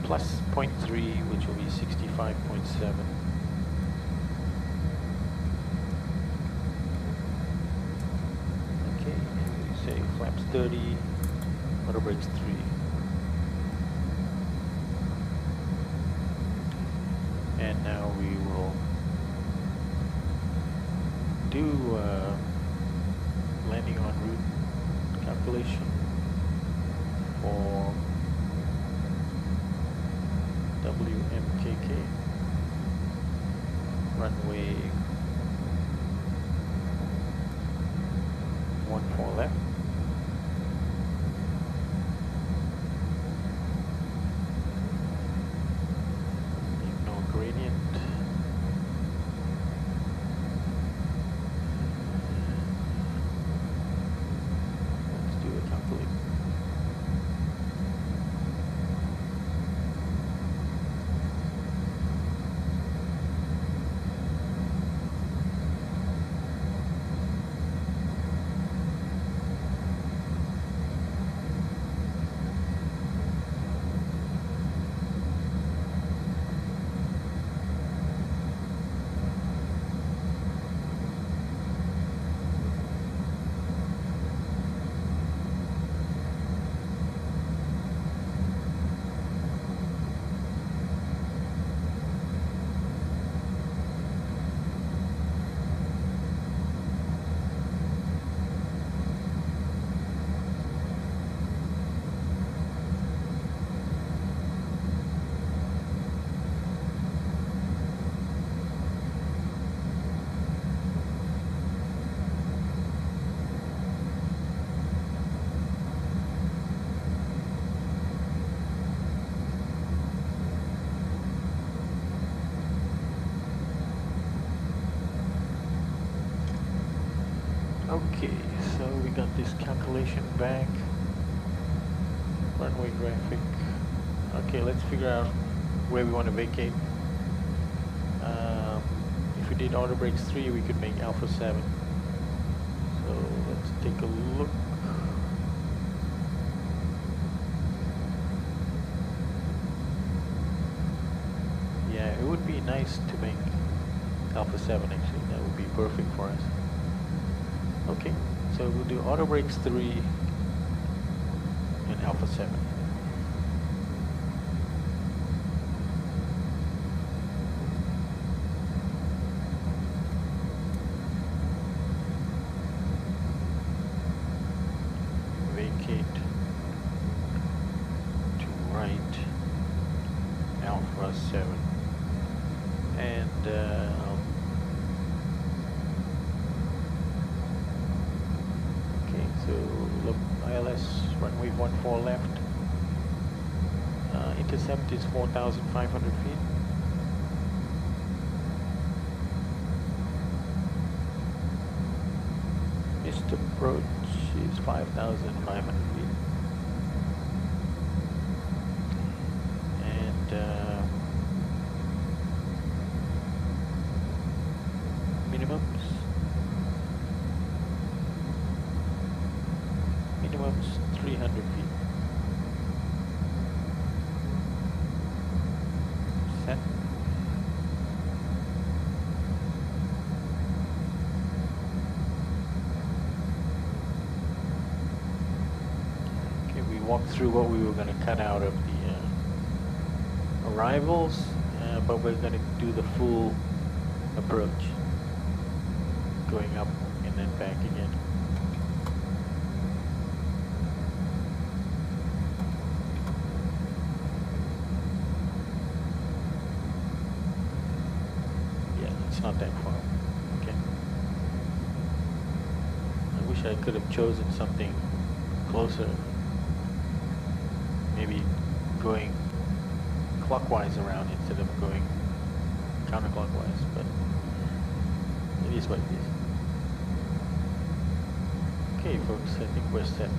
plus 0.3, which will be 65.7. Okay, and we say flaps 30, rudder brakes 3. And now we will do landing en route calculation for WMKK, runway 14 left. Ignore gradient. Let's do a calculate. Okay, so we got this calculation back. Runway graphic. Okay, let's figure out where we want to vacate. If we did auto brakes 3, we could make Alpha 7. So let's take a look. Yeah, it would be nice to make Alpha 7 actually. That would be perfect for us. Okay, so we'll do auto brakes 3 and Alpha 7. Vacate to right Alpha 7. And so look, ILS runway 14 left. Intercept is 4,500 feet. Missed approach is 5,500 feet. And minimums. Minimums 300 feet. Set. Okay, we walked through what we were going to cut out of the arrivals, but we're going to do the full approach, going up and then back again. Not that far. Okay. I wish I could have chosen something closer. Maybe going clockwise around instead of going counterclockwise, but it is what it is. Okay, folks, I think we're set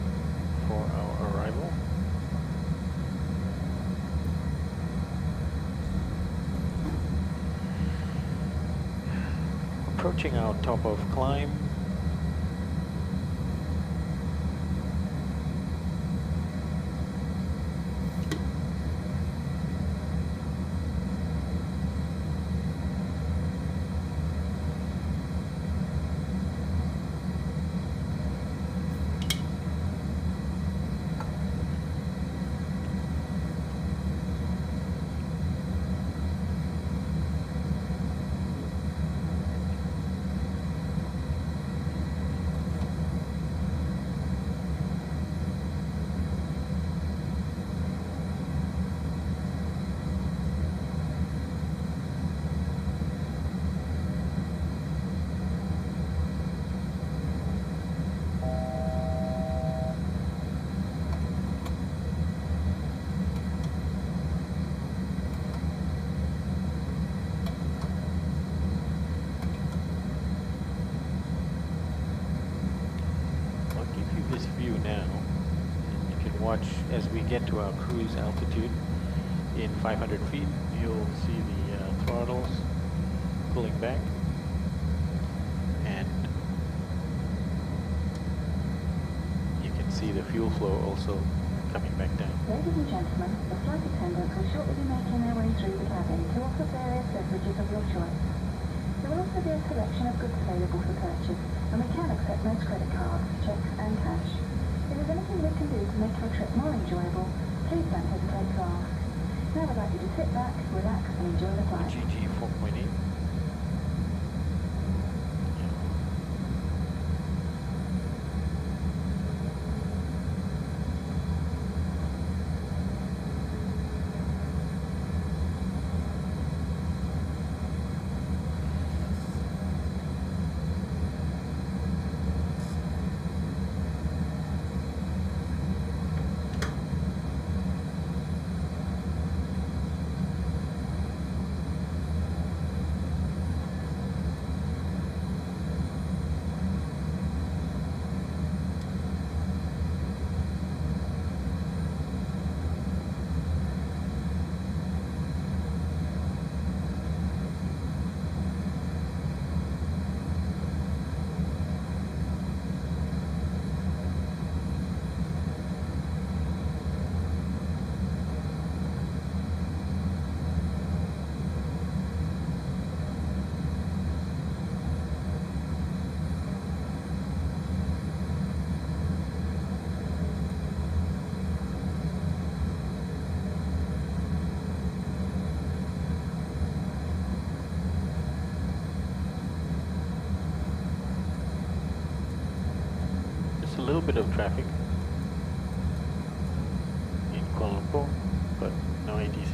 for our arrival. Approaching our top of climb. watch as we get to our cruise altitude in 500 feet. You'll see the throttles pulling back, and you can see the fuel flow also coming back down. Ladies and gentlemen, the flight attendants will shortly be making their way through the cabin to offer various beverages of your choice. There will also be a selection of goods available for purchase, and we can accept most credit cards, checks and cash. If there's anything we can do to make your trip more enjoyable, please don't hesitate to ask. Now I'd like you to sit back, relax and enjoy the flight. GG 4.8. A little bit of traffic in Kuala Lumpur, but no ATC.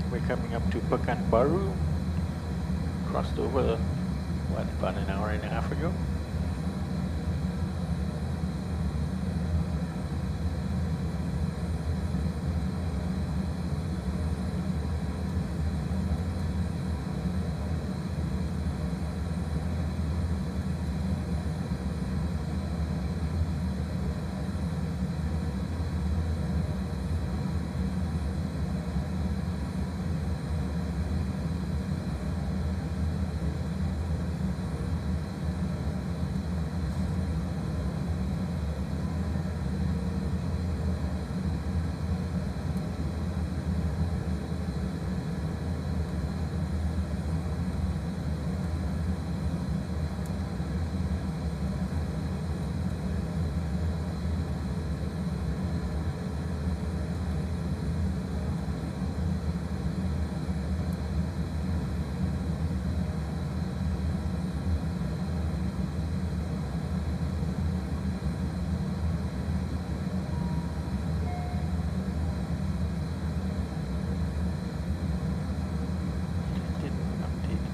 We're coming up to Pekanbaru. Crossed over, about an hour and a half ago.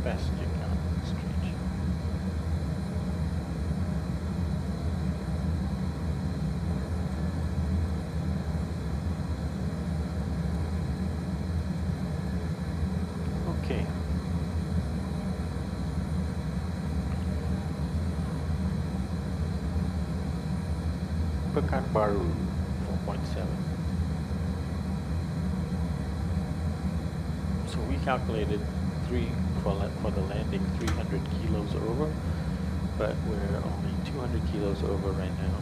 Passenger count, strange. Okay. Pekanbaru 4.7. So we calculated for the landing 300 kilos over, but we're only 200 kilos over right now.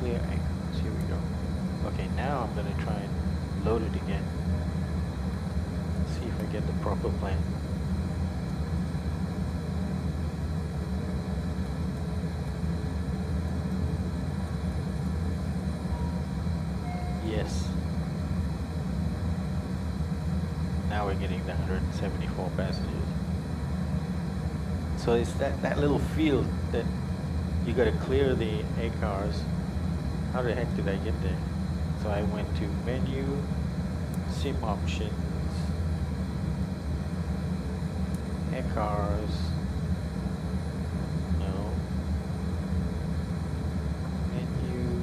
clear anchors. Here we go. Okay, now I'm gonna try and load it again. See if I get the proper plan. Yes. Now we're getting the 174 passengers. So it's that little field that you got to clear the A cars. How the heck did I get there? So I went to menu, SIM options, A cars. No. Menu,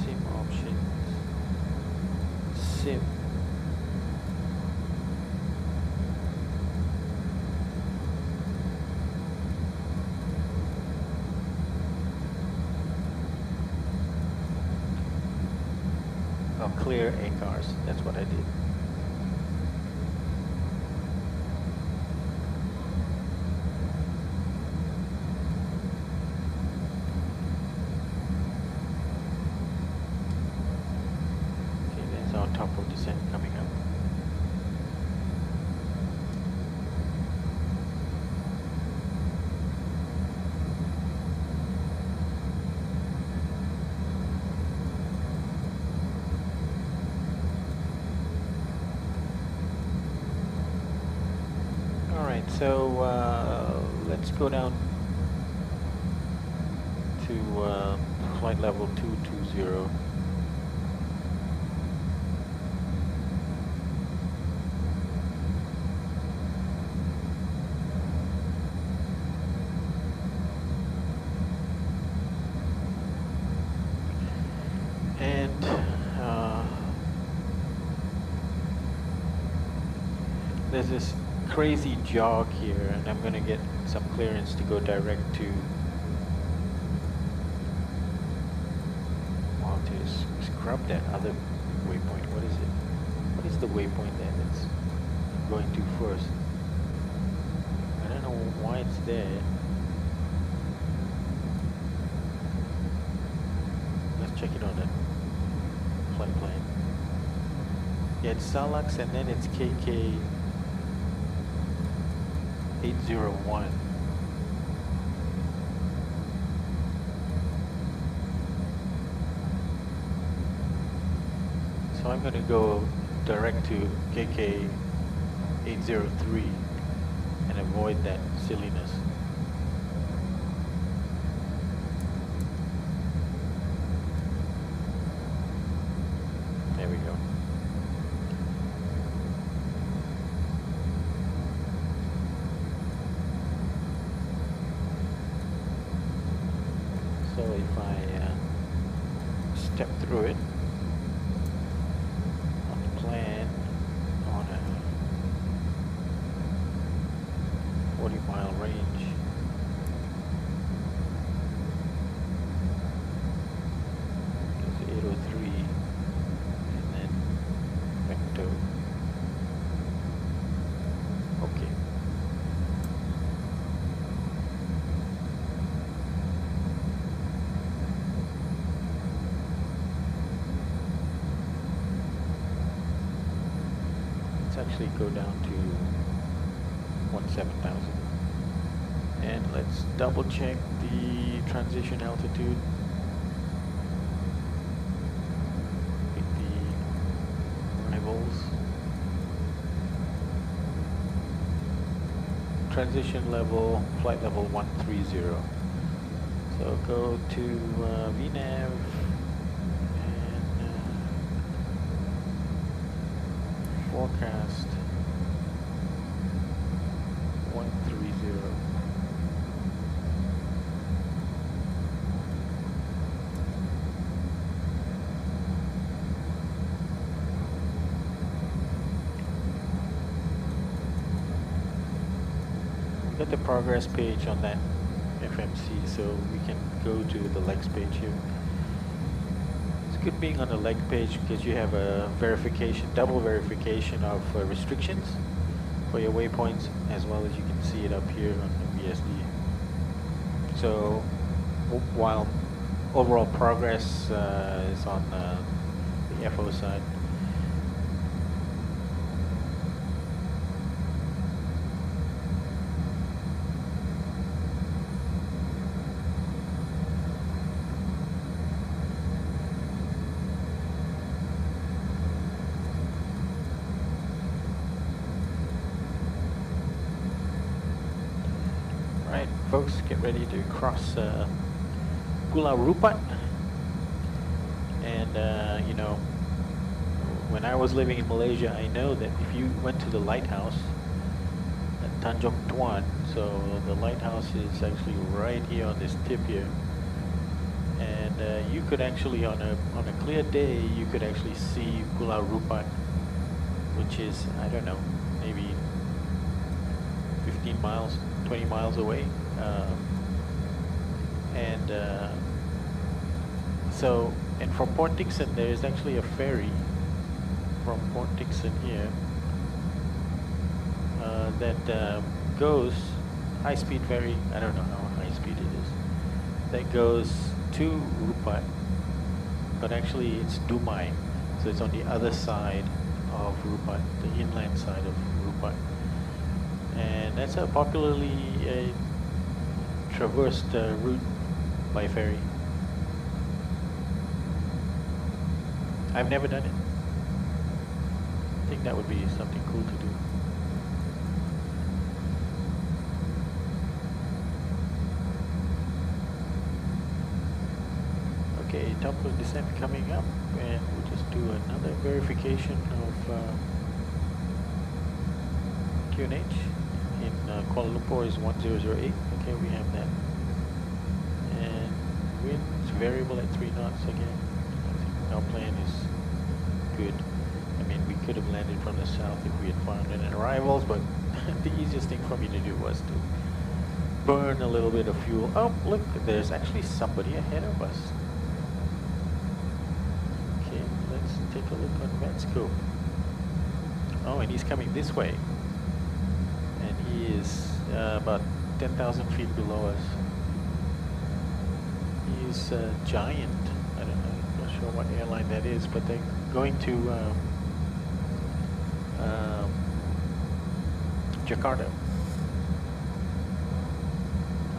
SIM options, SIM. Oh, clear A cars. That's what I did. Okay, that's our top of descent coming up. So let's go down to flight level 220. And there's this crazy jog here, and I'm gonna get some clearance to go direct to scrub that other waypoint. What is it? What is the waypoint there that's going to first? I don't know why it's there. Let's check it on the flight plan. Yeah, it's Salaks and then it's KK 801. So I'm going to go direct to KK 803 and avoid that silliness. There we go. So if I step through it on the plan on a 40-mile range, goes to 803 and then vector. Okay. Actually go down to 17,000 and let's double check the transition altitude. Pick the arrivals. Transition level, flight level 130. So go to VNAV and forecast 130. We got the progress page on that FMC, so we can go to the legs page here. It's good being on the leg page because you have a verification, double verification of restrictions for your waypoints, as well as you can see it up here on the VSD. So while overall progress is on the FO side. Right, folks, get ready to cross Pulau Rupat. And you know, when I was living in Malaysia, I know that if you went to the lighthouse at Tanjung Tuan, so the lighthouse is actually right here on this tip here, and you could actually on a clear day you could actually see Pulau Rupat, which is, I don't know, maybe 15 miles, 20 miles away, and so. And from Port Dickson, there is actually a ferry from Port Dickson here that goes high-speed ferry. I don't know how high-speed it is. That goes to Rupat, but actually it's Dumai, so it's on the other side of Rupat, the inland side of Rupat, and that's a popularly traversed route by ferry. I've never done it. I think that would be something cool to do. Okay, top of descent coming up, and we'll just do another verification of QNH. In Kuala Lumpur is 1008. Okay, we have that. And wind's variable at 3 knots again. Our plan is good. I mean, we could have landed from the south if we had found any arrivals, but the easiest thing for me to do was to burn a little bit of fuel. Oh, look, there's actually somebody ahead of us. Okay, let's take a look on VATScope. Oh, and he's coming this way. And he is about 10,000 feet below us. He's a Giant. I don't know. Sure what airline that is, but they're going to Jakarta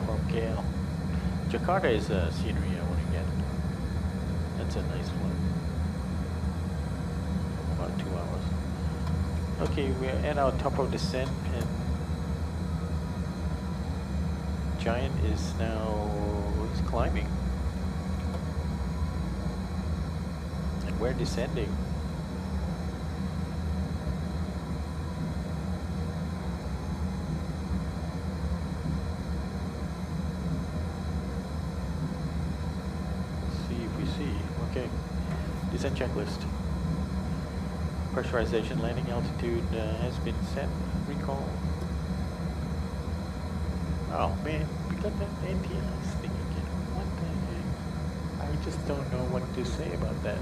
from KL. Jakarta is a scenery I want to get. That's a nice one. About 2 hours. Okay, we're at our top of descent, and Giant is now climbing. We're descending. Let's see if we see. Okay. Descent checklist. Pressurization, landing altitude has been set. Recall. Oh man, we got that anti-ice thing again. What the heck? I just don't know what to say about that.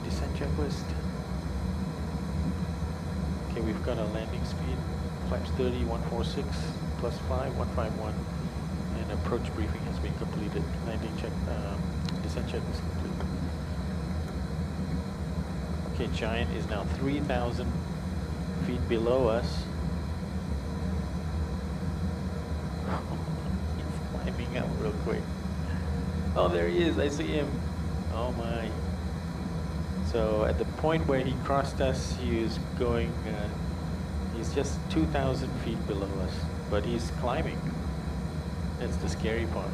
Descent checklist. Okay, we've got a landing speed, flaps 30, 146, plus 5, 151, and approach briefing has been completed. Landing check, descent checklist complete. Okay, Giant is now 3,000 feet below us. He's climbing up real quick. Oh, there he is, I see him. Oh my. So at the point where he crossed us, he was going, he's just 2,000 feet below us, but he's climbing. That's the scary part.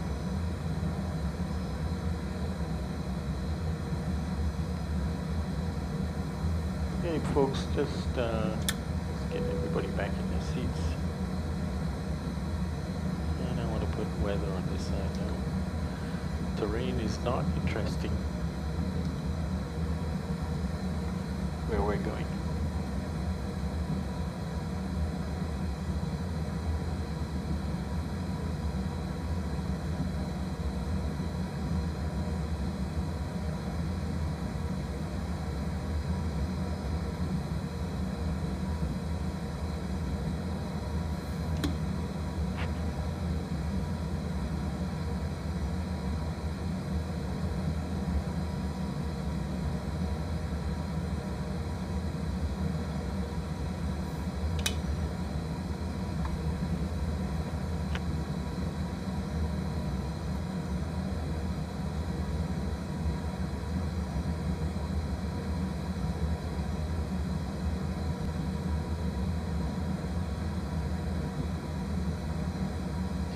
Okay, folks, just let's get everybody back in their seats. And I want to put weather on this side now. Terrain is not interesting. Where we're going.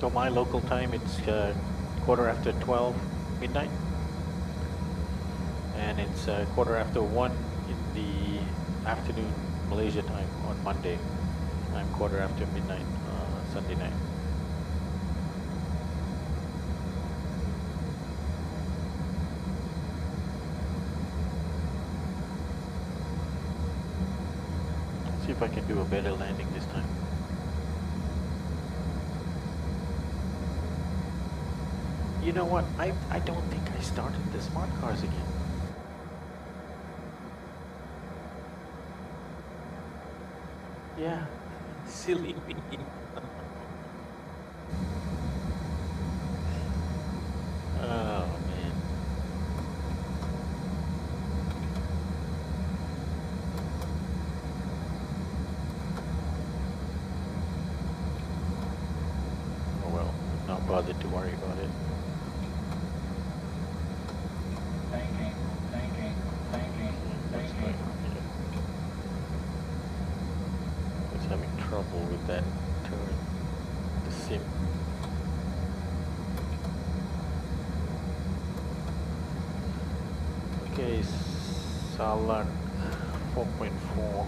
So my local time, it's quarter after 12 midnight, and it's quarter after 1 in the afternoon Malaysia time on Monday. I'm quarter after midnight Sunday night. Let's see if I can do a better landing this time. You know what? I don't think I started the smart cars again. Yeah, silly me. Oh man. Oh well, I'm not bothered to worry about it. What's going on here? I was having trouble with that turn, the sim. Okay, Salak 4.4.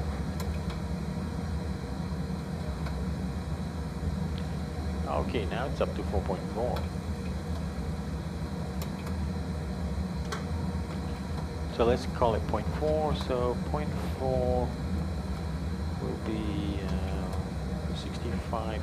Okay, now it's up to 4.4. So let's call it 0.4. So 0.4 will be 65.8.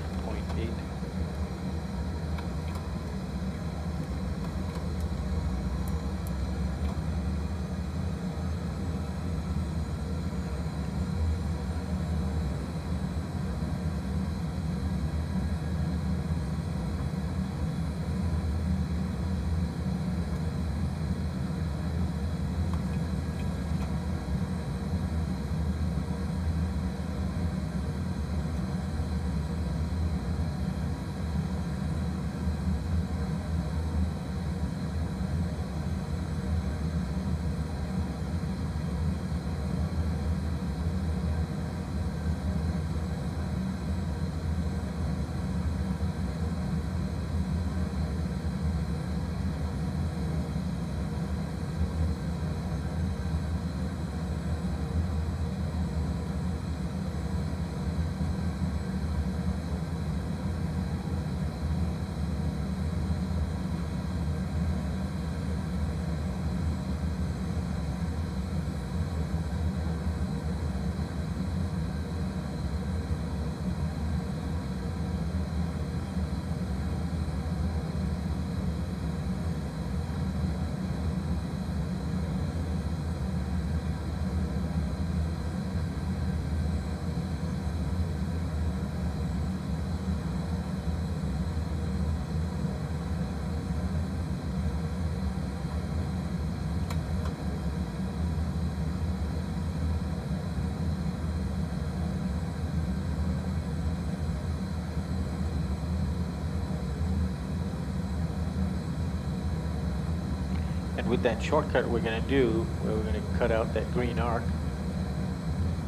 And with that shortcut we're going to do, where we're going to cut out that green arc,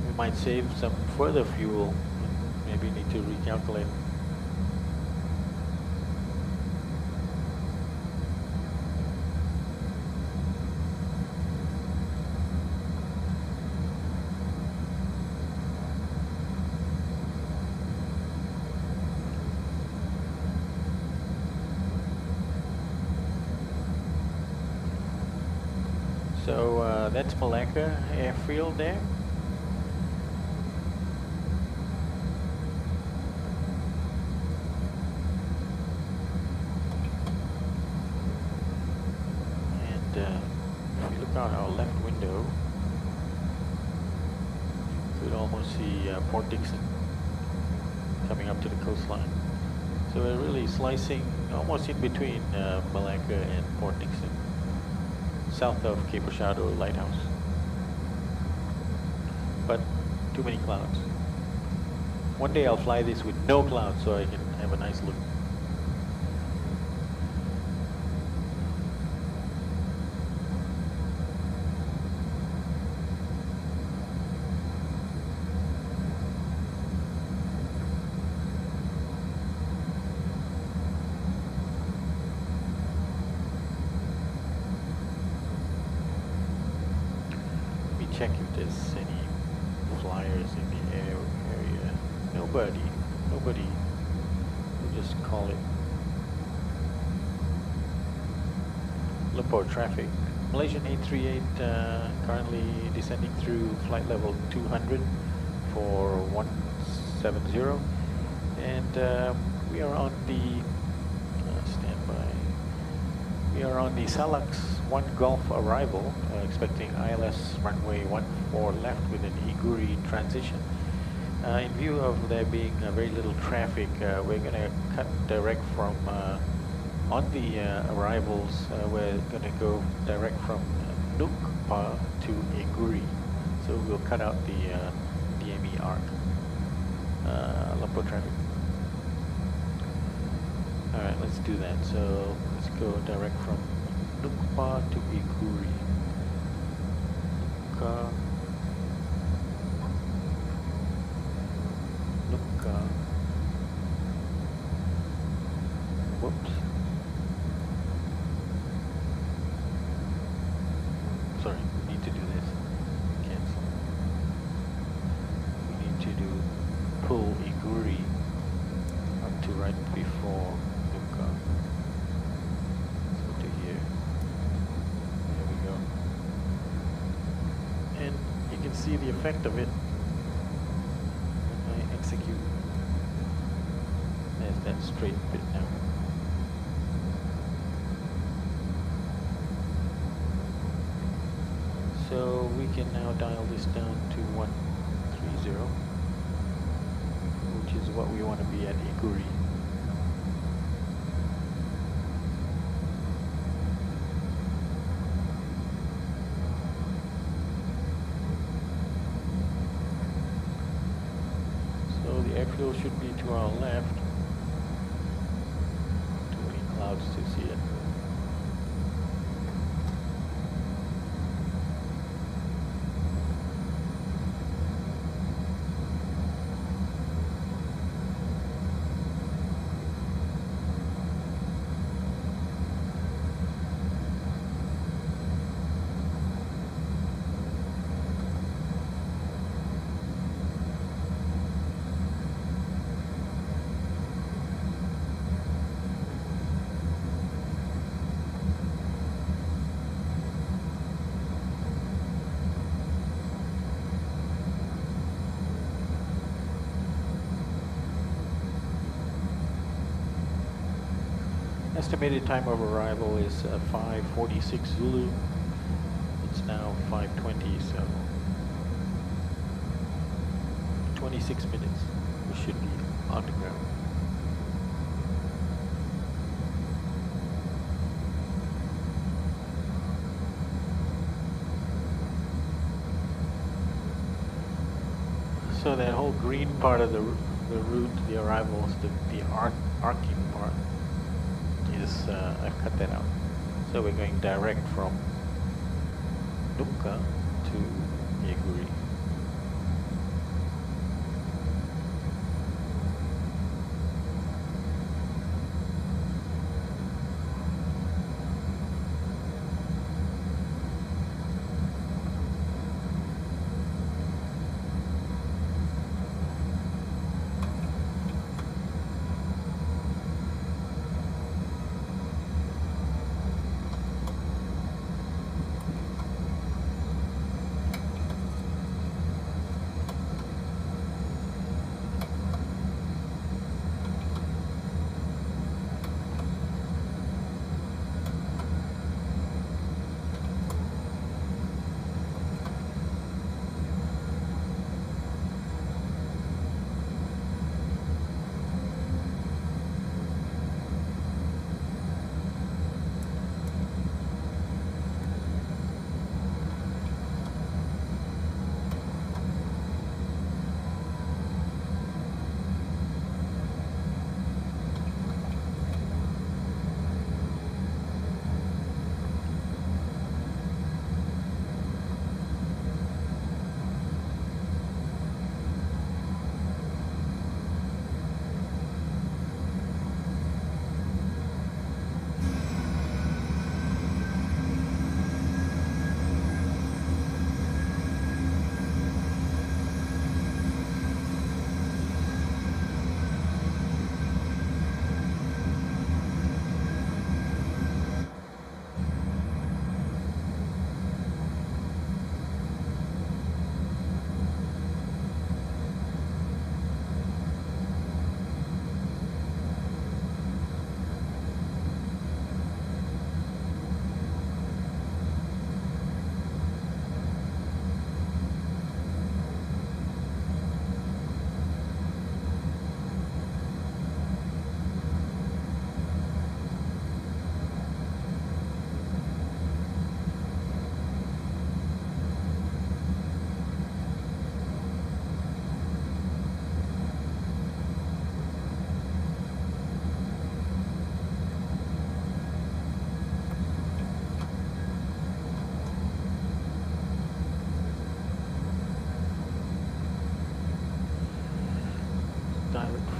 we might save some further fuel. Maybe need to recalculate. So that's Melaka airfield there. And if you look out our left window, you could almost see Port Dickson coming up to the coastline. So we're really slicing almost in between Melaka and Port Dickson, south of Cape Shadow Lighthouse. But too many clouds. One day I'll fly this with no clouds so I can have a nice look. there's any flyers in the area. Nobody. We'll just call it Lumpur traffic. Malaysian 838 currently descending through flight level 200 for 170, and we are on the standby. We are on the Salax 1 Golf arrival, expecting ILS runway 14 left with an Iguri transition. In view of there being very little traffic, we're going to cut direct from on the arrivals. We're going to go direct from Nukpa to Iguri, so we'll cut out the DME arc, Lumpur traffic. All right, let's do that. So let's go direct from Nukpa to Iguri. Nukka. Whoops. Sorry, we need to do this. Cancel. We need to do pull Iguri up to right before Nukka. So to here. There we go. And you can see the effect of it when I execute. There's that straight bit now. So we can now dial this down to 130, which is what we want to be at Iguri. So the airfield should be to our left. Too many clouds to see it. Estimated time of arrival is 5:46 Zulu. It's now 5:20, so 26 minutes we should be on the ground. So that whole green part of the route, the arrivals, the arcing part, is I've cut that out. So we're going direct from Nukka to Iguri.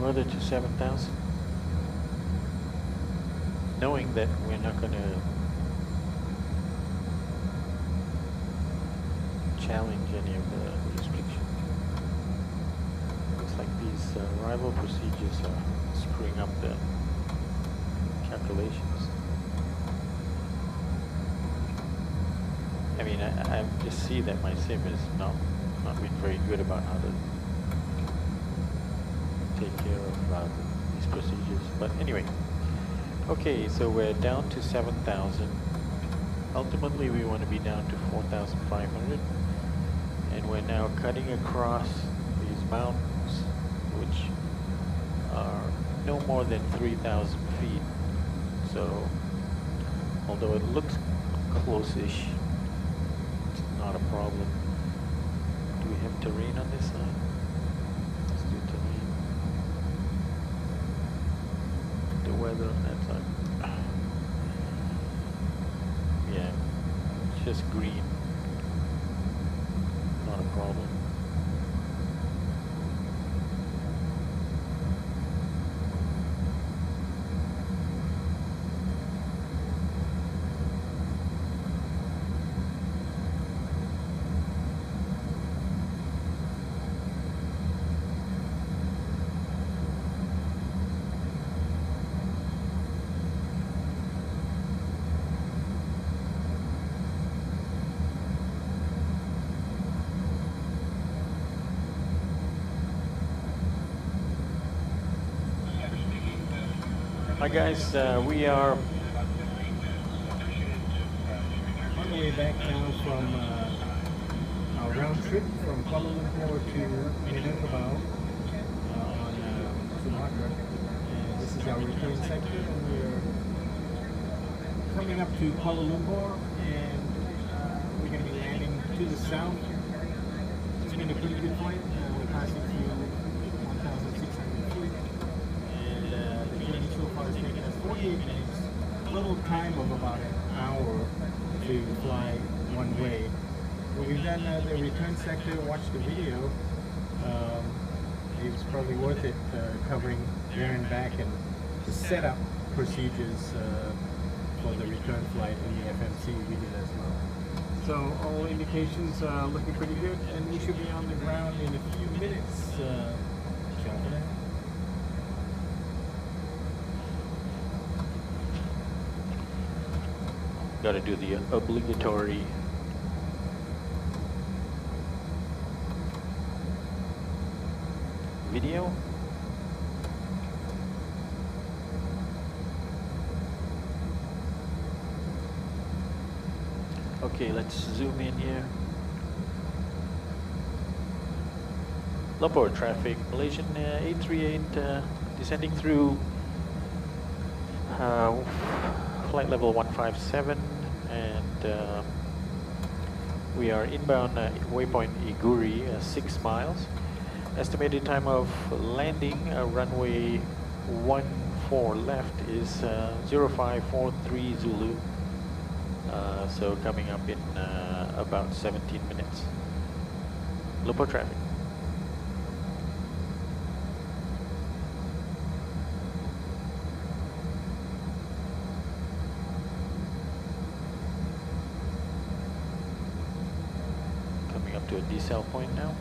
further to 7,000, knowing that we're not going to challenge any of the restrictions. Looks like these arrival procedures are screwing up the calculations. I mean, I just see that my sim is not been very good about how to take care of these procedures. But anyway, okay, so we're down to 7,000. Ultimately, we want to be down to 4,500. And we're now cutting across these mountains, which are no more than 3,000 feet. So, although it looks close-ish, it's not a problem. Do we have terrain on this side? Let's do terrain. The weather on that side. Yeah, it's just green. Not a problem. Hi guys, we are on the way back now from our round trip from Kuala Lumpur to Minangkabau on Sumatra. And this is our return sector, and we're coming up to Kuala Lumpur, and we're going to be landing to the south. It's been a pretty good flight. We're passing through 1,600 feet. The journey so far has taken us 48 minutes, a little time of about an hour to fly one way. But we've done the return sector, watched the video. It was probably worth it covering there and back and the setup procedures for the return flight in the FMC we did as well. So all indications are looking pretty good, and we should be on the ground in a few minutes. Ciao for now. got to do the obligatory video. Okay, let's zoom in here. Lumpur traffic, Malaysian 838 descending through flight level 157, and we are inbound waypoint Iguri, 6 miles. Estimated time of landing, runway 14 left is 0543 Zulu. So coming up in about 17 minutes. Lumpur traffic. Coming up to a decel point now.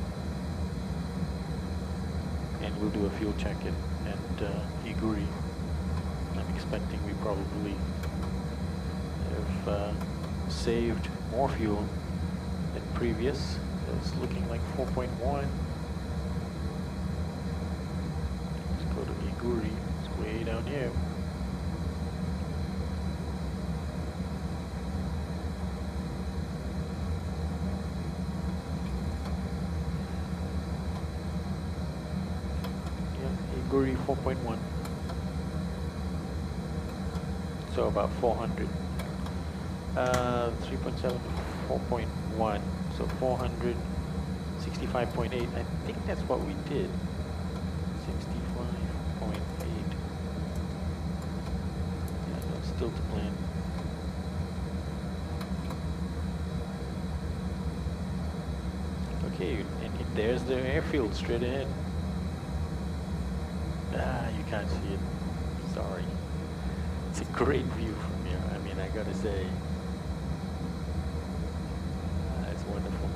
And we'll do a fuel check at Iguri. I'm expecting we probably have saved more fuel than previous. So it's looking like 4.1. Let's go to Iguri. It's way down here. Yeah, Iguri 4.1. So about 400. 3.7 to 4.1, so 465.8. I think that's what we did. 65.8. Yeah, that's still to plan. Okay, and there's the airfield straight ahead. It's a great view from here. I mean, I gotta say, it's wonderful.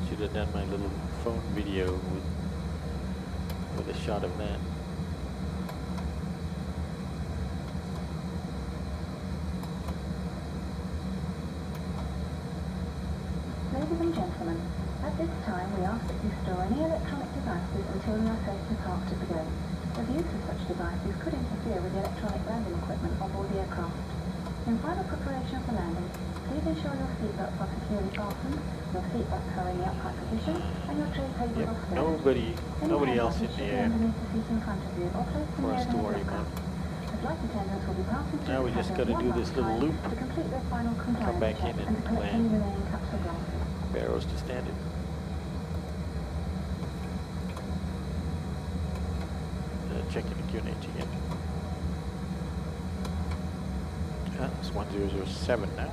Should have done my little phone video with a shot of that. Ladies and gentlemen, at this time we ask that you store any electronic devices until you are safely parked at the gate. The use of such devices could interfere with the electronic landing equipment on board the aircraft. In final preparation for landing, please ensure your seatbelts are securely fastened, your seatbelts are in the upright position, and your tray tables Yep, are stowed. nobody else in the air Underneath the seat in front of you or placed in for the us to overhead worry locker. about. The flight attendants will be passing through Now we the just cabin gotta do one this last little time loop, to complete their final compliance back check in and and to collect land. any remaining cups or glasses. Barrows to standard. Checking the QNH again. It's 1007 now.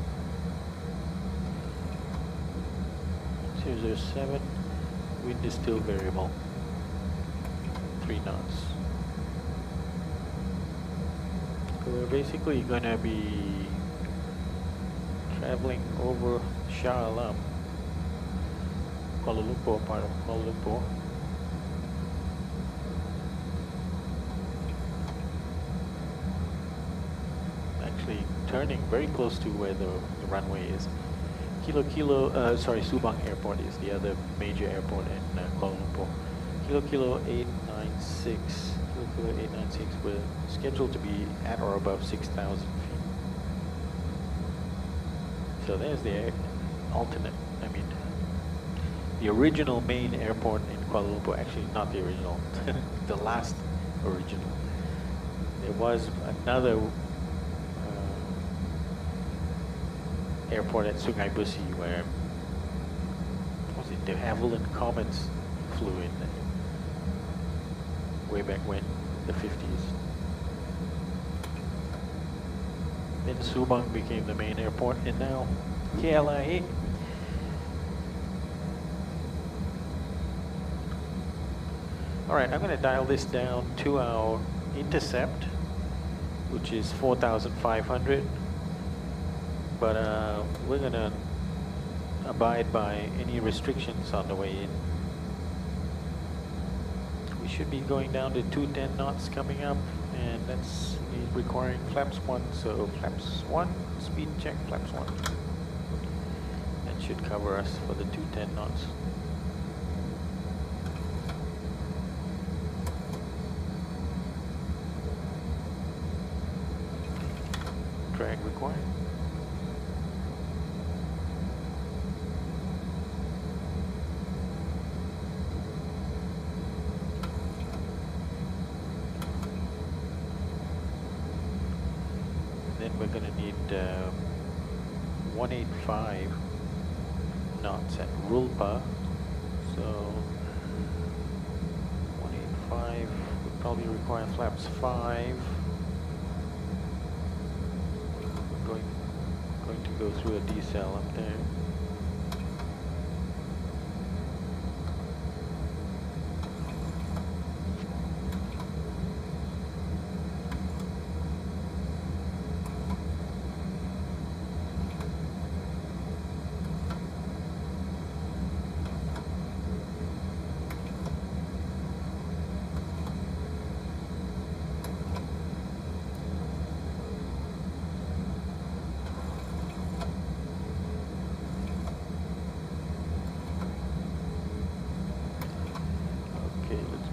007. Wind is still variable. 3 knots. So we're basically gonna be traveling over Shah Alam, Kuala Lumpur, part of Kuala Lumpur. Actually turning very close to where the runway is. Subang Airport is the other major airport in Kuala Lumpur. Kilo 896. Kilo 896. We're scheduled to be at or above 6,000 feet. So there's the alternate. I mean, the original main airport in Kuala Lumpur. Actually, not the original. The last original. There was another airport at Sungai Busi where the Havilland Comets flew in way back when, the 50s. Then Subang became the main airport, and now KLIA. Alright, I'm going to dial this down to our intercept, which is 4,500. But we're going to abide by any restrictions on the way in. We should be going down to 210 knots coming up, and that's requiring flaps 1. So flaps 1, speed check, flaps 1. That should cover us for the 210 knots. Drag required. Then we're going to need 185 knots at Rulpa. So 185 would probably require flaps 5. We're going to go through a decel up there.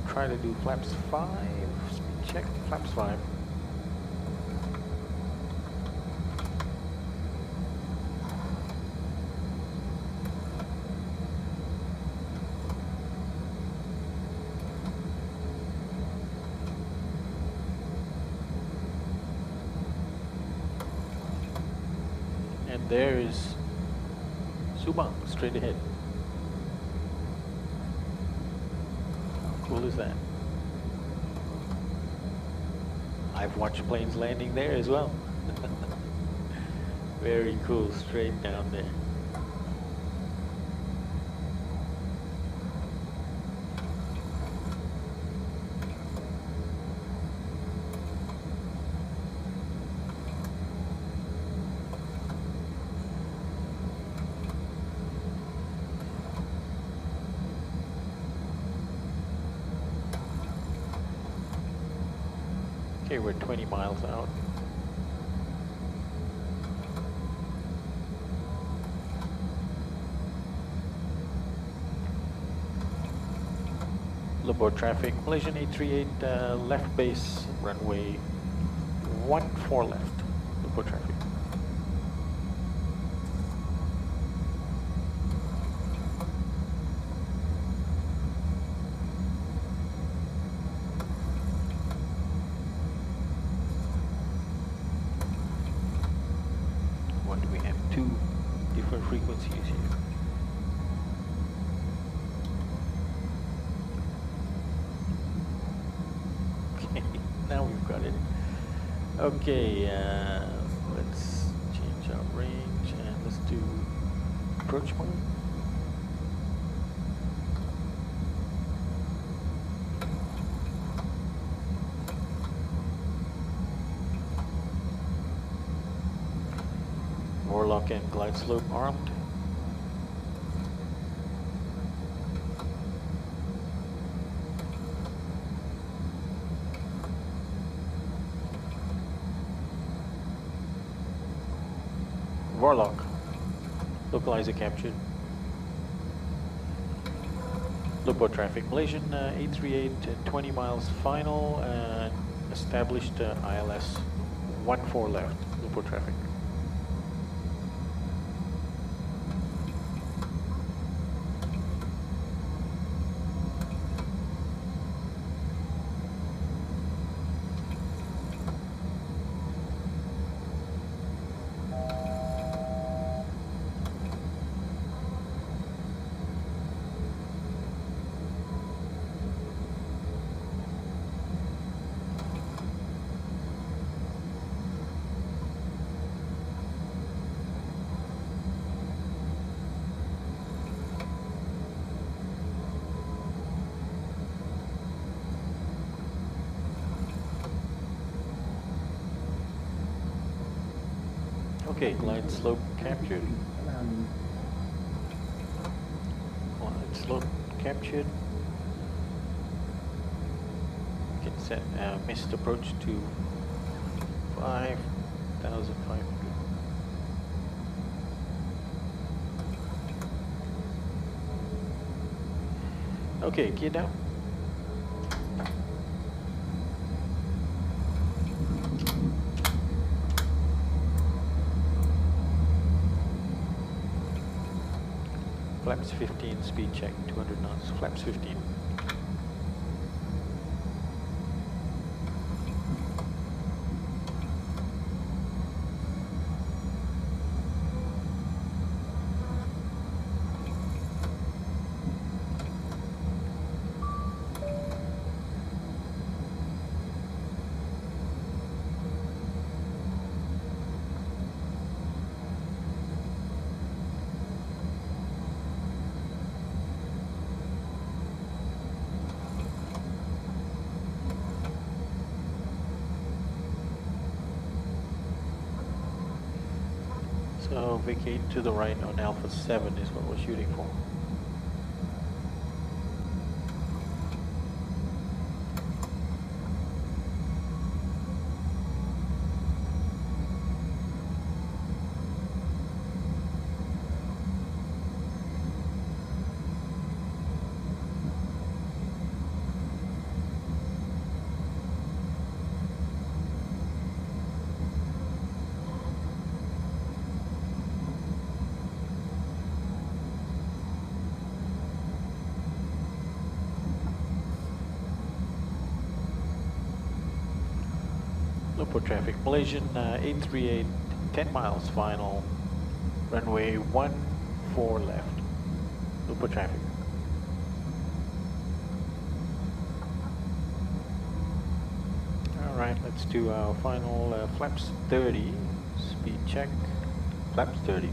Try to do flaps 5, speed check, flaps 5. And there is Subang straight ahead. How cool is that? I've watched planes landing there as well. Very cool, straight down there. Okay, we're 20 miles out. Lumbo traffic, Malaysian 838, left base, runway 14 left, Lumbo traffic. What do we have? 2 different frequencies here. Now we've got it. Okay, let's change our range and let's do approach mode. Warlock and glide slope armed. Warlock, localizer captured. Lumbo traffic, Malaysian 838, 20 miles final, established ILS 14 left, Lumbo traffic. Okay, glide slope captured. Glide slope captured. You can set missed approach to 5,500. Okay, gear down. Flaps 15, speed check, 200 knots, flaps 15. So vacate to the right on Alpha 7 is what we're shooting for. Lumpur traffic, Malaysian 838, 10 miles final, runway 14 left, Lumpur traffic. Alright, let's do our final flaps 30, speed check, flaps 30.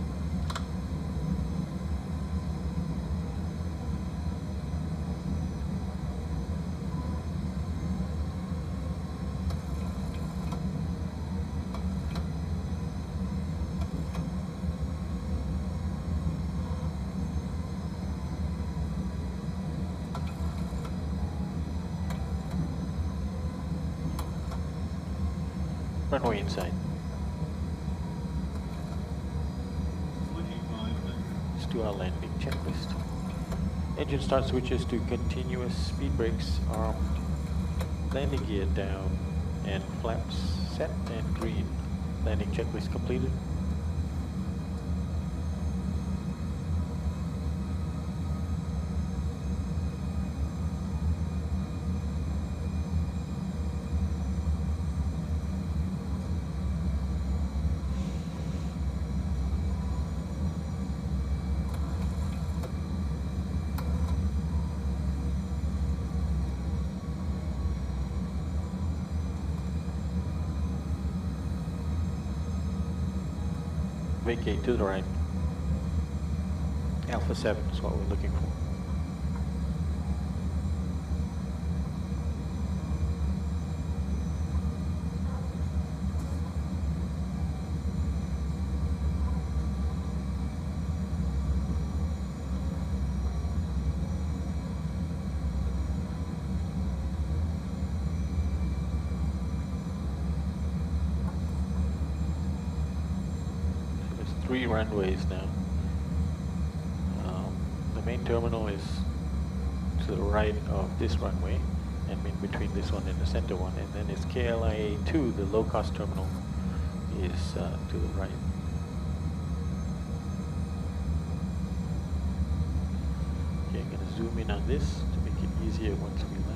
Runway inside. 2500. Let's do our landing checklist. Engine start switches to continuous, speed brakes armed, landing gear down, and flaps set and green. Landing checklist completed. Vacate to the right. Alpha 7 is what we're looking for. Three runways now. The main terminal is to the right of this runway, and in between this one and the center one, and then it's KLIA2, the low-cost terminal, is to the right. Okay, I'm going to zoom in on this to make it easier once we land.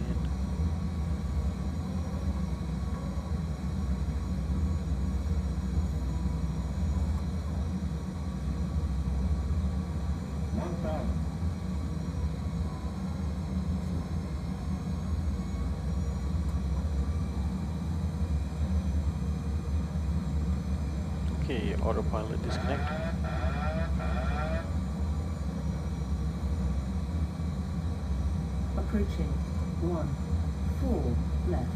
Okay, autopilot disconnect. Approaching 4 left.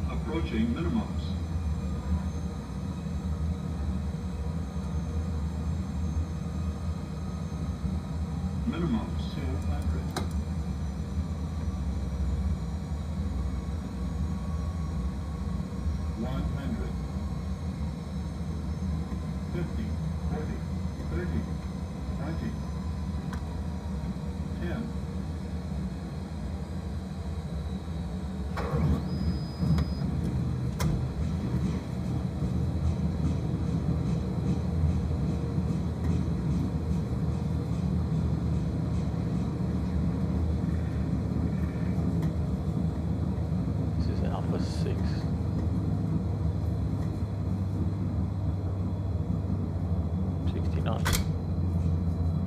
Approaching minimums. Minimums 200. $100. 50, 40, 30, 20, 10. This is Alpha 6.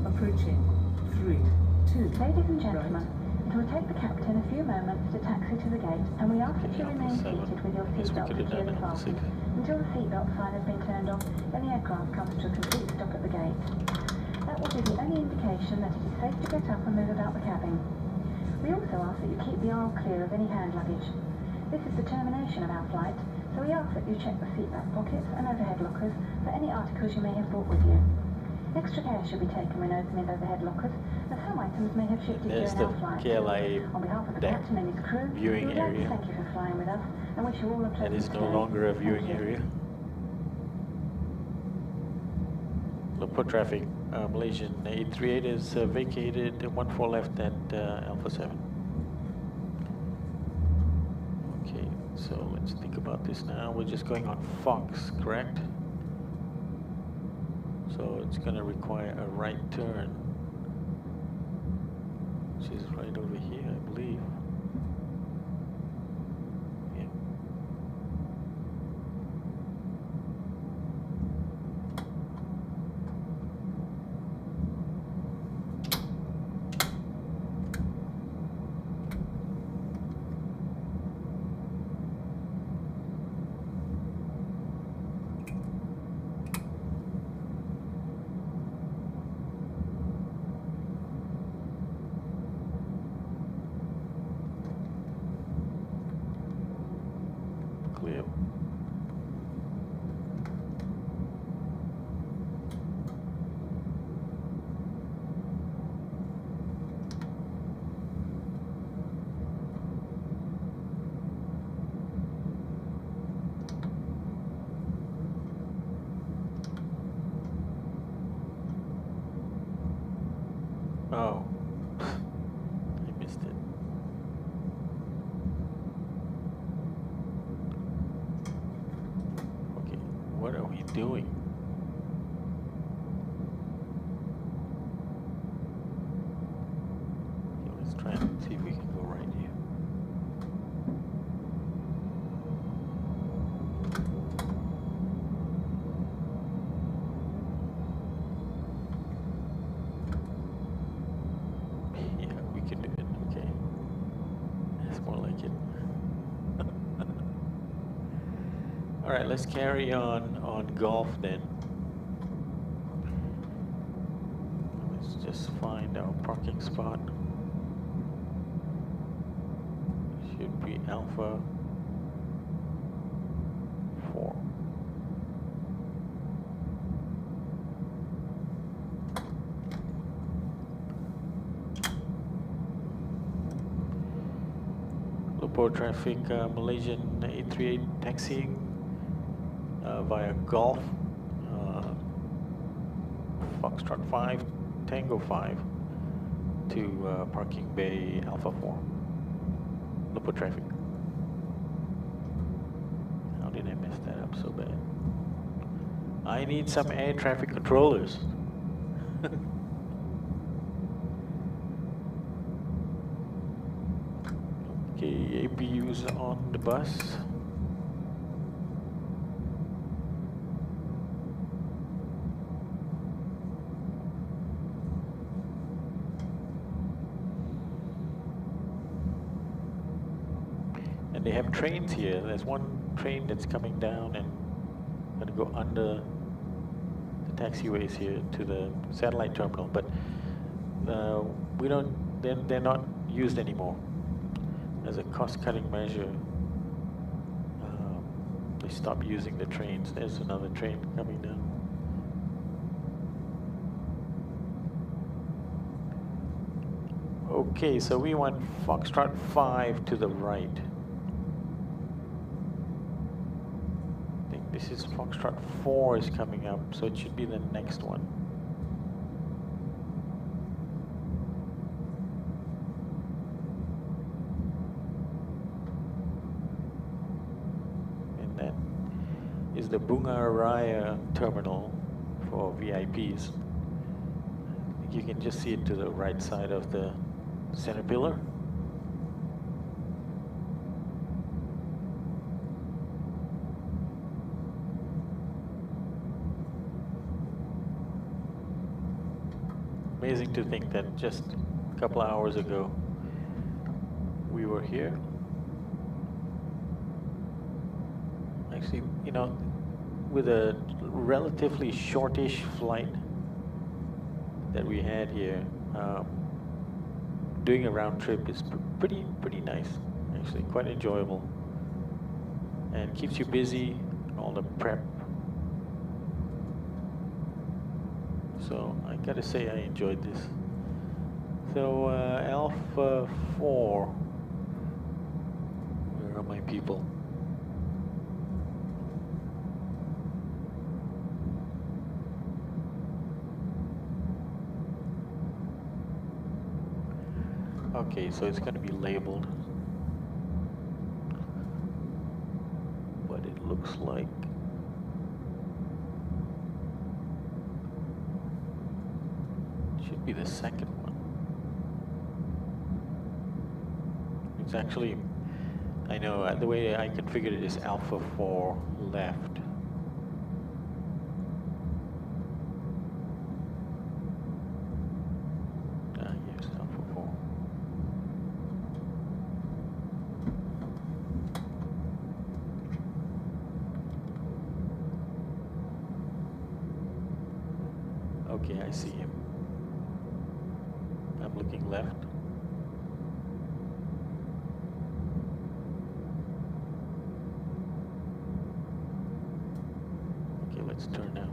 Approaching 3, 2. Ladies and gentlemen, it will take the captain a few moments to taxi to the gate, and we ask that you Okay, remain Alpha 7. seated with your Yes, we seatbelt could have done securely Alpha 6. fastened until the seatbelt sign has been turned off and the aircraft comes to a complete stop at the gate. That will be the only indication that it is safe to get up and move about the cabin. We also ask that you keep the aisle clear of any hand luggage. This is the termination of our flight, so we ask that you check the seatback pockets and overhead lockers for any articles you may have brought with you. Extra care should be taken when opening overhead lockers, as some items may have shifted There's during the our flight. KLIA On behalf of the deck captain and his crew, viewing we would like area. to thank you for flying with us and wish you all a That pleasant is no stay. longer a Thank viewing you. area. Look for traffic. Malaysian 838 is vacated, 14 left at Alpha 7. Okay, so let's think about this now. We're just going on Fox, correct? So it's going to require a right turn, which is right over here, I believe. Yeah. clear. Oh, I missed it. Okay, what are we doing? Okay, let's try and see if we can go right here. Yeah, we can do it. Okay, that's more like it. All right, let's carry on golf then. Let's just find our parking spot. Should be Alpha 4. Lumpur traffic, Malaysian 838 taxiing via Golf, Foxtrot 5, Tango 5 to Parking Bay Alpha 4. Lumpur traffic. How did I mess that up so bad? I need some air traffic controllers. Okay, APU's on the bus. And they have trains here. There's one train that's coming down and going to go under the taxiways here to the satellite terminal, but we don't. They're not used anymore. As a cost-cutting measure, they stopped using the trains. There's another train coming down. Okay, so we want Foxtrot 5 to the right. I think this is Foxtrot 4 is coming up, so it should be the next one. Is the Bunga Raya terminal for VIPs. You can just see it to the right side of the center pillar. Amazing to think that just a couple of hours ago we were here. Actually, you know, with a relatively shortish flight that we had here, doing a round trip is pretty nice. Actually, quite enjoyable, and keeps you busy. All the prep. So I gotta say I enjoyed this. So Alpha 4. Where are my people? Okay, so it's going to be labeled, but it looks like it should be the second one. It's actually, I know the way I configured it is Alpha 4 left. Yes, Alpha 4. Okay, I see him. I'm looking left. let's turn now.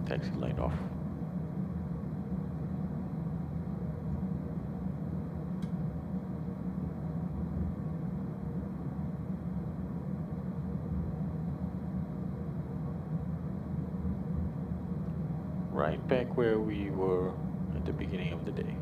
Taxi light off. Right back where we were at the beginning of the day.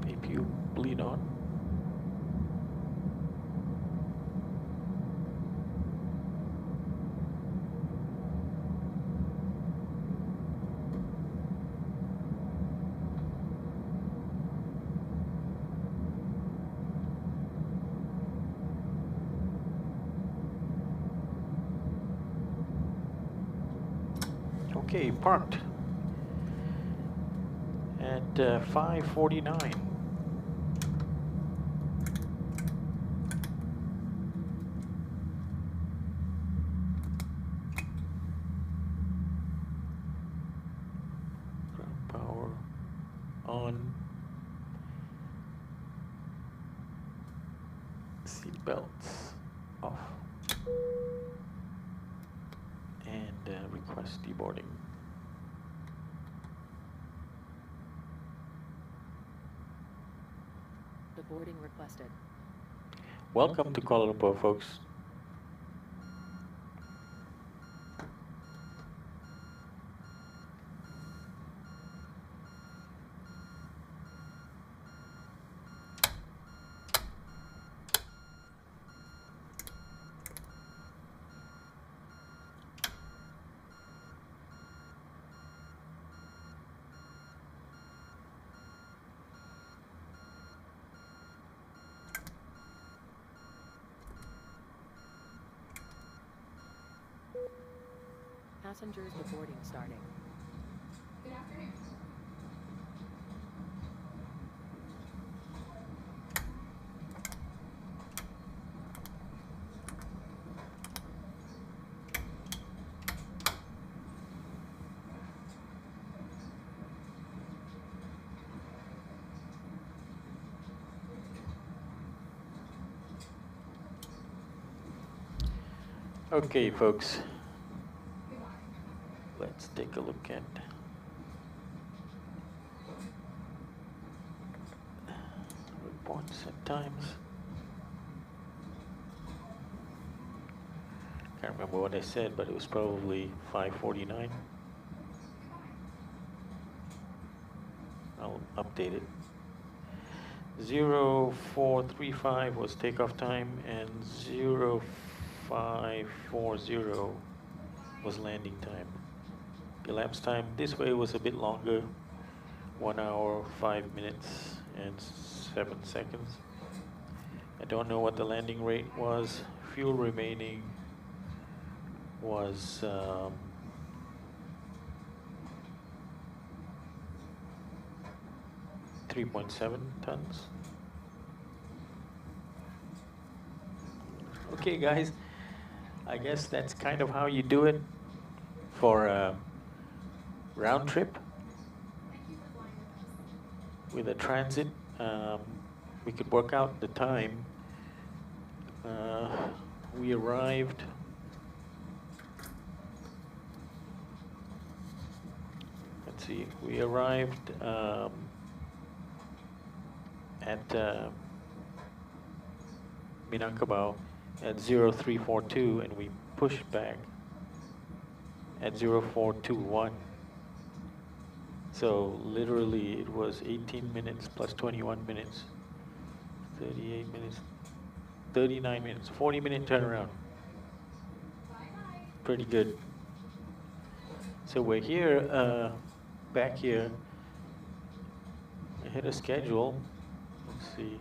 APU bleed on. Okay, parked at 5:49. Ground power on. Seat belts off. And request deboarding. The boarding requested. Welcome to Kuala Lumpur, folks. Passengers boarding starting. Okay, folks. Let's take a look at reports at times. Can't remember what I said, but it was probably 5:49. I'll update it. 0435 was takeoff time, and 0540 was landing time. Elapsed time this way was a bit longer, 1 hour, 5 minutes, and 7 seconds. I don't know what the landing rate was. Fuel remaining was 3.7 tons. Okay, guys, I guess that's kind of how you do it for a round trip with a transit. We could work out the time. We arrived let's see, we arrived at Minangkabau at 0342, and we pushed back at 0421. So literally it was 18 minutes plus 21 minutes, 38 minutes, 39 minutes, 40-minute turnaround. Pretty good. So we're here, back here, ahead of schedule. Let's see.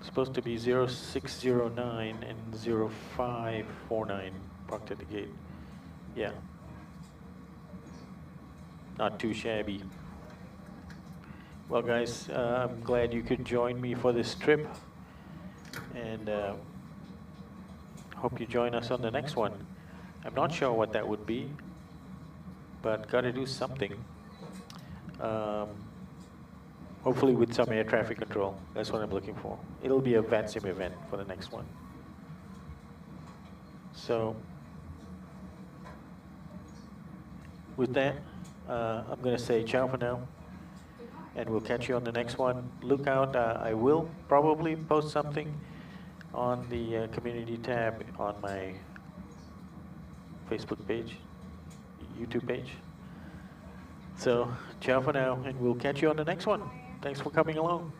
Supposed to be 0609 and 0549 parked at the gate. Yeah. Not too shabby. Well, guys, I'm glad you could join me for this trip. And hope you join us on the next one. I'm not sure what that would be, but gotta do something. Hopefully with some air traffic control. That's what I'm looking for. It'll be a VATSIM event for the next one. So with that, I'm going to say ciao for now, and we'll catch you on the next one. Look out, I will probably post something on the community tab on my Facebook page, YouTube page. So ciao for now, and we'll catch you on the next one. Thanks for coming along.